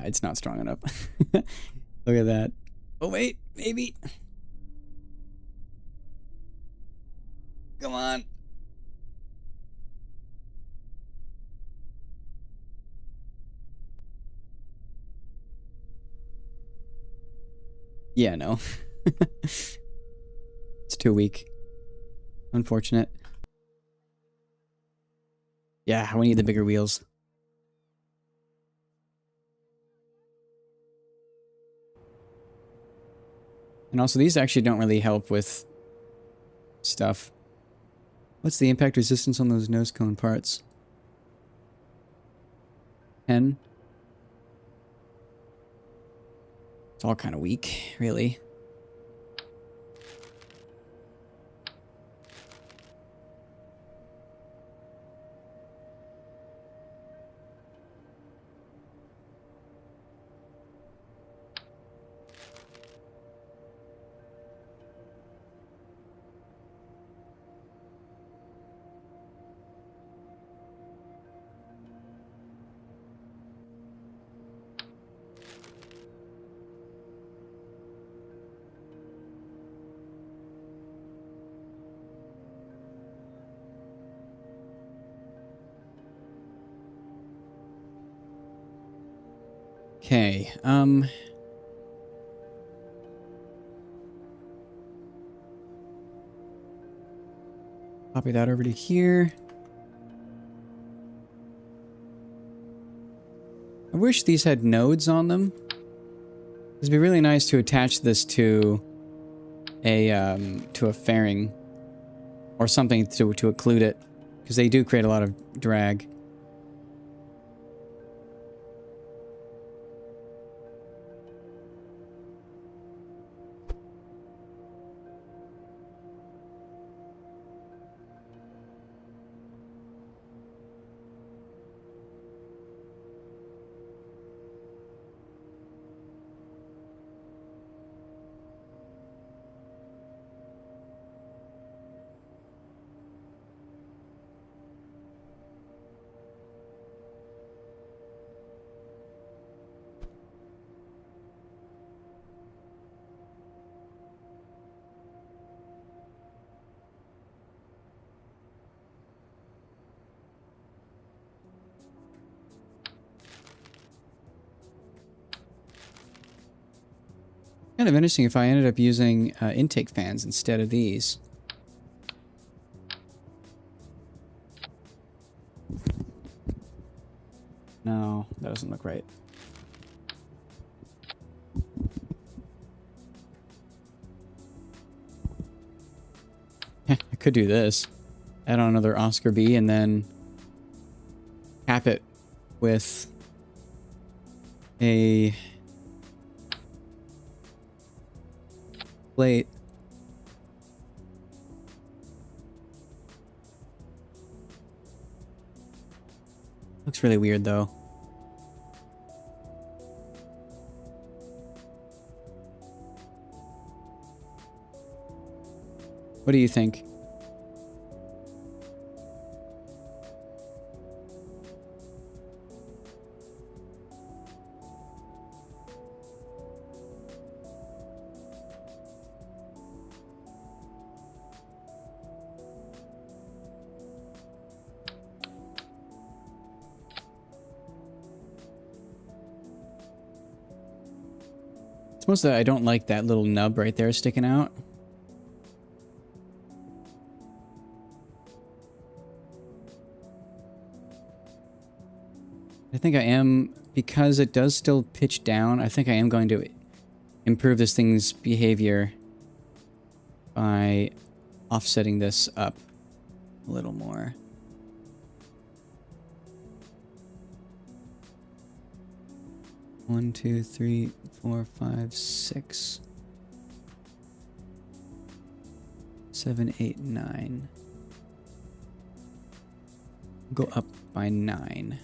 A: it's not strong enough. Look at that. Oh, wait, maybe. Come on. Yeah, no. It's too weak. Unfortunate. Yeah, we need the bigger wheels. And also, these actually don't really help with stuff. What's the impact resistance on those nose cone parts? 10? It's all kind of weak, really. Okay, copy that over to here. I wish these had nodes on them. It'd be really nice to attach this to a fairing or something to occlude it, because they do create a lot of drag. Kind of interesting if I ended up using intake fans instead of these. No, that doesn't look right. I could do this. Add on another Oscar B and then cap it with a plate. Looks really weird though. What do you think? It's mostly that I don't like that little nub right there sticking out. I think I am, because it does still pitch down, I think I am going to improve this thing's behavior by offsetting this up a little more. One, two, three, 4, 5, 6, 7, 8, 9. Go up by 9.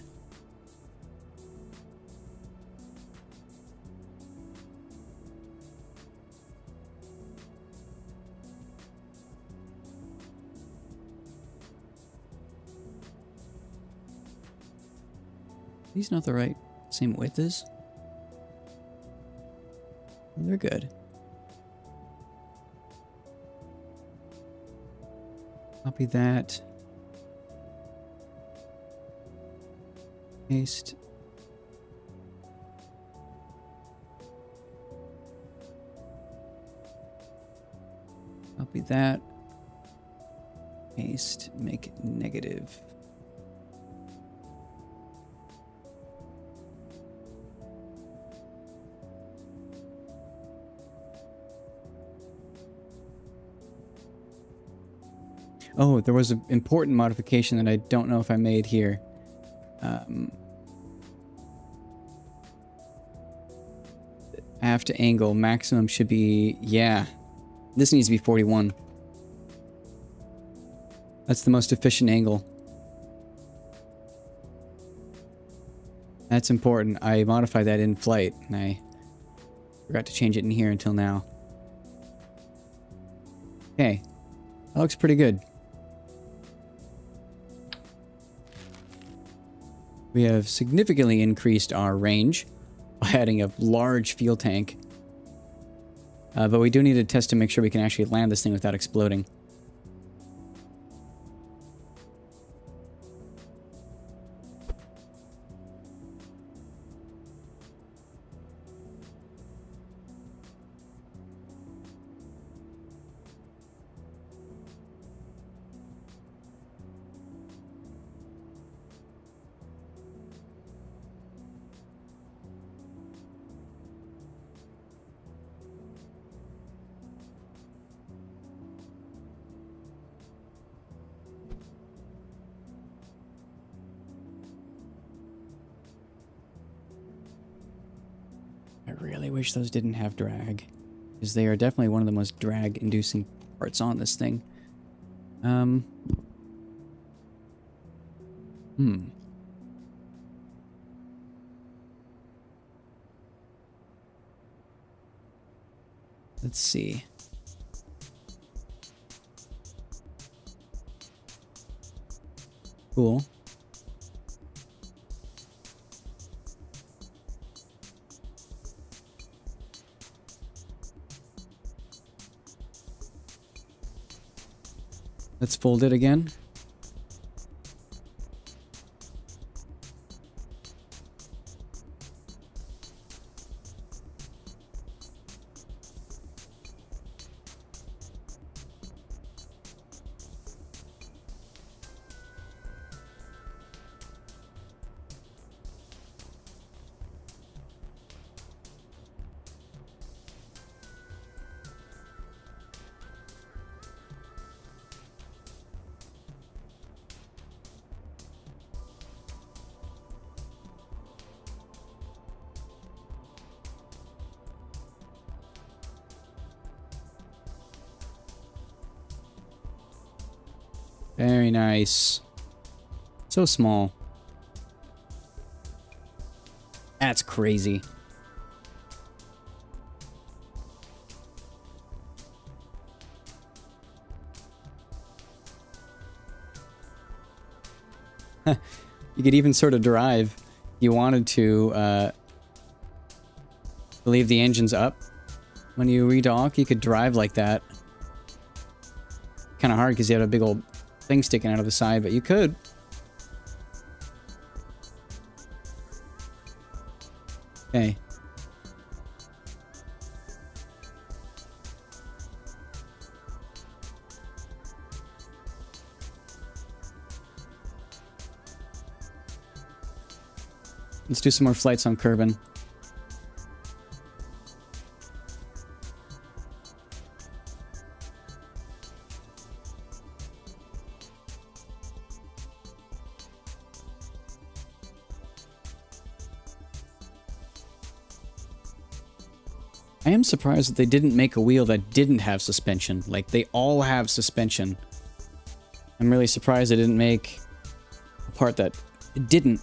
A: He's not the right same width as. They're good. Copy that. Paste. Copy that. Paste. Make negative. Oh, there was an important modification that I don't know if I made here. Aft angle maximum should be, yeah. This needs to be 41. That's the most efficient angle. That's important. I modified that in flight, and I forgot to change it in here until now. Okay. That looks pretty good. We have significantly increased our range by adding a large fuel tank. But we do need to test to make sure we can actually land this thing without exploding. I really wish those didn't have drag, because they are definitely one of the most drag-inducing parts on this thing. Let's see. Cool. Let's fold it again. Very nice. So small. That's crazy. You could even sort of drive. You wanted to leave the engines up when you redock. You could drive like that. Kind of hard because you had a big old thing sticking out of the side, but you could. Okay. Let's do some more flights on Kerbin. I am surprised that they didn't make a wheel that didn't have suspension. Like, they all have suspension. I'm really surprised they didn't make a part that didn't.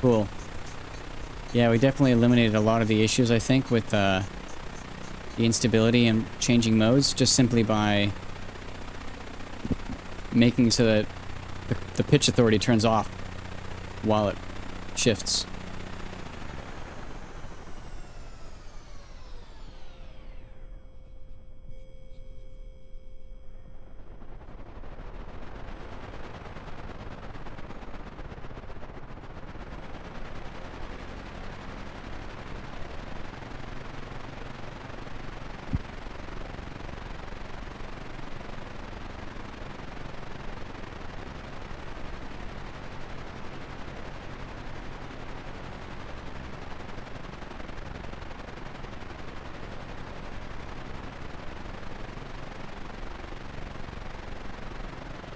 A: Cool. Yeah, we definitely eliminated a lot of the issues, I think, with the instability and changing modes, just simply by making so that the pitch authority turns off while it shifts.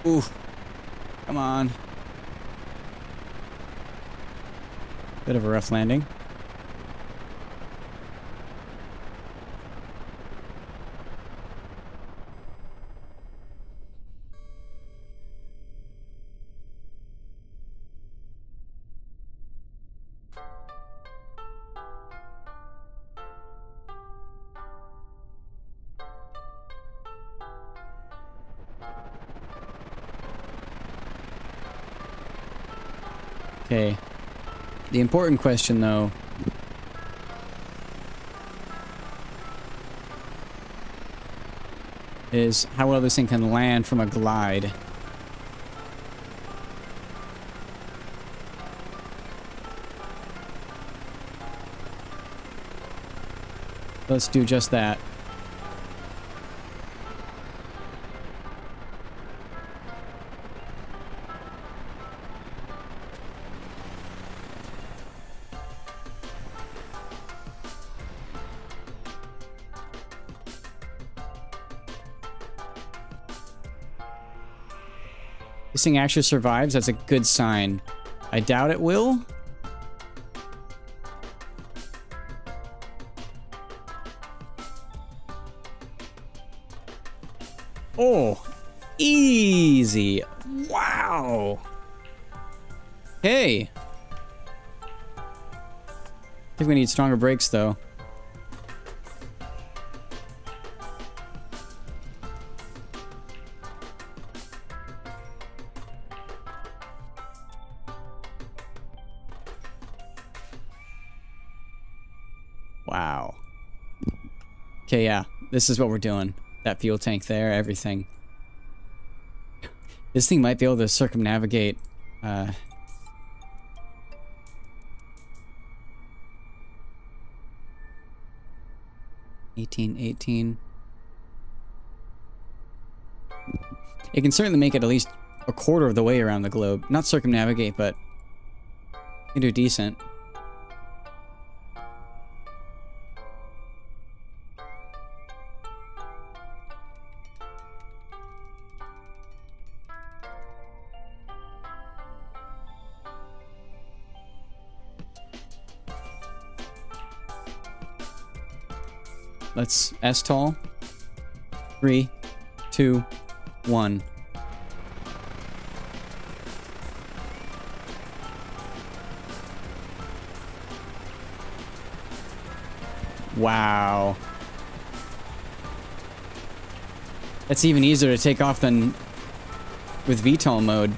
A: Ooh, come on. Bit of a rough landing. Okay. The important question, though, is how well this thing can land from a glide. Let's do just that. This thing actually survives. That's a good sign. I doubt it will. Oh, easy. Wow. Hey. I think we need stronger brakes, though. Wow. Okay, yeah. This is what we're doing. That fuel tank there, everything. This thing might be able to circumnavigate, 18. It can certainly make it at least a quarter of the way around the globe. Not circumnavigate, but it can do decent. Let's S-tall. 3, 2, 1. Wow. That's even easier to take off than with VTOL mode.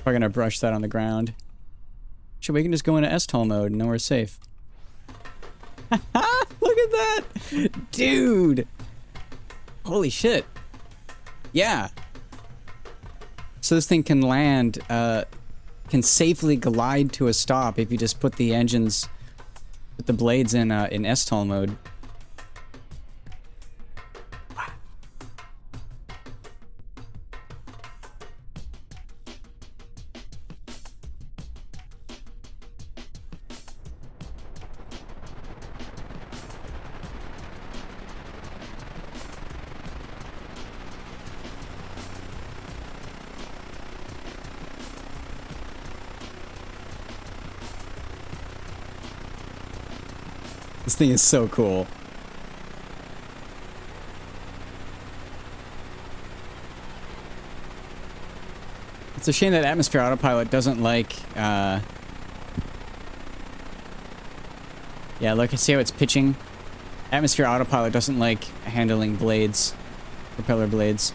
A: We're gonna brush that on the ground. Sure, we can just go into S-tall mode and then we're safe. Look at that! Dude! Holy shit. Yeah. So this thing can land, can safely glide to a stop if you just put the engines, put the blades in S-tall mode. This thing is so cool. It's a shame that Atmosphere Autopilot doesn't like, yeah, look, I see how it's pitching. Atmosphere Autopilot doesn't like handling blades, propeller blades.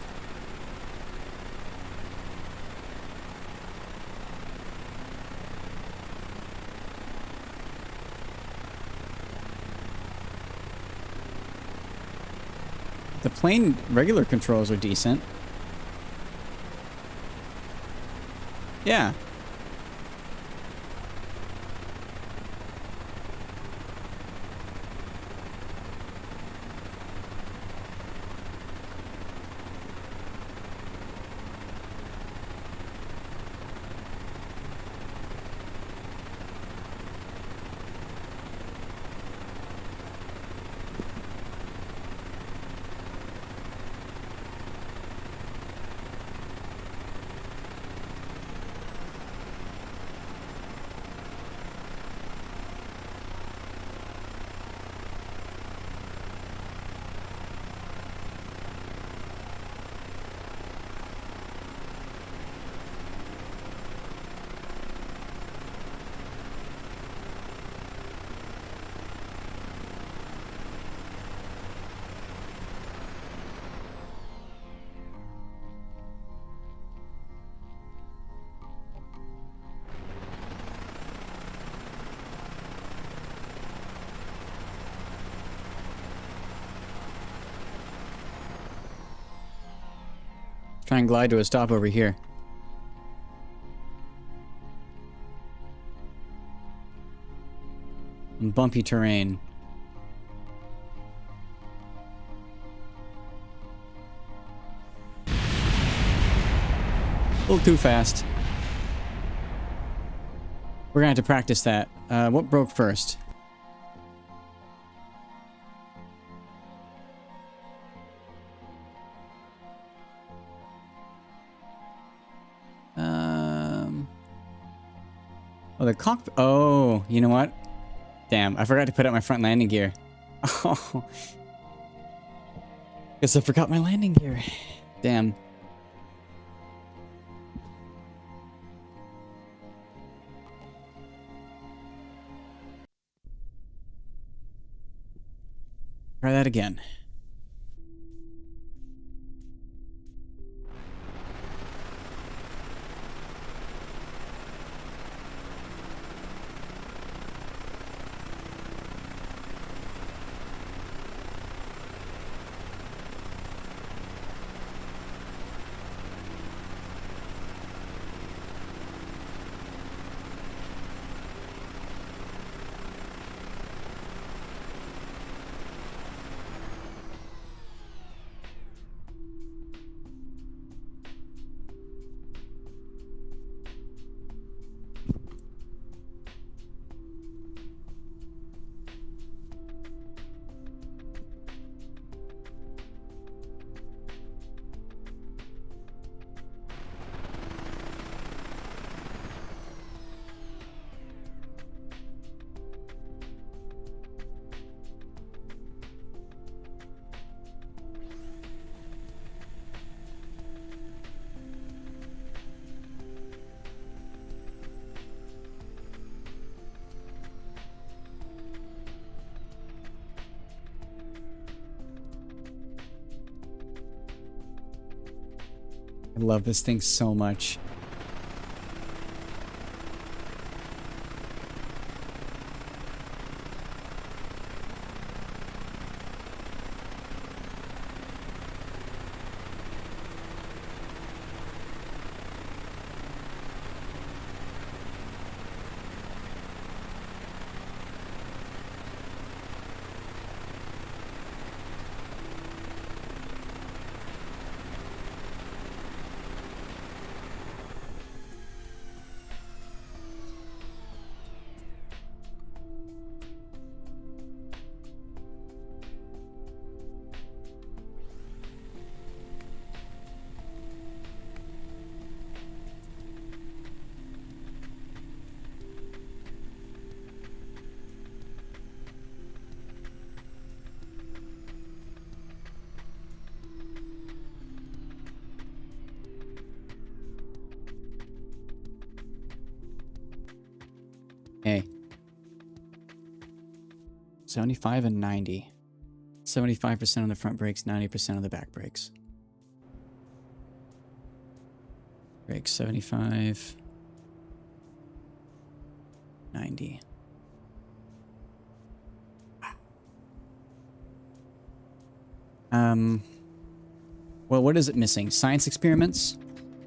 A: The plane regular controls are decent. Yeah. Try and glide to a stop over here. Bumpy terrain. A little too fast. We're gonna have to practice that. What broke first? Oh, the cockpit. Oh, you know what? Damn, I forgot to put out my front landing gear. Oh. Guess I forgot my landing gear. Damn. Try that again. I love this thing so much. 75 and 90. 75% on the front brakes, 90% on the back brakes. Brakes 75, 90. Well, what is it missing? Science experiments,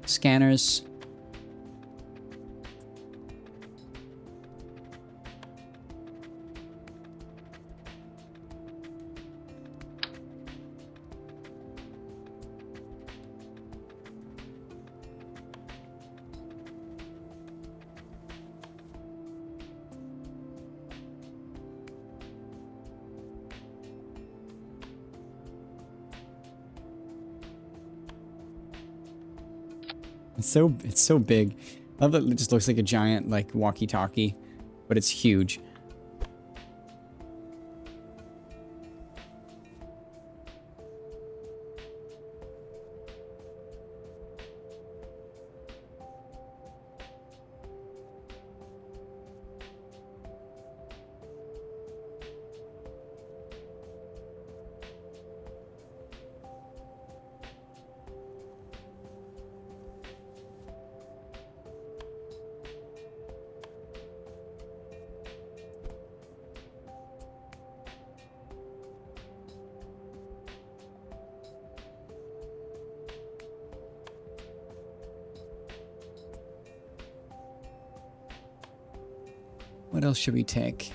A: scanners. It's so big. I love that it just looks like a giant like walkie-talkie, but it's huge. What else should we take?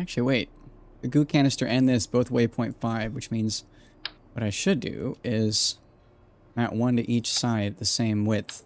A: Actually, wait. The goo canister and this both weigh 0.5, which means what I should do is mount one to each side the same width.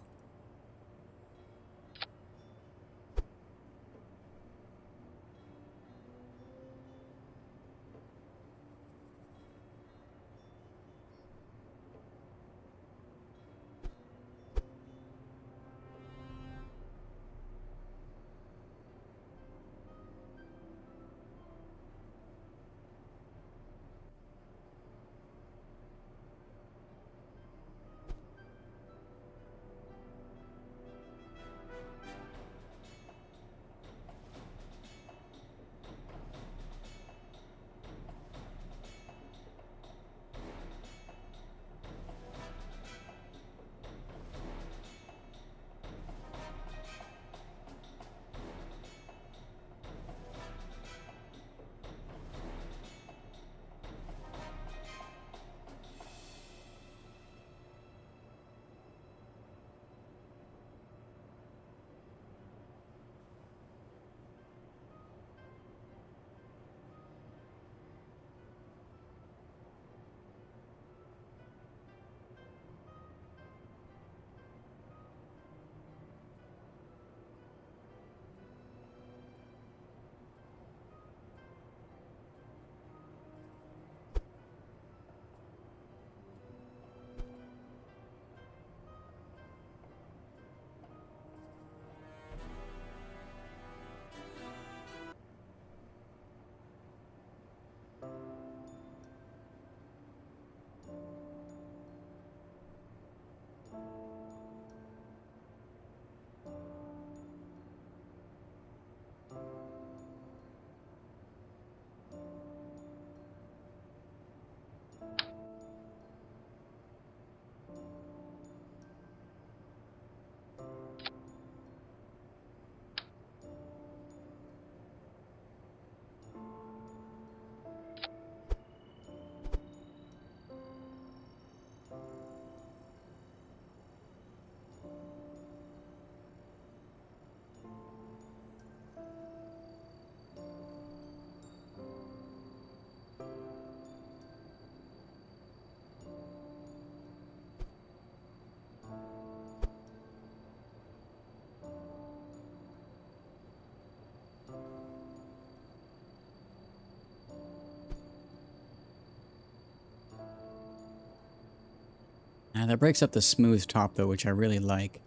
A: That breaks up the smooth top though, which I really like.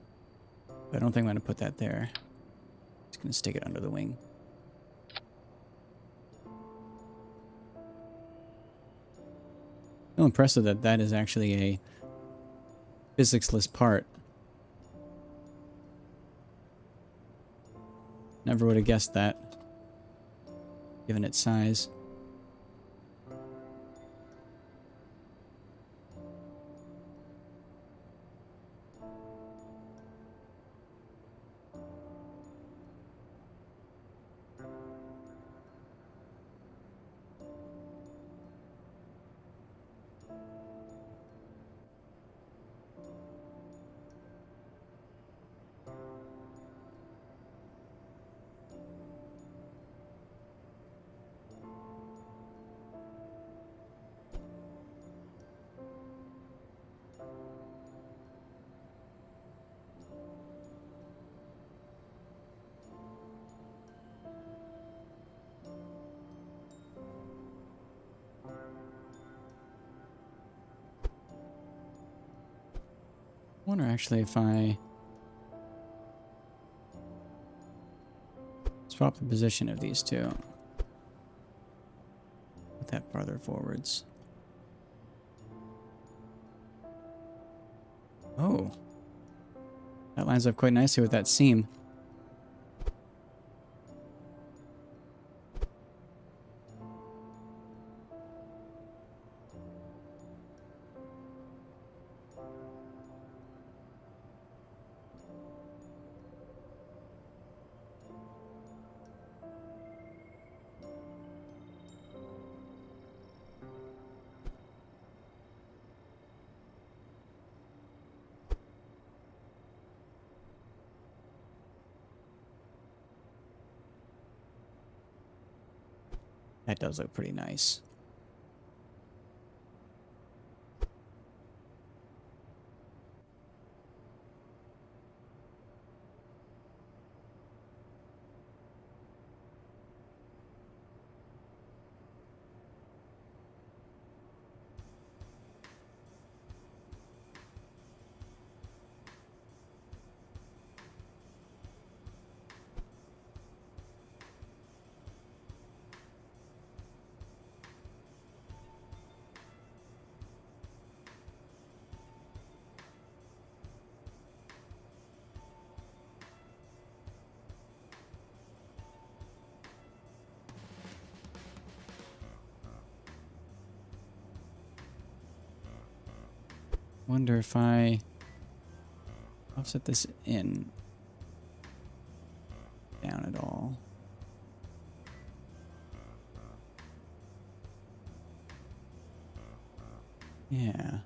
A: But I don't think I'm going to put that there. Just going to stick it under the wing. I'm impressive that that is actually a physics-less part. Never would have guessed that, given its size. I wonder actually if I swap the position of these two. Put that farther forwards. Oh. That lines up quite nicely with that seam. That does look pretty nice. Wonder if I offset this in down at all. Yeah.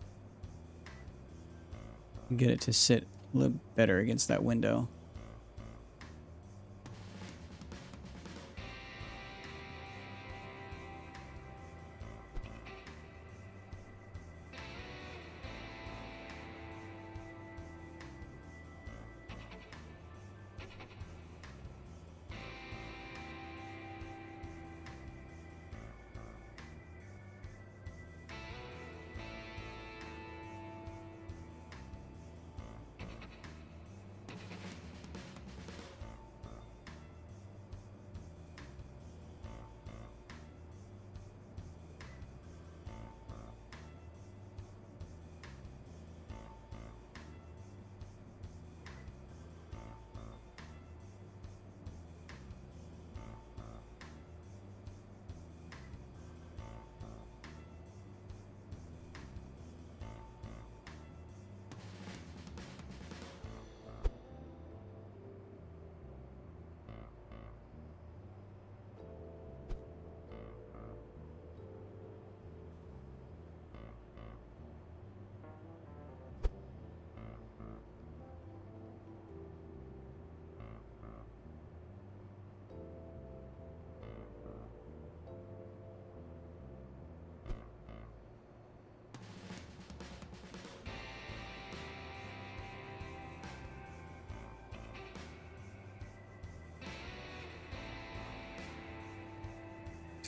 A: Get it to sit a little better against that window.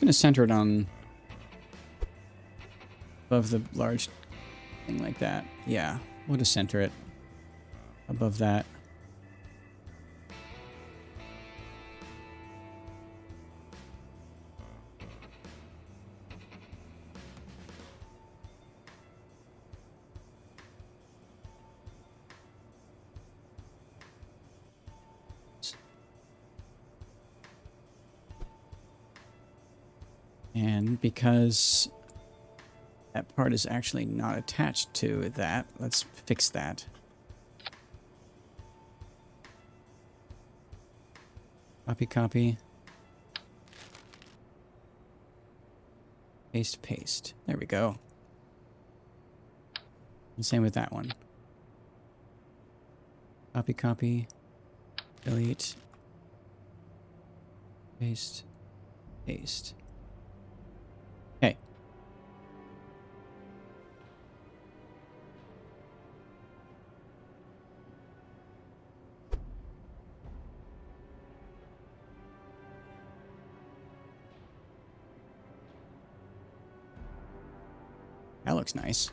A: gonna center it on above the large thing like that. Yeah, we'll just center it above that. And because that part is actually not attached to that, let's fix that. Copy, copy. Paste, paste. There we go. And same with that one. Copy, copy. Delete. Paste, paste. Okay. That looks nice.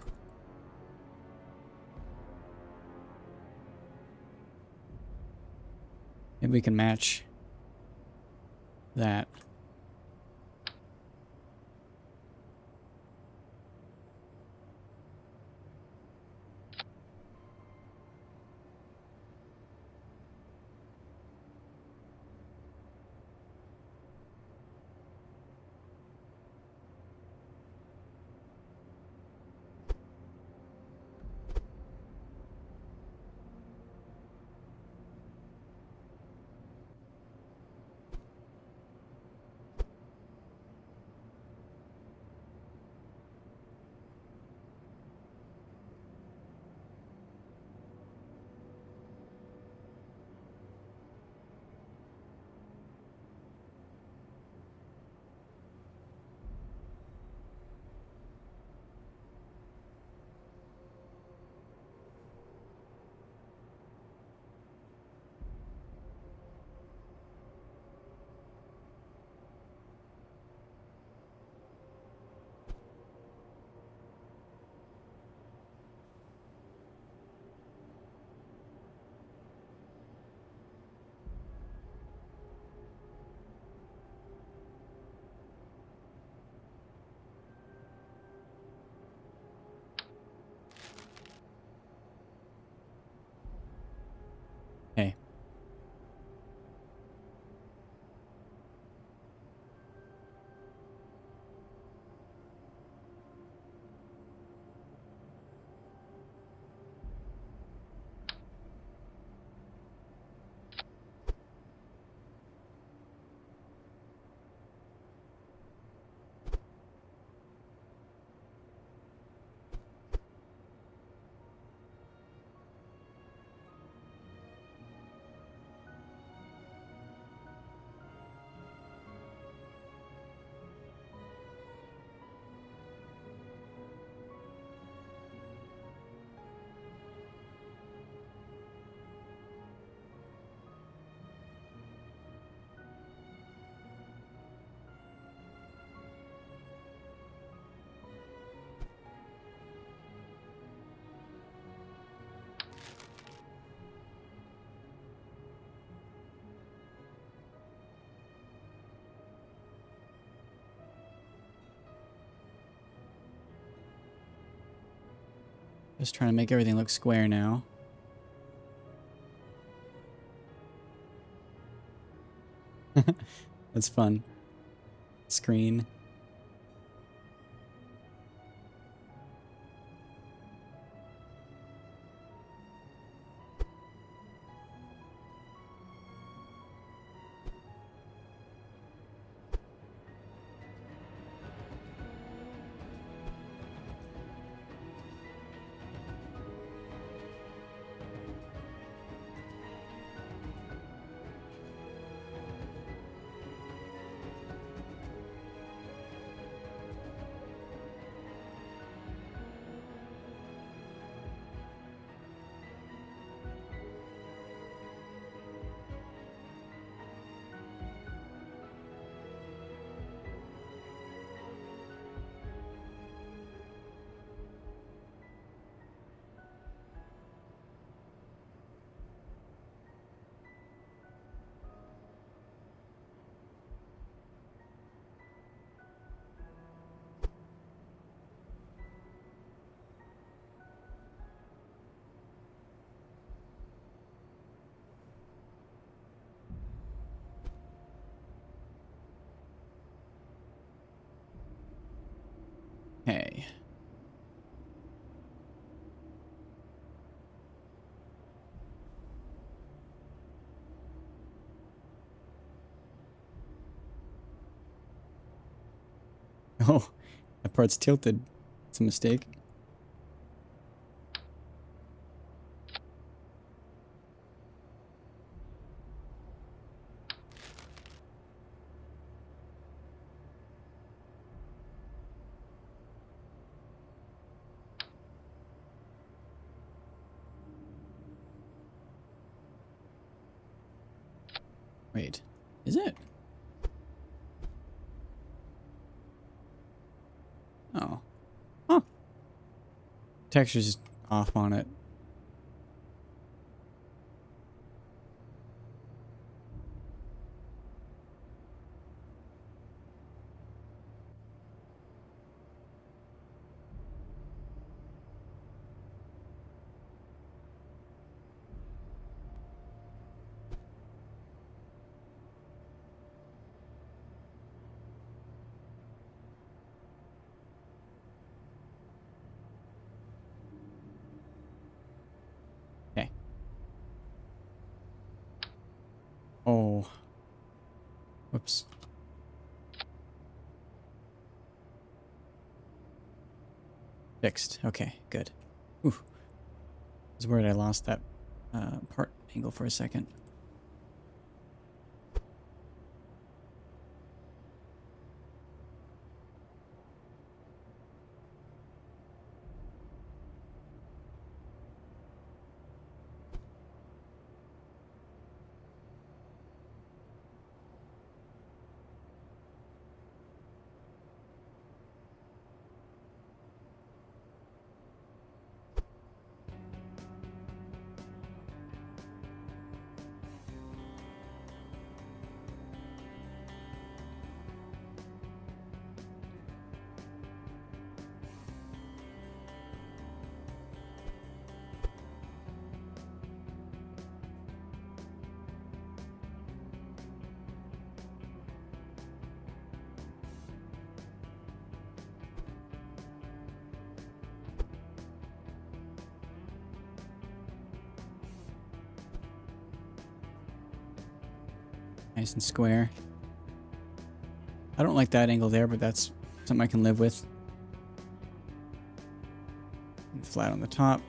A: Maybe we can match that. Okay. Just trying to make everything look square now. That's fun. Screen. Oh, that part's tilted. It's a mistake. Wait, is it? Oh. Huh. Texture's just off on it. Okay. Oh. Whoops. Fixed. Okay, good. Ooh. I was worried I lost that part angle for a second. Nice and square. I don't like that angle there, but that's something I can live with. And flat on the top.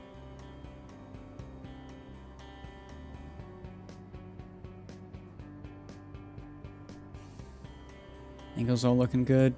A: Angle's all looking good.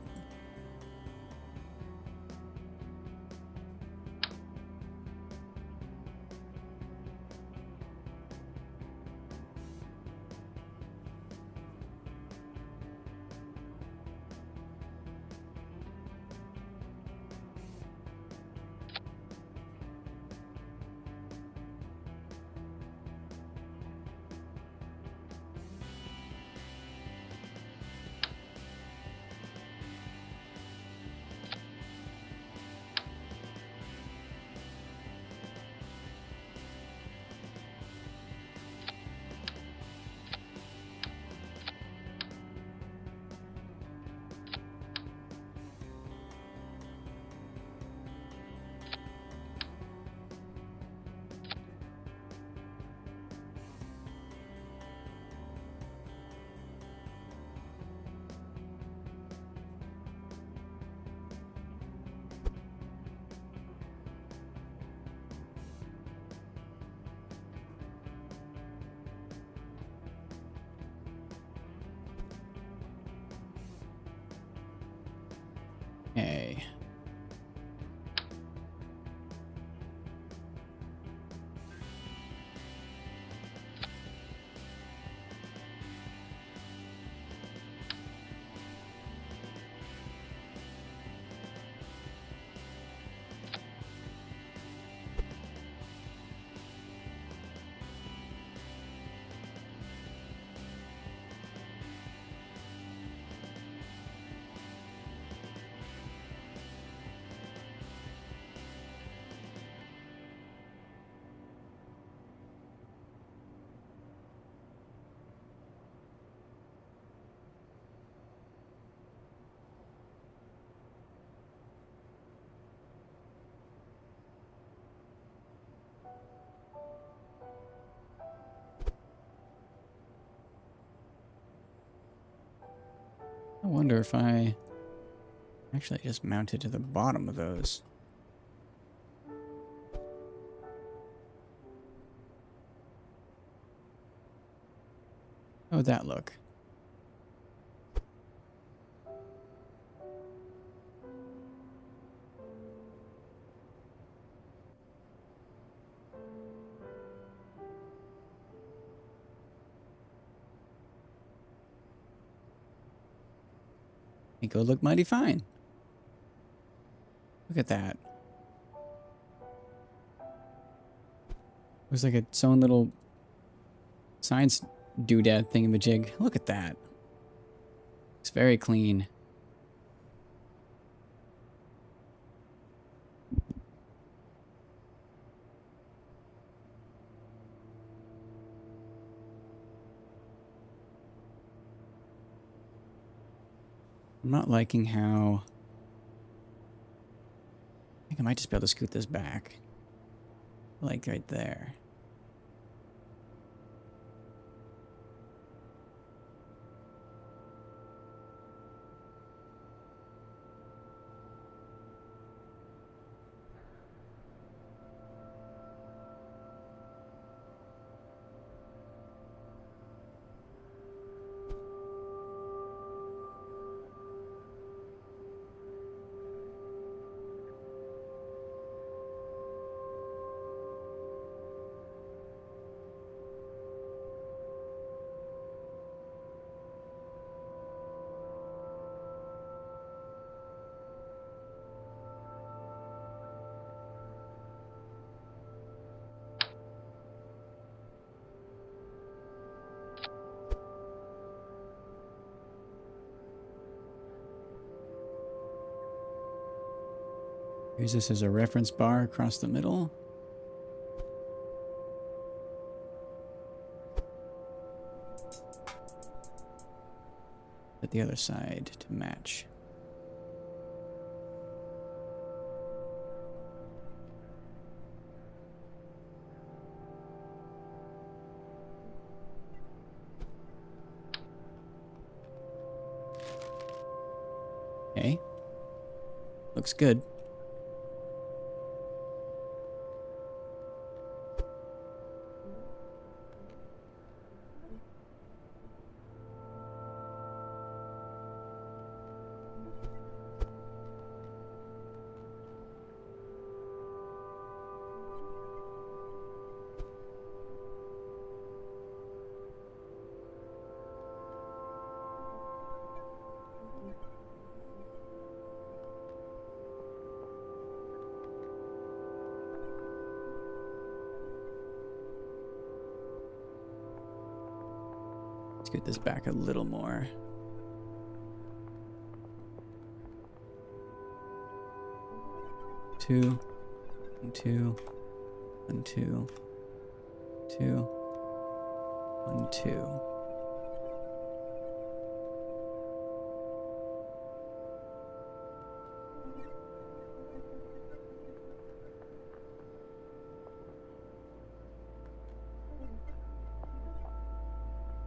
A: Okay. I wonder if I Actually, just mounted to the bottom of those. How would that look? It would look mighty fine. Look at that. It was like its own little science doodad thingamajig. Look at that. It's very clean. I'm not liking how... I think I might just be able to scoot this back. Like right there. Use this as a reference bar across the middle. At the other side to match. Okay. Looks good. Scoot this back a little more. Two, and two, and two, two, and two.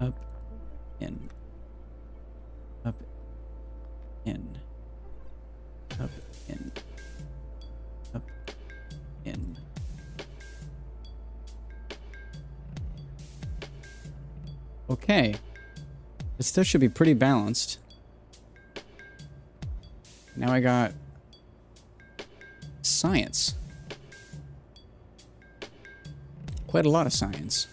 A: Up, in, up, in, up, in, up, in. Okay. It still should be pretty balanced. Now I got science. Quite a lot of science.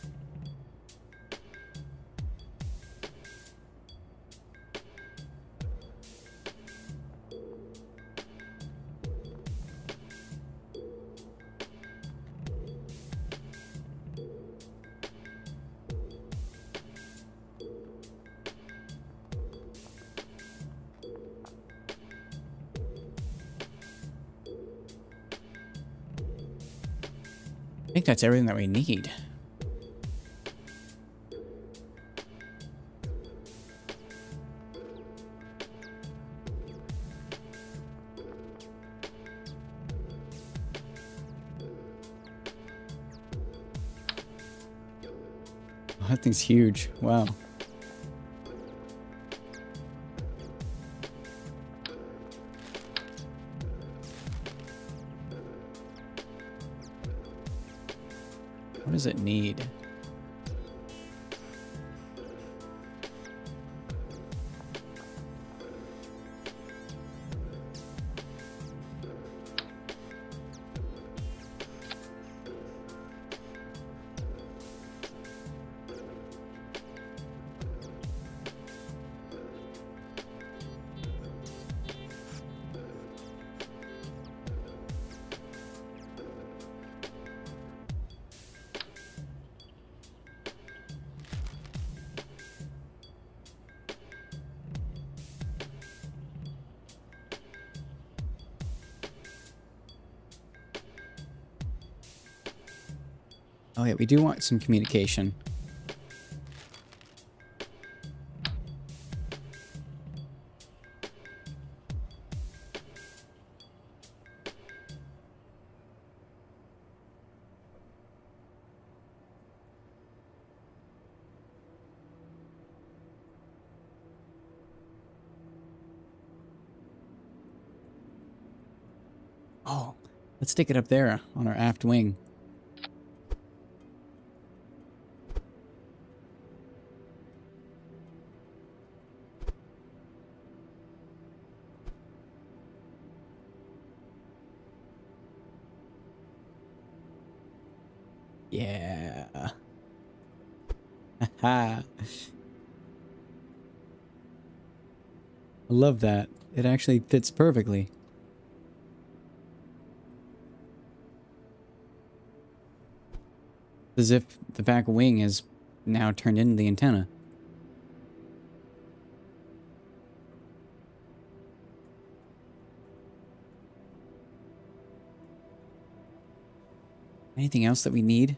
A: I think that's everything that we need. Oh, that thing's huge. Wow. What does it need? Oh yeah, we do want some communication. Oh, let's stick it up there on our aft wing. Yeah. I love that. It actually fits perfectly. As if the back wing is now turned into the antenna. Anything else that we need?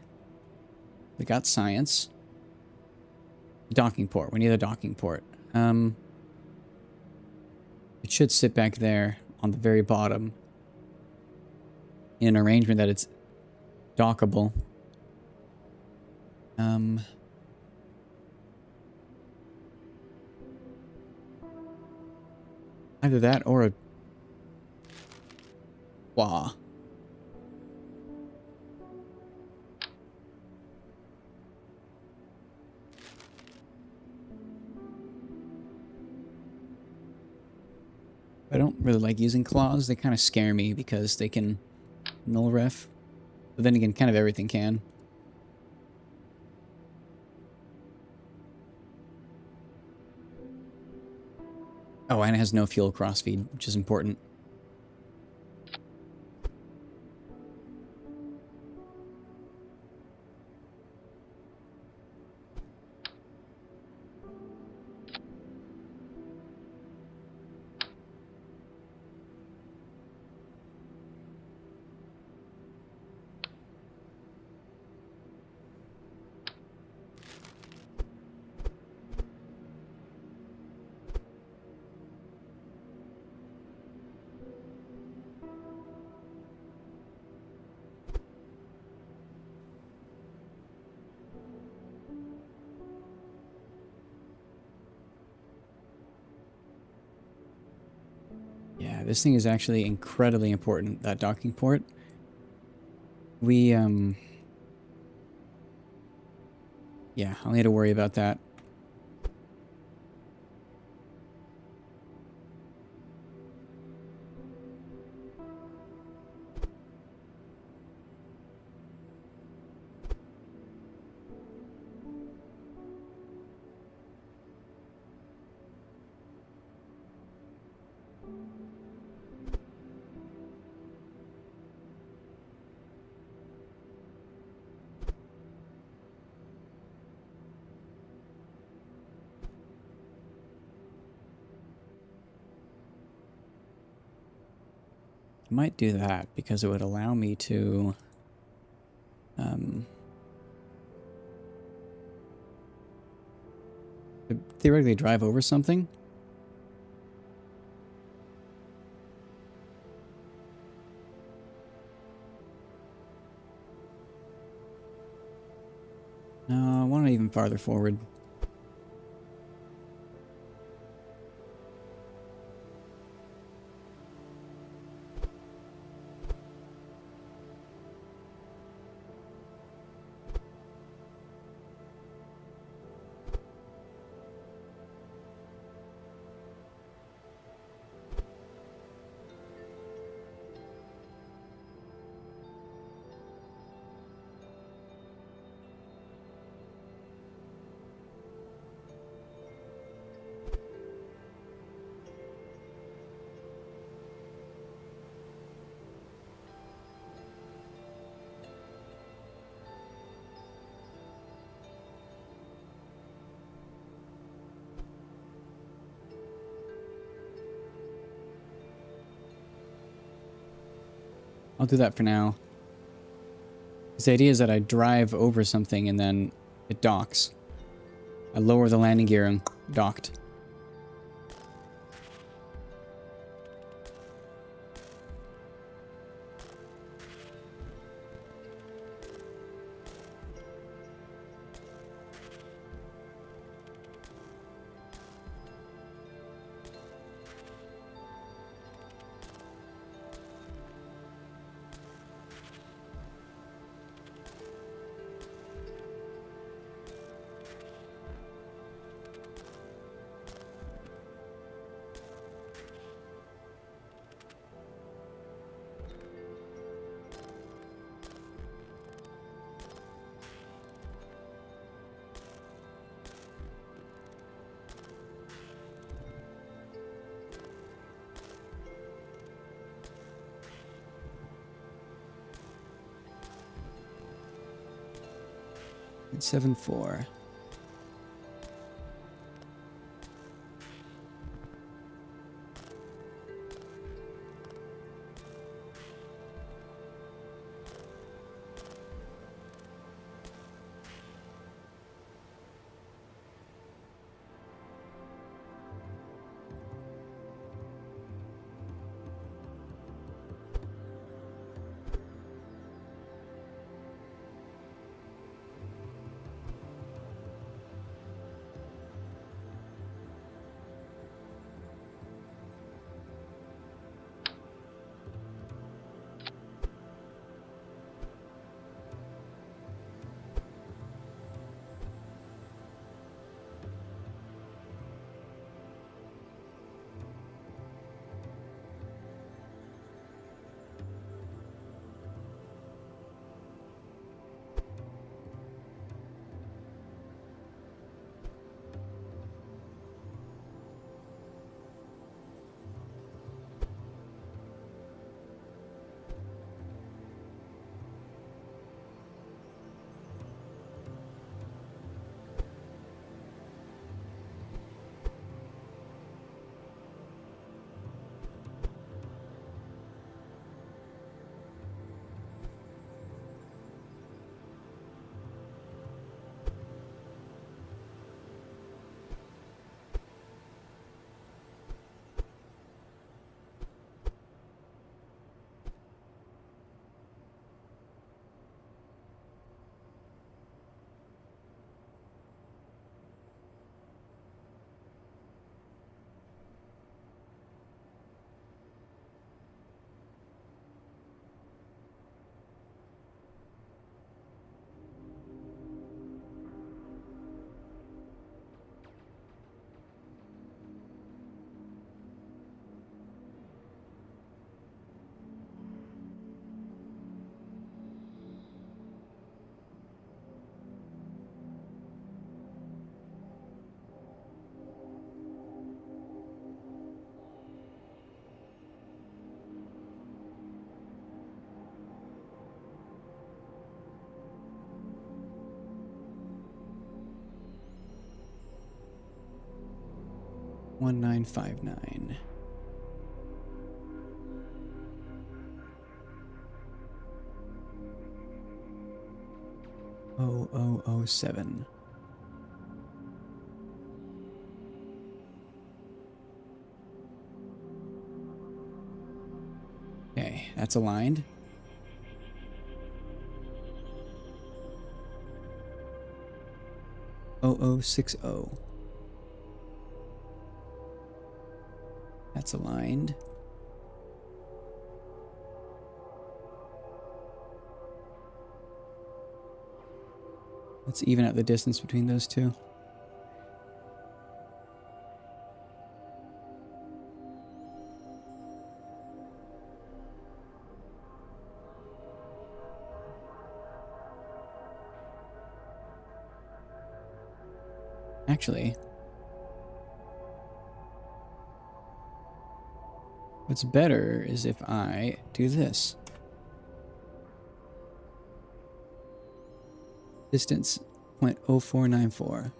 A: We got science. Docking port. We need a docking port. It should sit back there on the very bottom in an arrangement that it's dockable. Either that or a... Wah. I don't really like using claws. They kind of scare me because they can null ref. But then again, kind of everything can. Oh, and it has no fuel crossfeed, which is important. Yeah, this thing is actually incredibly important, that docking port. We, yeah, I'll need to worry about that. I might do that because it would allow me to theoretically drive over something. No, I want it even farther forward. I'll do that for now. 'Cause the idea is that I drive over something and then it docks. I lower the landing gear and docked. It's 7-4. One 959. Oh, 007. Okay, that's aligned. Oh, 60. That's aligned. Let's even out the distance between those two. Actually, what's better is if I do this. Distance 0.0494.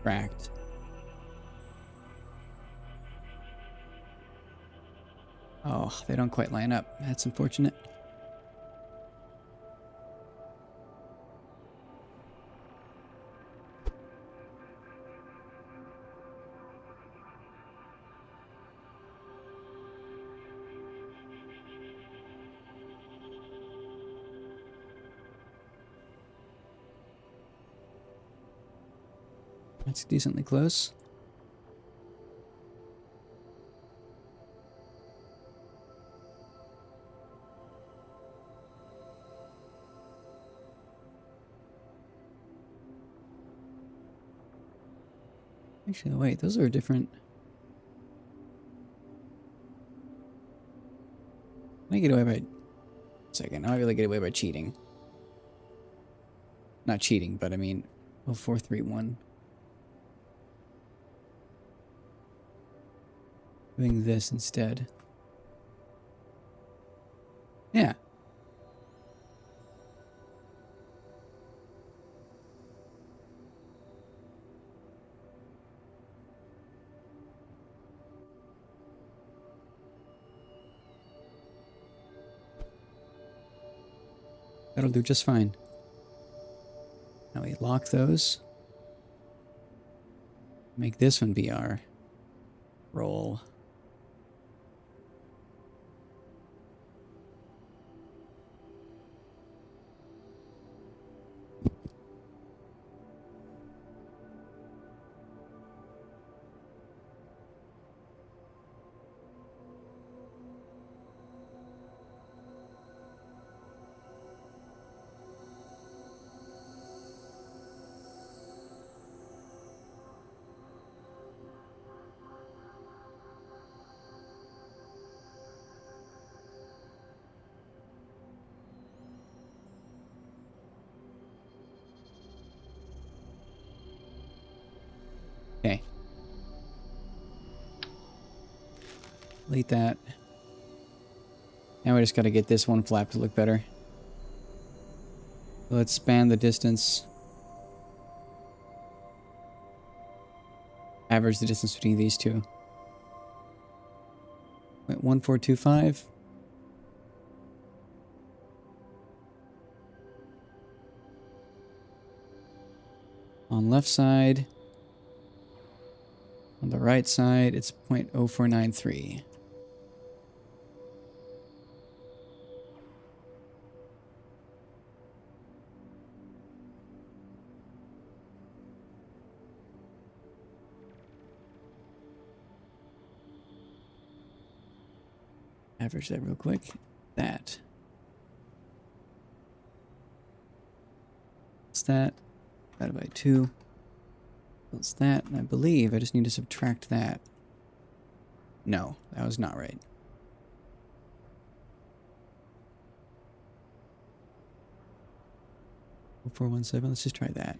A: Cracked. Oh, they don't quite line up. That's unfortunate. That's decently close. Actually, wait, those are different. Let me get away by... Second, I really get away by cheating. Not cheating, but I mean... 0431. Doing this instead. Yeah. That'll do just fine. Now we lock those. Make this one be our roll. Okay. Delete that. Now we just got to get this one flap to look better. Let's span the distance. Average the distance between these two. 0.1425. On left side. On the right side, it's 0.0493. Average that real quick. That. What's that? Divided by 2. What's that? And I believe I just need to subtract that. No, that was not right. Oh, 417. Let's just try that.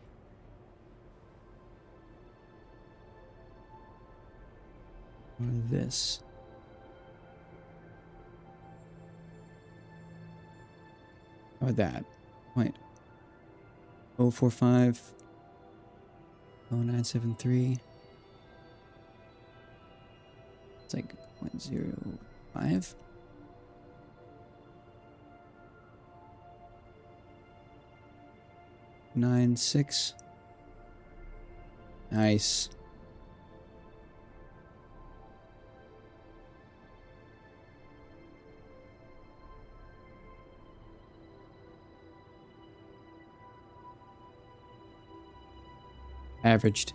A: Or this. How about that? 0.045. 0973. It's like 0.05. Nine six. Nice. Averaged.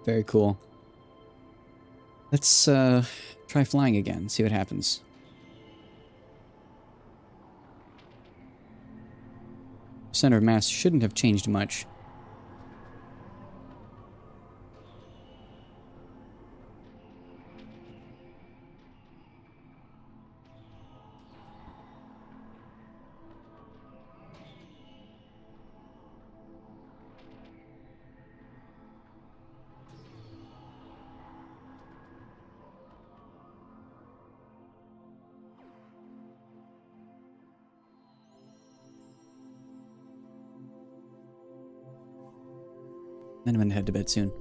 A: Very cool. Let's try flying again, see what happens. Center of mass shouldn't have changed much. Then I'm gonna head to bed soon.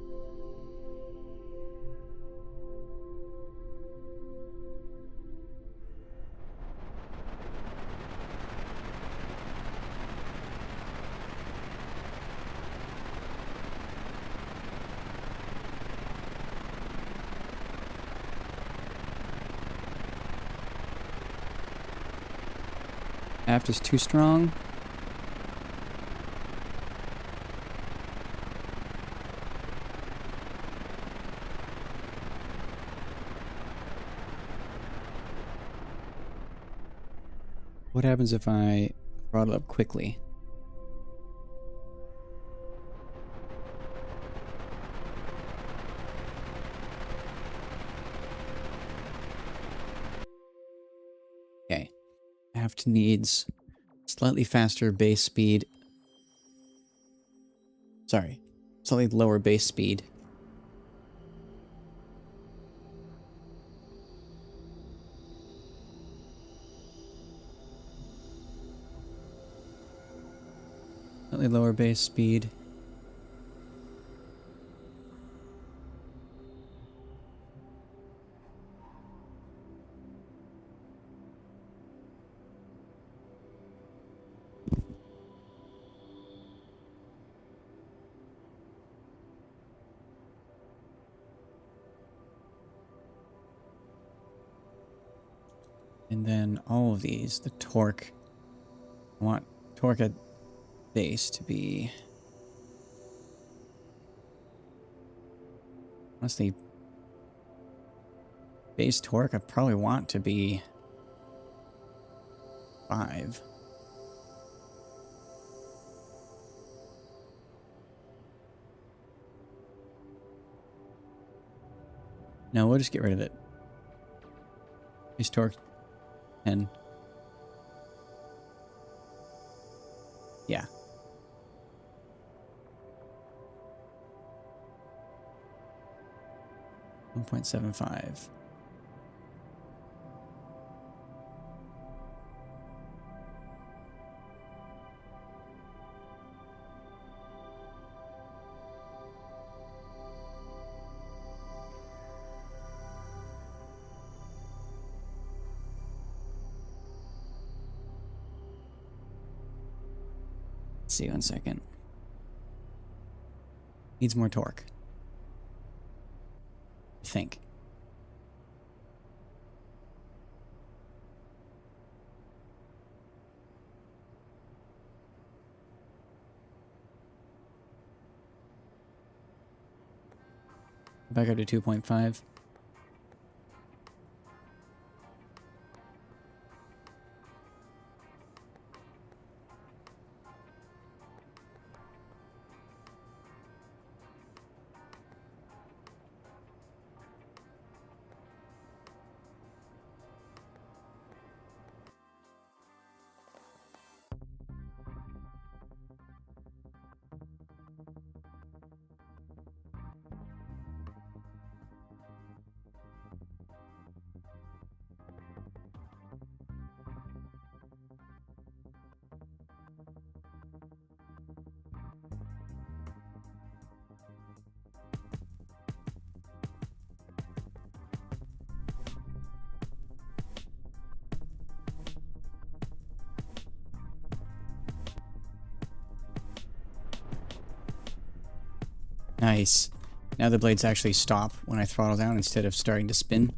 A: Aft is too strong. What happens if I throttle up quickly? Okay. Aft needs slightly faster base speed. Sorry. Slightly lower base speed. Slightly lower base speed. And then all of these, the torque. I want torque at base to be... Honestly, base torque I probably want to be 5. No, we'll just get rid of it. Base torque 10. Yeah. $1.75. Let's see, 1 second. Needs more torque. I think. Back up to 2.5. Nice. Now the blades actually stop when I throttle down instead of starting to spin.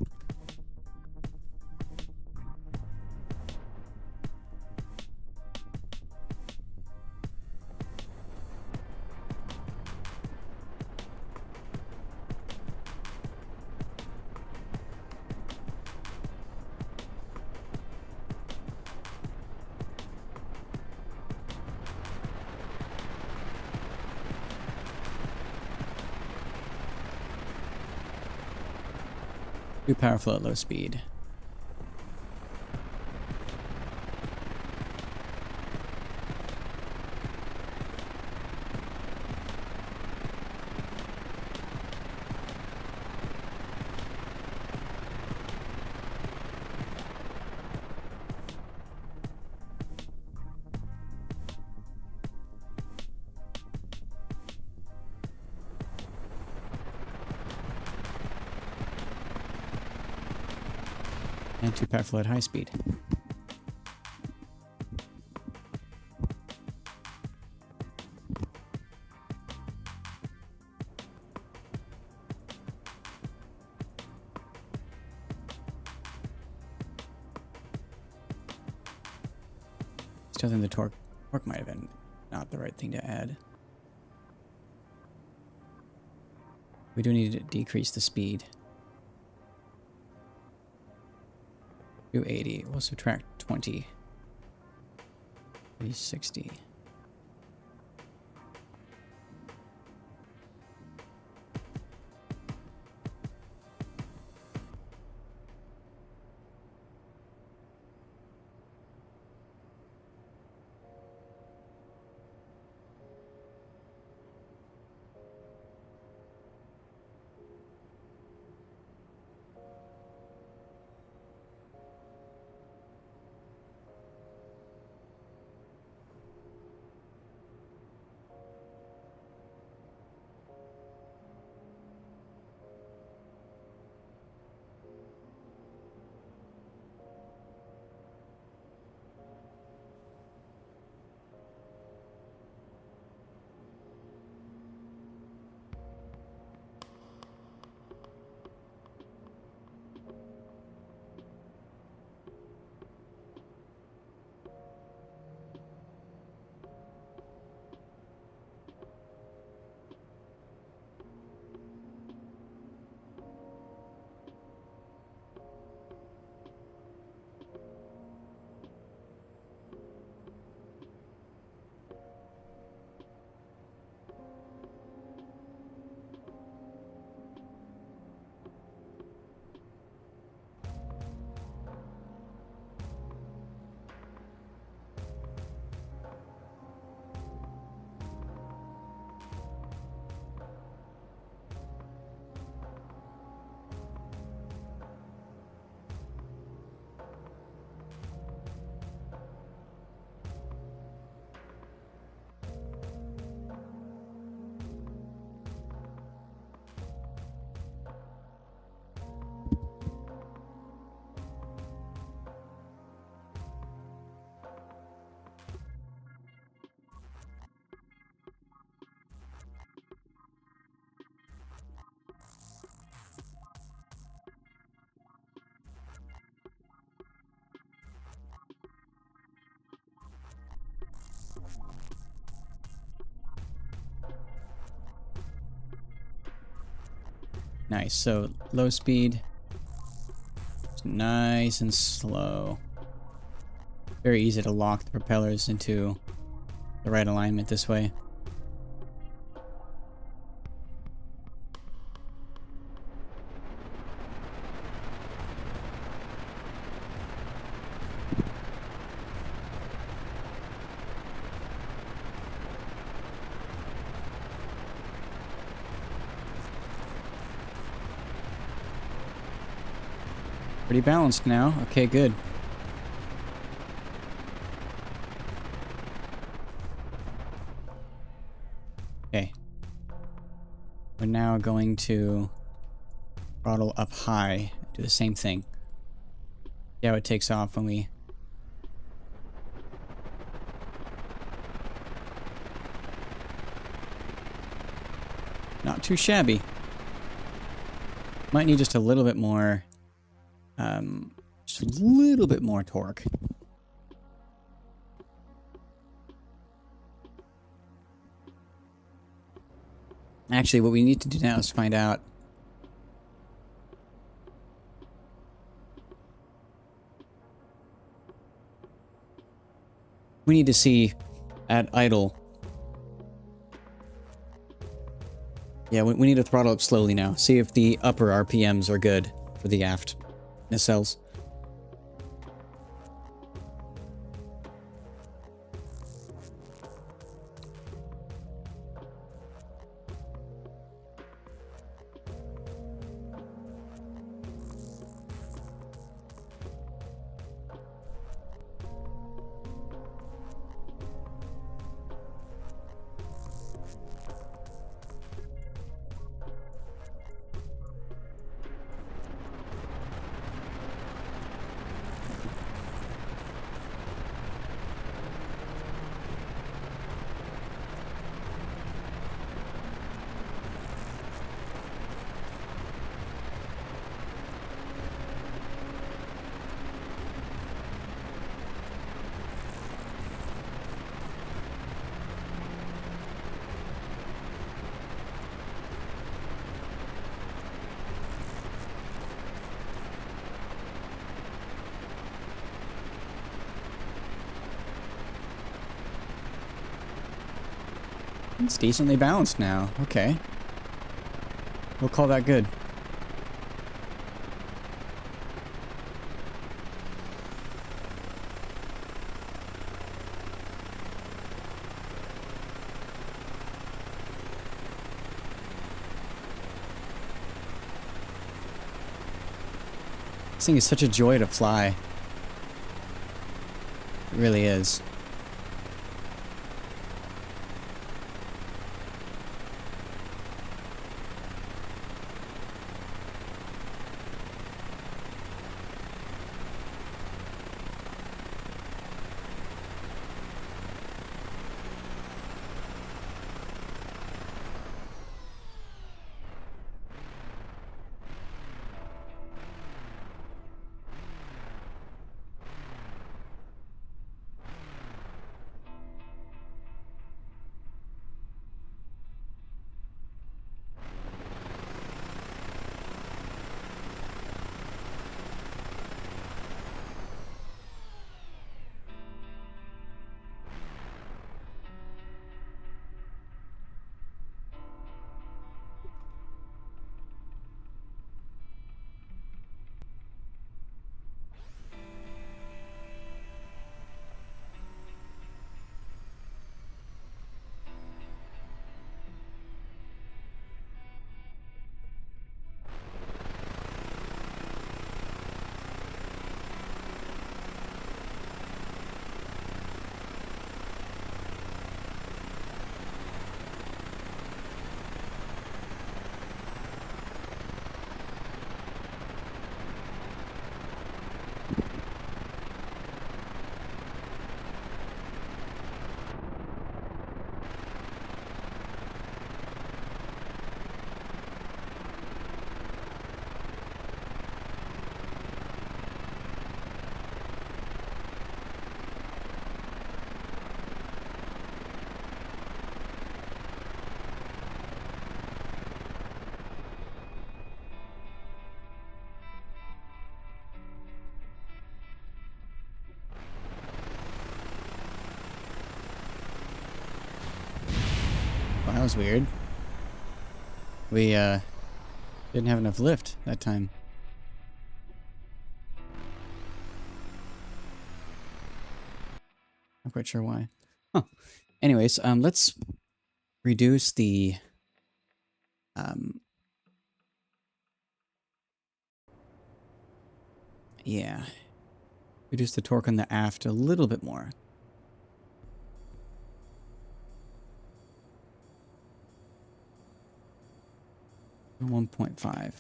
A: Too powerful at low speed. two-pat flow at high speed. Still think the torque might have been not the right thing to add. We do need to decrease the speed. 280. We'll subtract 20. 360. Nice. So low speed, nice and slow. Very easy to lock the propellers into the right alignment this way. Pretty balanced now. Okay, good. Okay. We're now going to throttle up high. Do the same thing. See how it takes off when we... Not too shabby. Might need just a little bit more... just a little bit more torque. Actually, what we need to do now is find out we need to see at idle. Yeah, we need to throttle up slowly now. See if the upper RPMs are good for the aft nacelles. It's decently balanced now. Okay. We'll call that good. This thing is such a joy to fly. It really is. Well, that was weird. We, didn't have enough lift that time. Not quite sure why. Huh. Anyways, let's reduce the, yeah. Reduce the torque on the aft a little bit more. 1.5.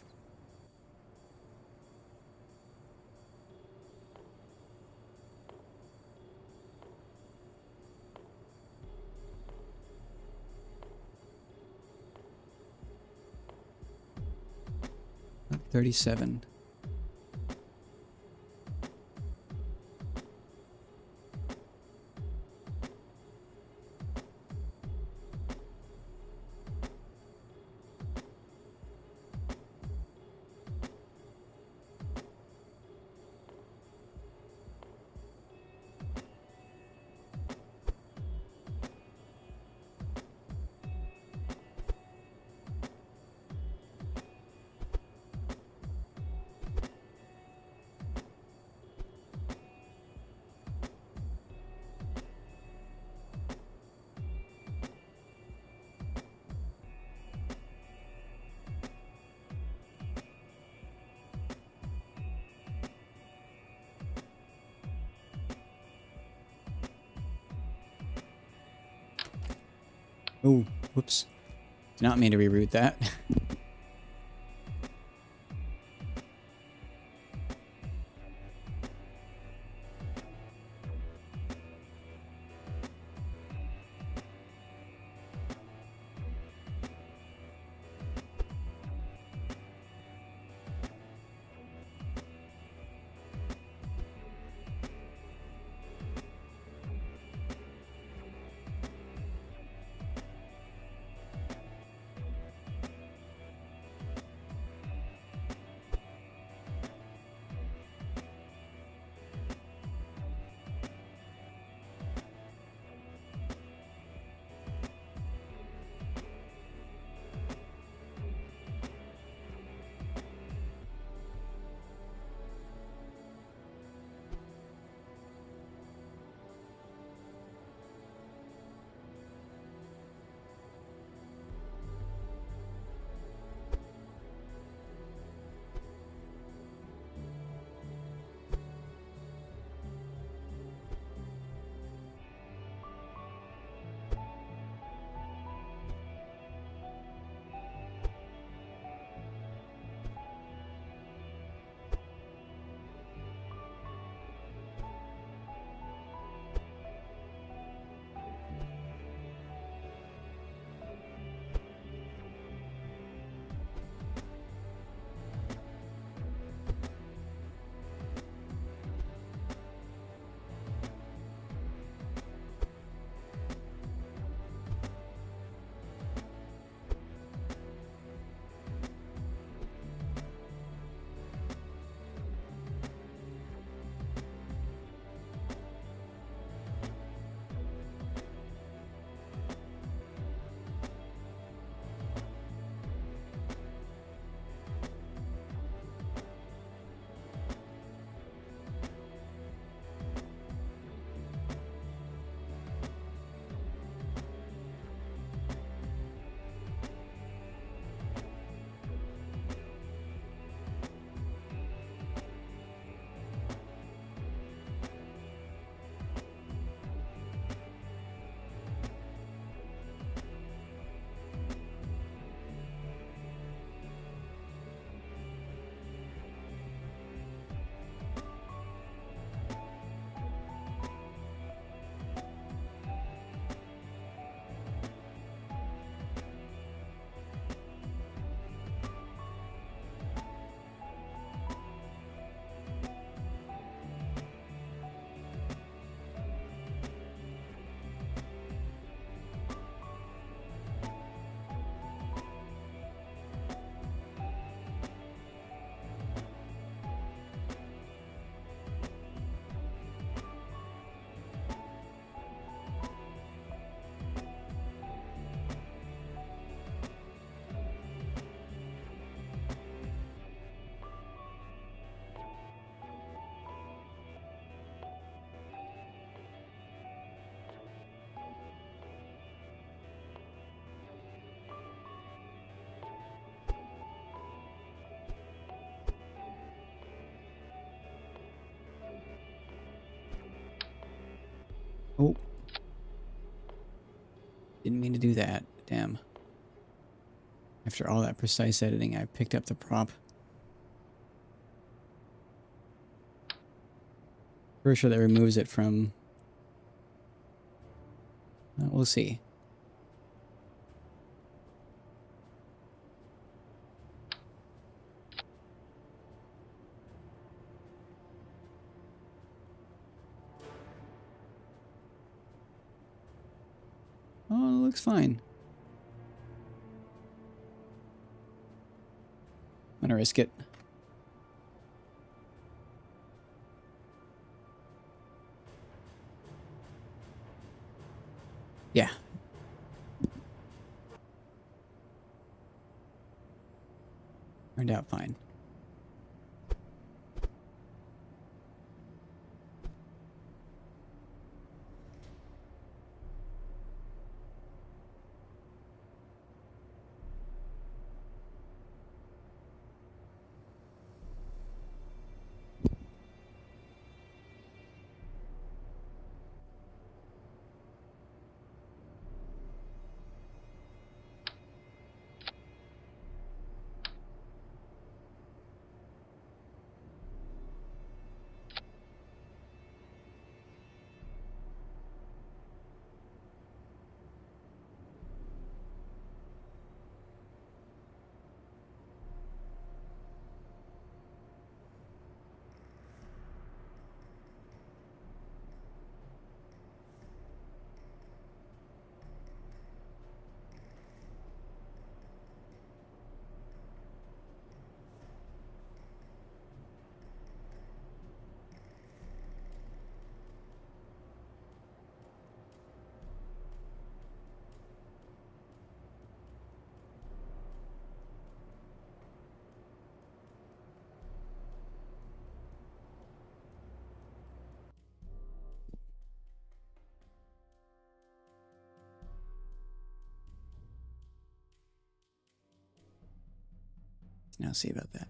A: About 37. Oh, whoops. Did not mean to reroute that. Oh, didn't mean to do that. Damn. After all that precise editing, I picked up the prop. Pretty sure that removes it from... we'll see. Oh, it looks fine. I'm gonna risk it. Yeah. Turned out fine. Now see about that.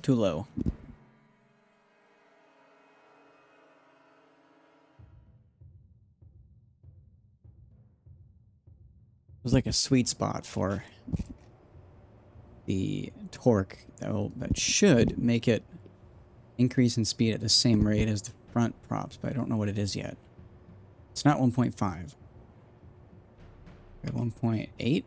A: Too low. It was like a sweet spot for the torque that should make it increase in speed at the same rate as the front props, but I don't know what it is yet. It's not 1.5. 1.8?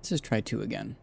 A: Let's just try 2 again.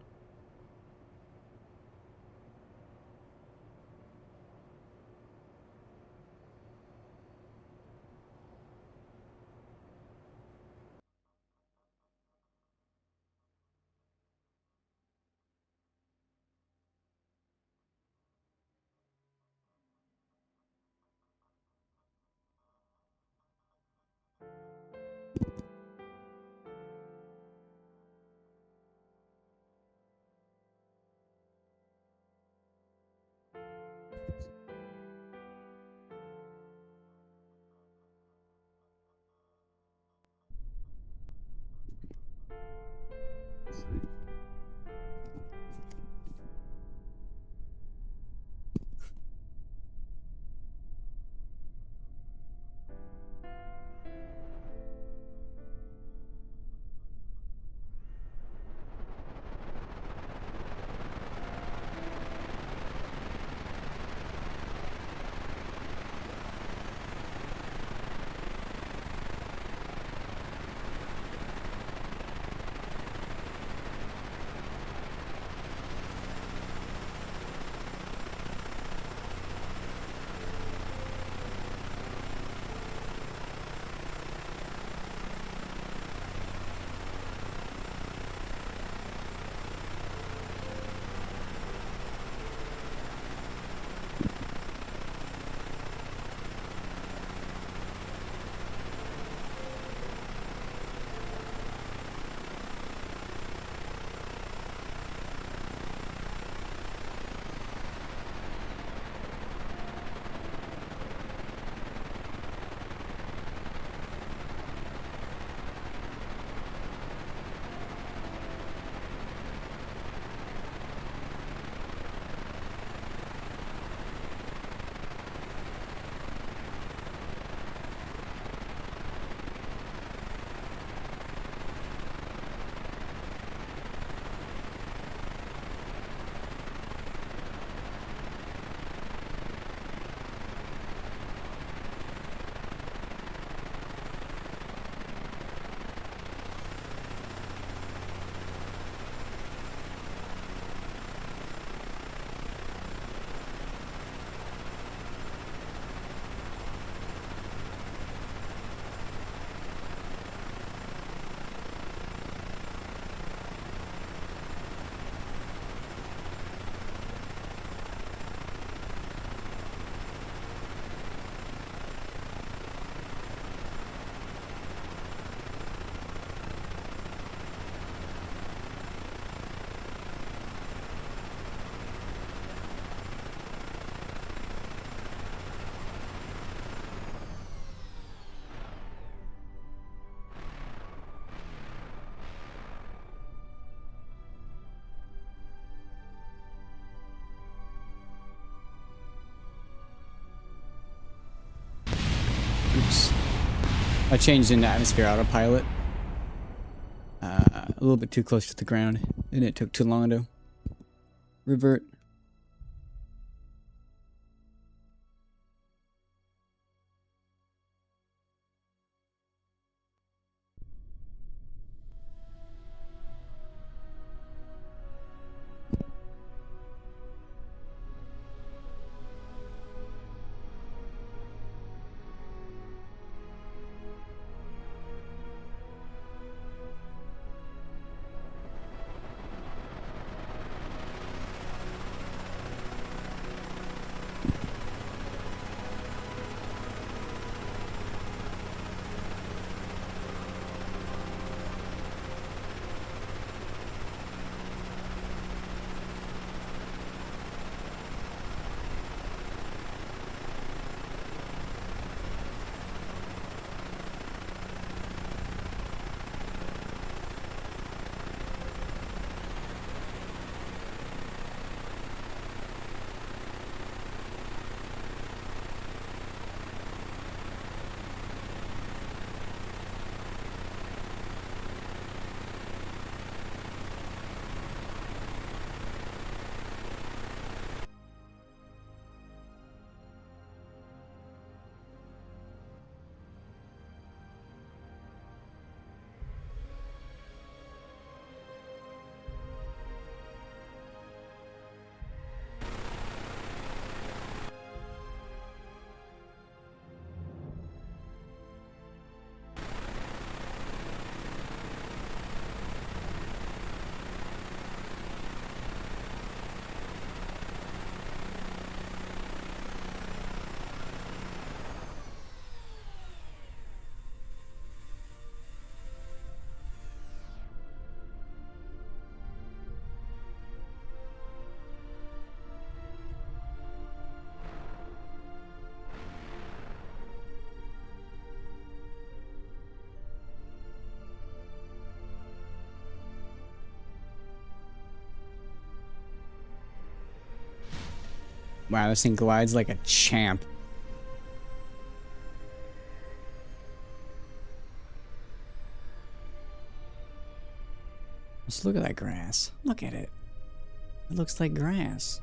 A: Oops. I changed into atmosphere autopilot. A little bit too close to the ground, and it took too long to revert. Wow, this thing glides like a champ. Just look at that grass. Look at it. It looks like grass.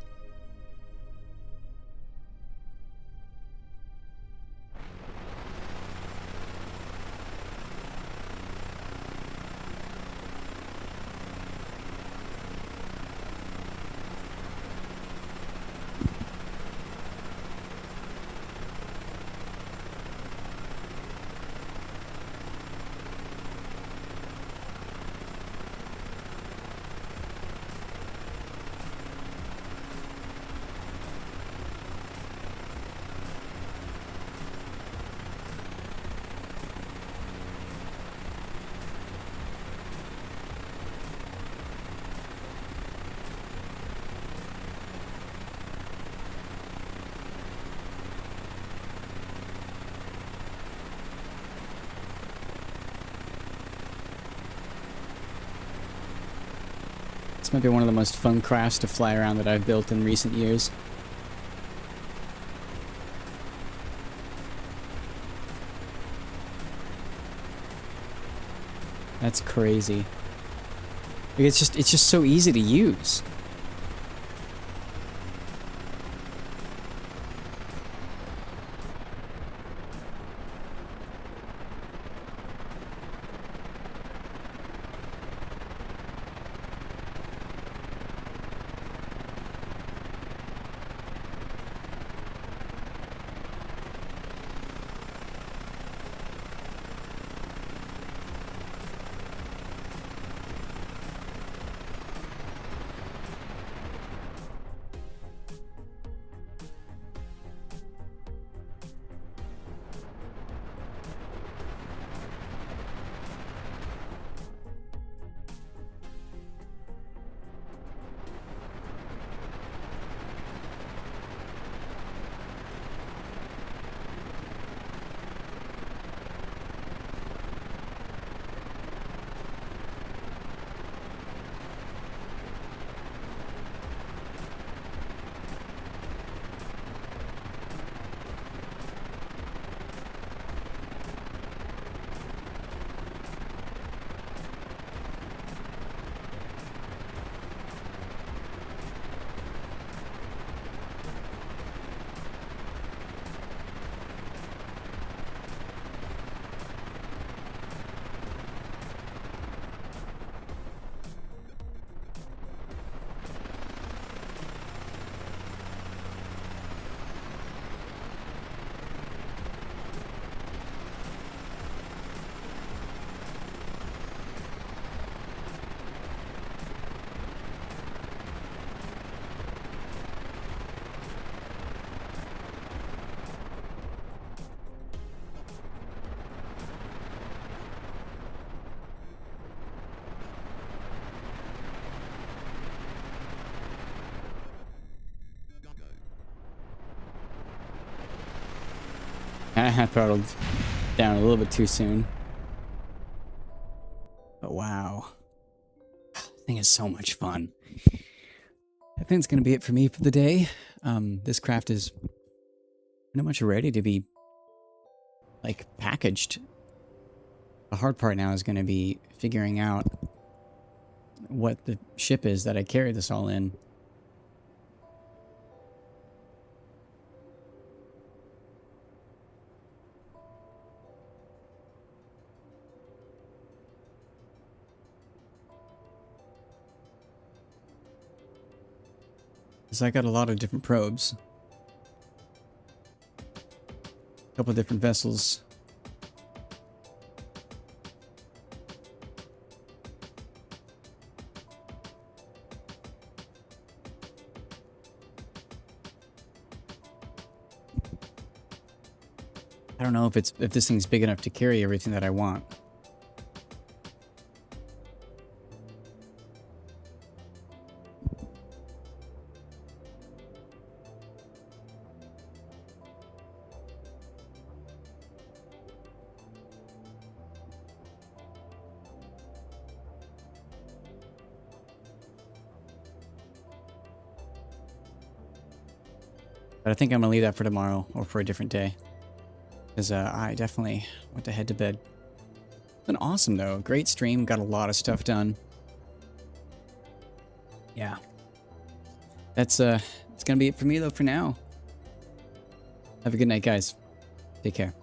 A: This might be one of the most fun crafts to fly around that I've built in recent years. That's crazy. It's just so easy to use. I throttled down a little bit too soon. But wow. This thing is so much fun. I think it's going to be it for me for the day. This craft is pretty much ready to be, like, packaged. The hard part now is going to be figuring out what the ship is that I carry this all in. So I got a lot of different probes. A couple of different vessels. I don't know if this thing's big enough to carry everything that I want. But I think I'm gonna leave that for tomorrow or for a different day. Because I definitely want to head to bed. It's been awesome though. Great stream. Got a lot of stuff done. Yeah. That's it's gonna be it for me though for now. Have a good night, guys. Take care.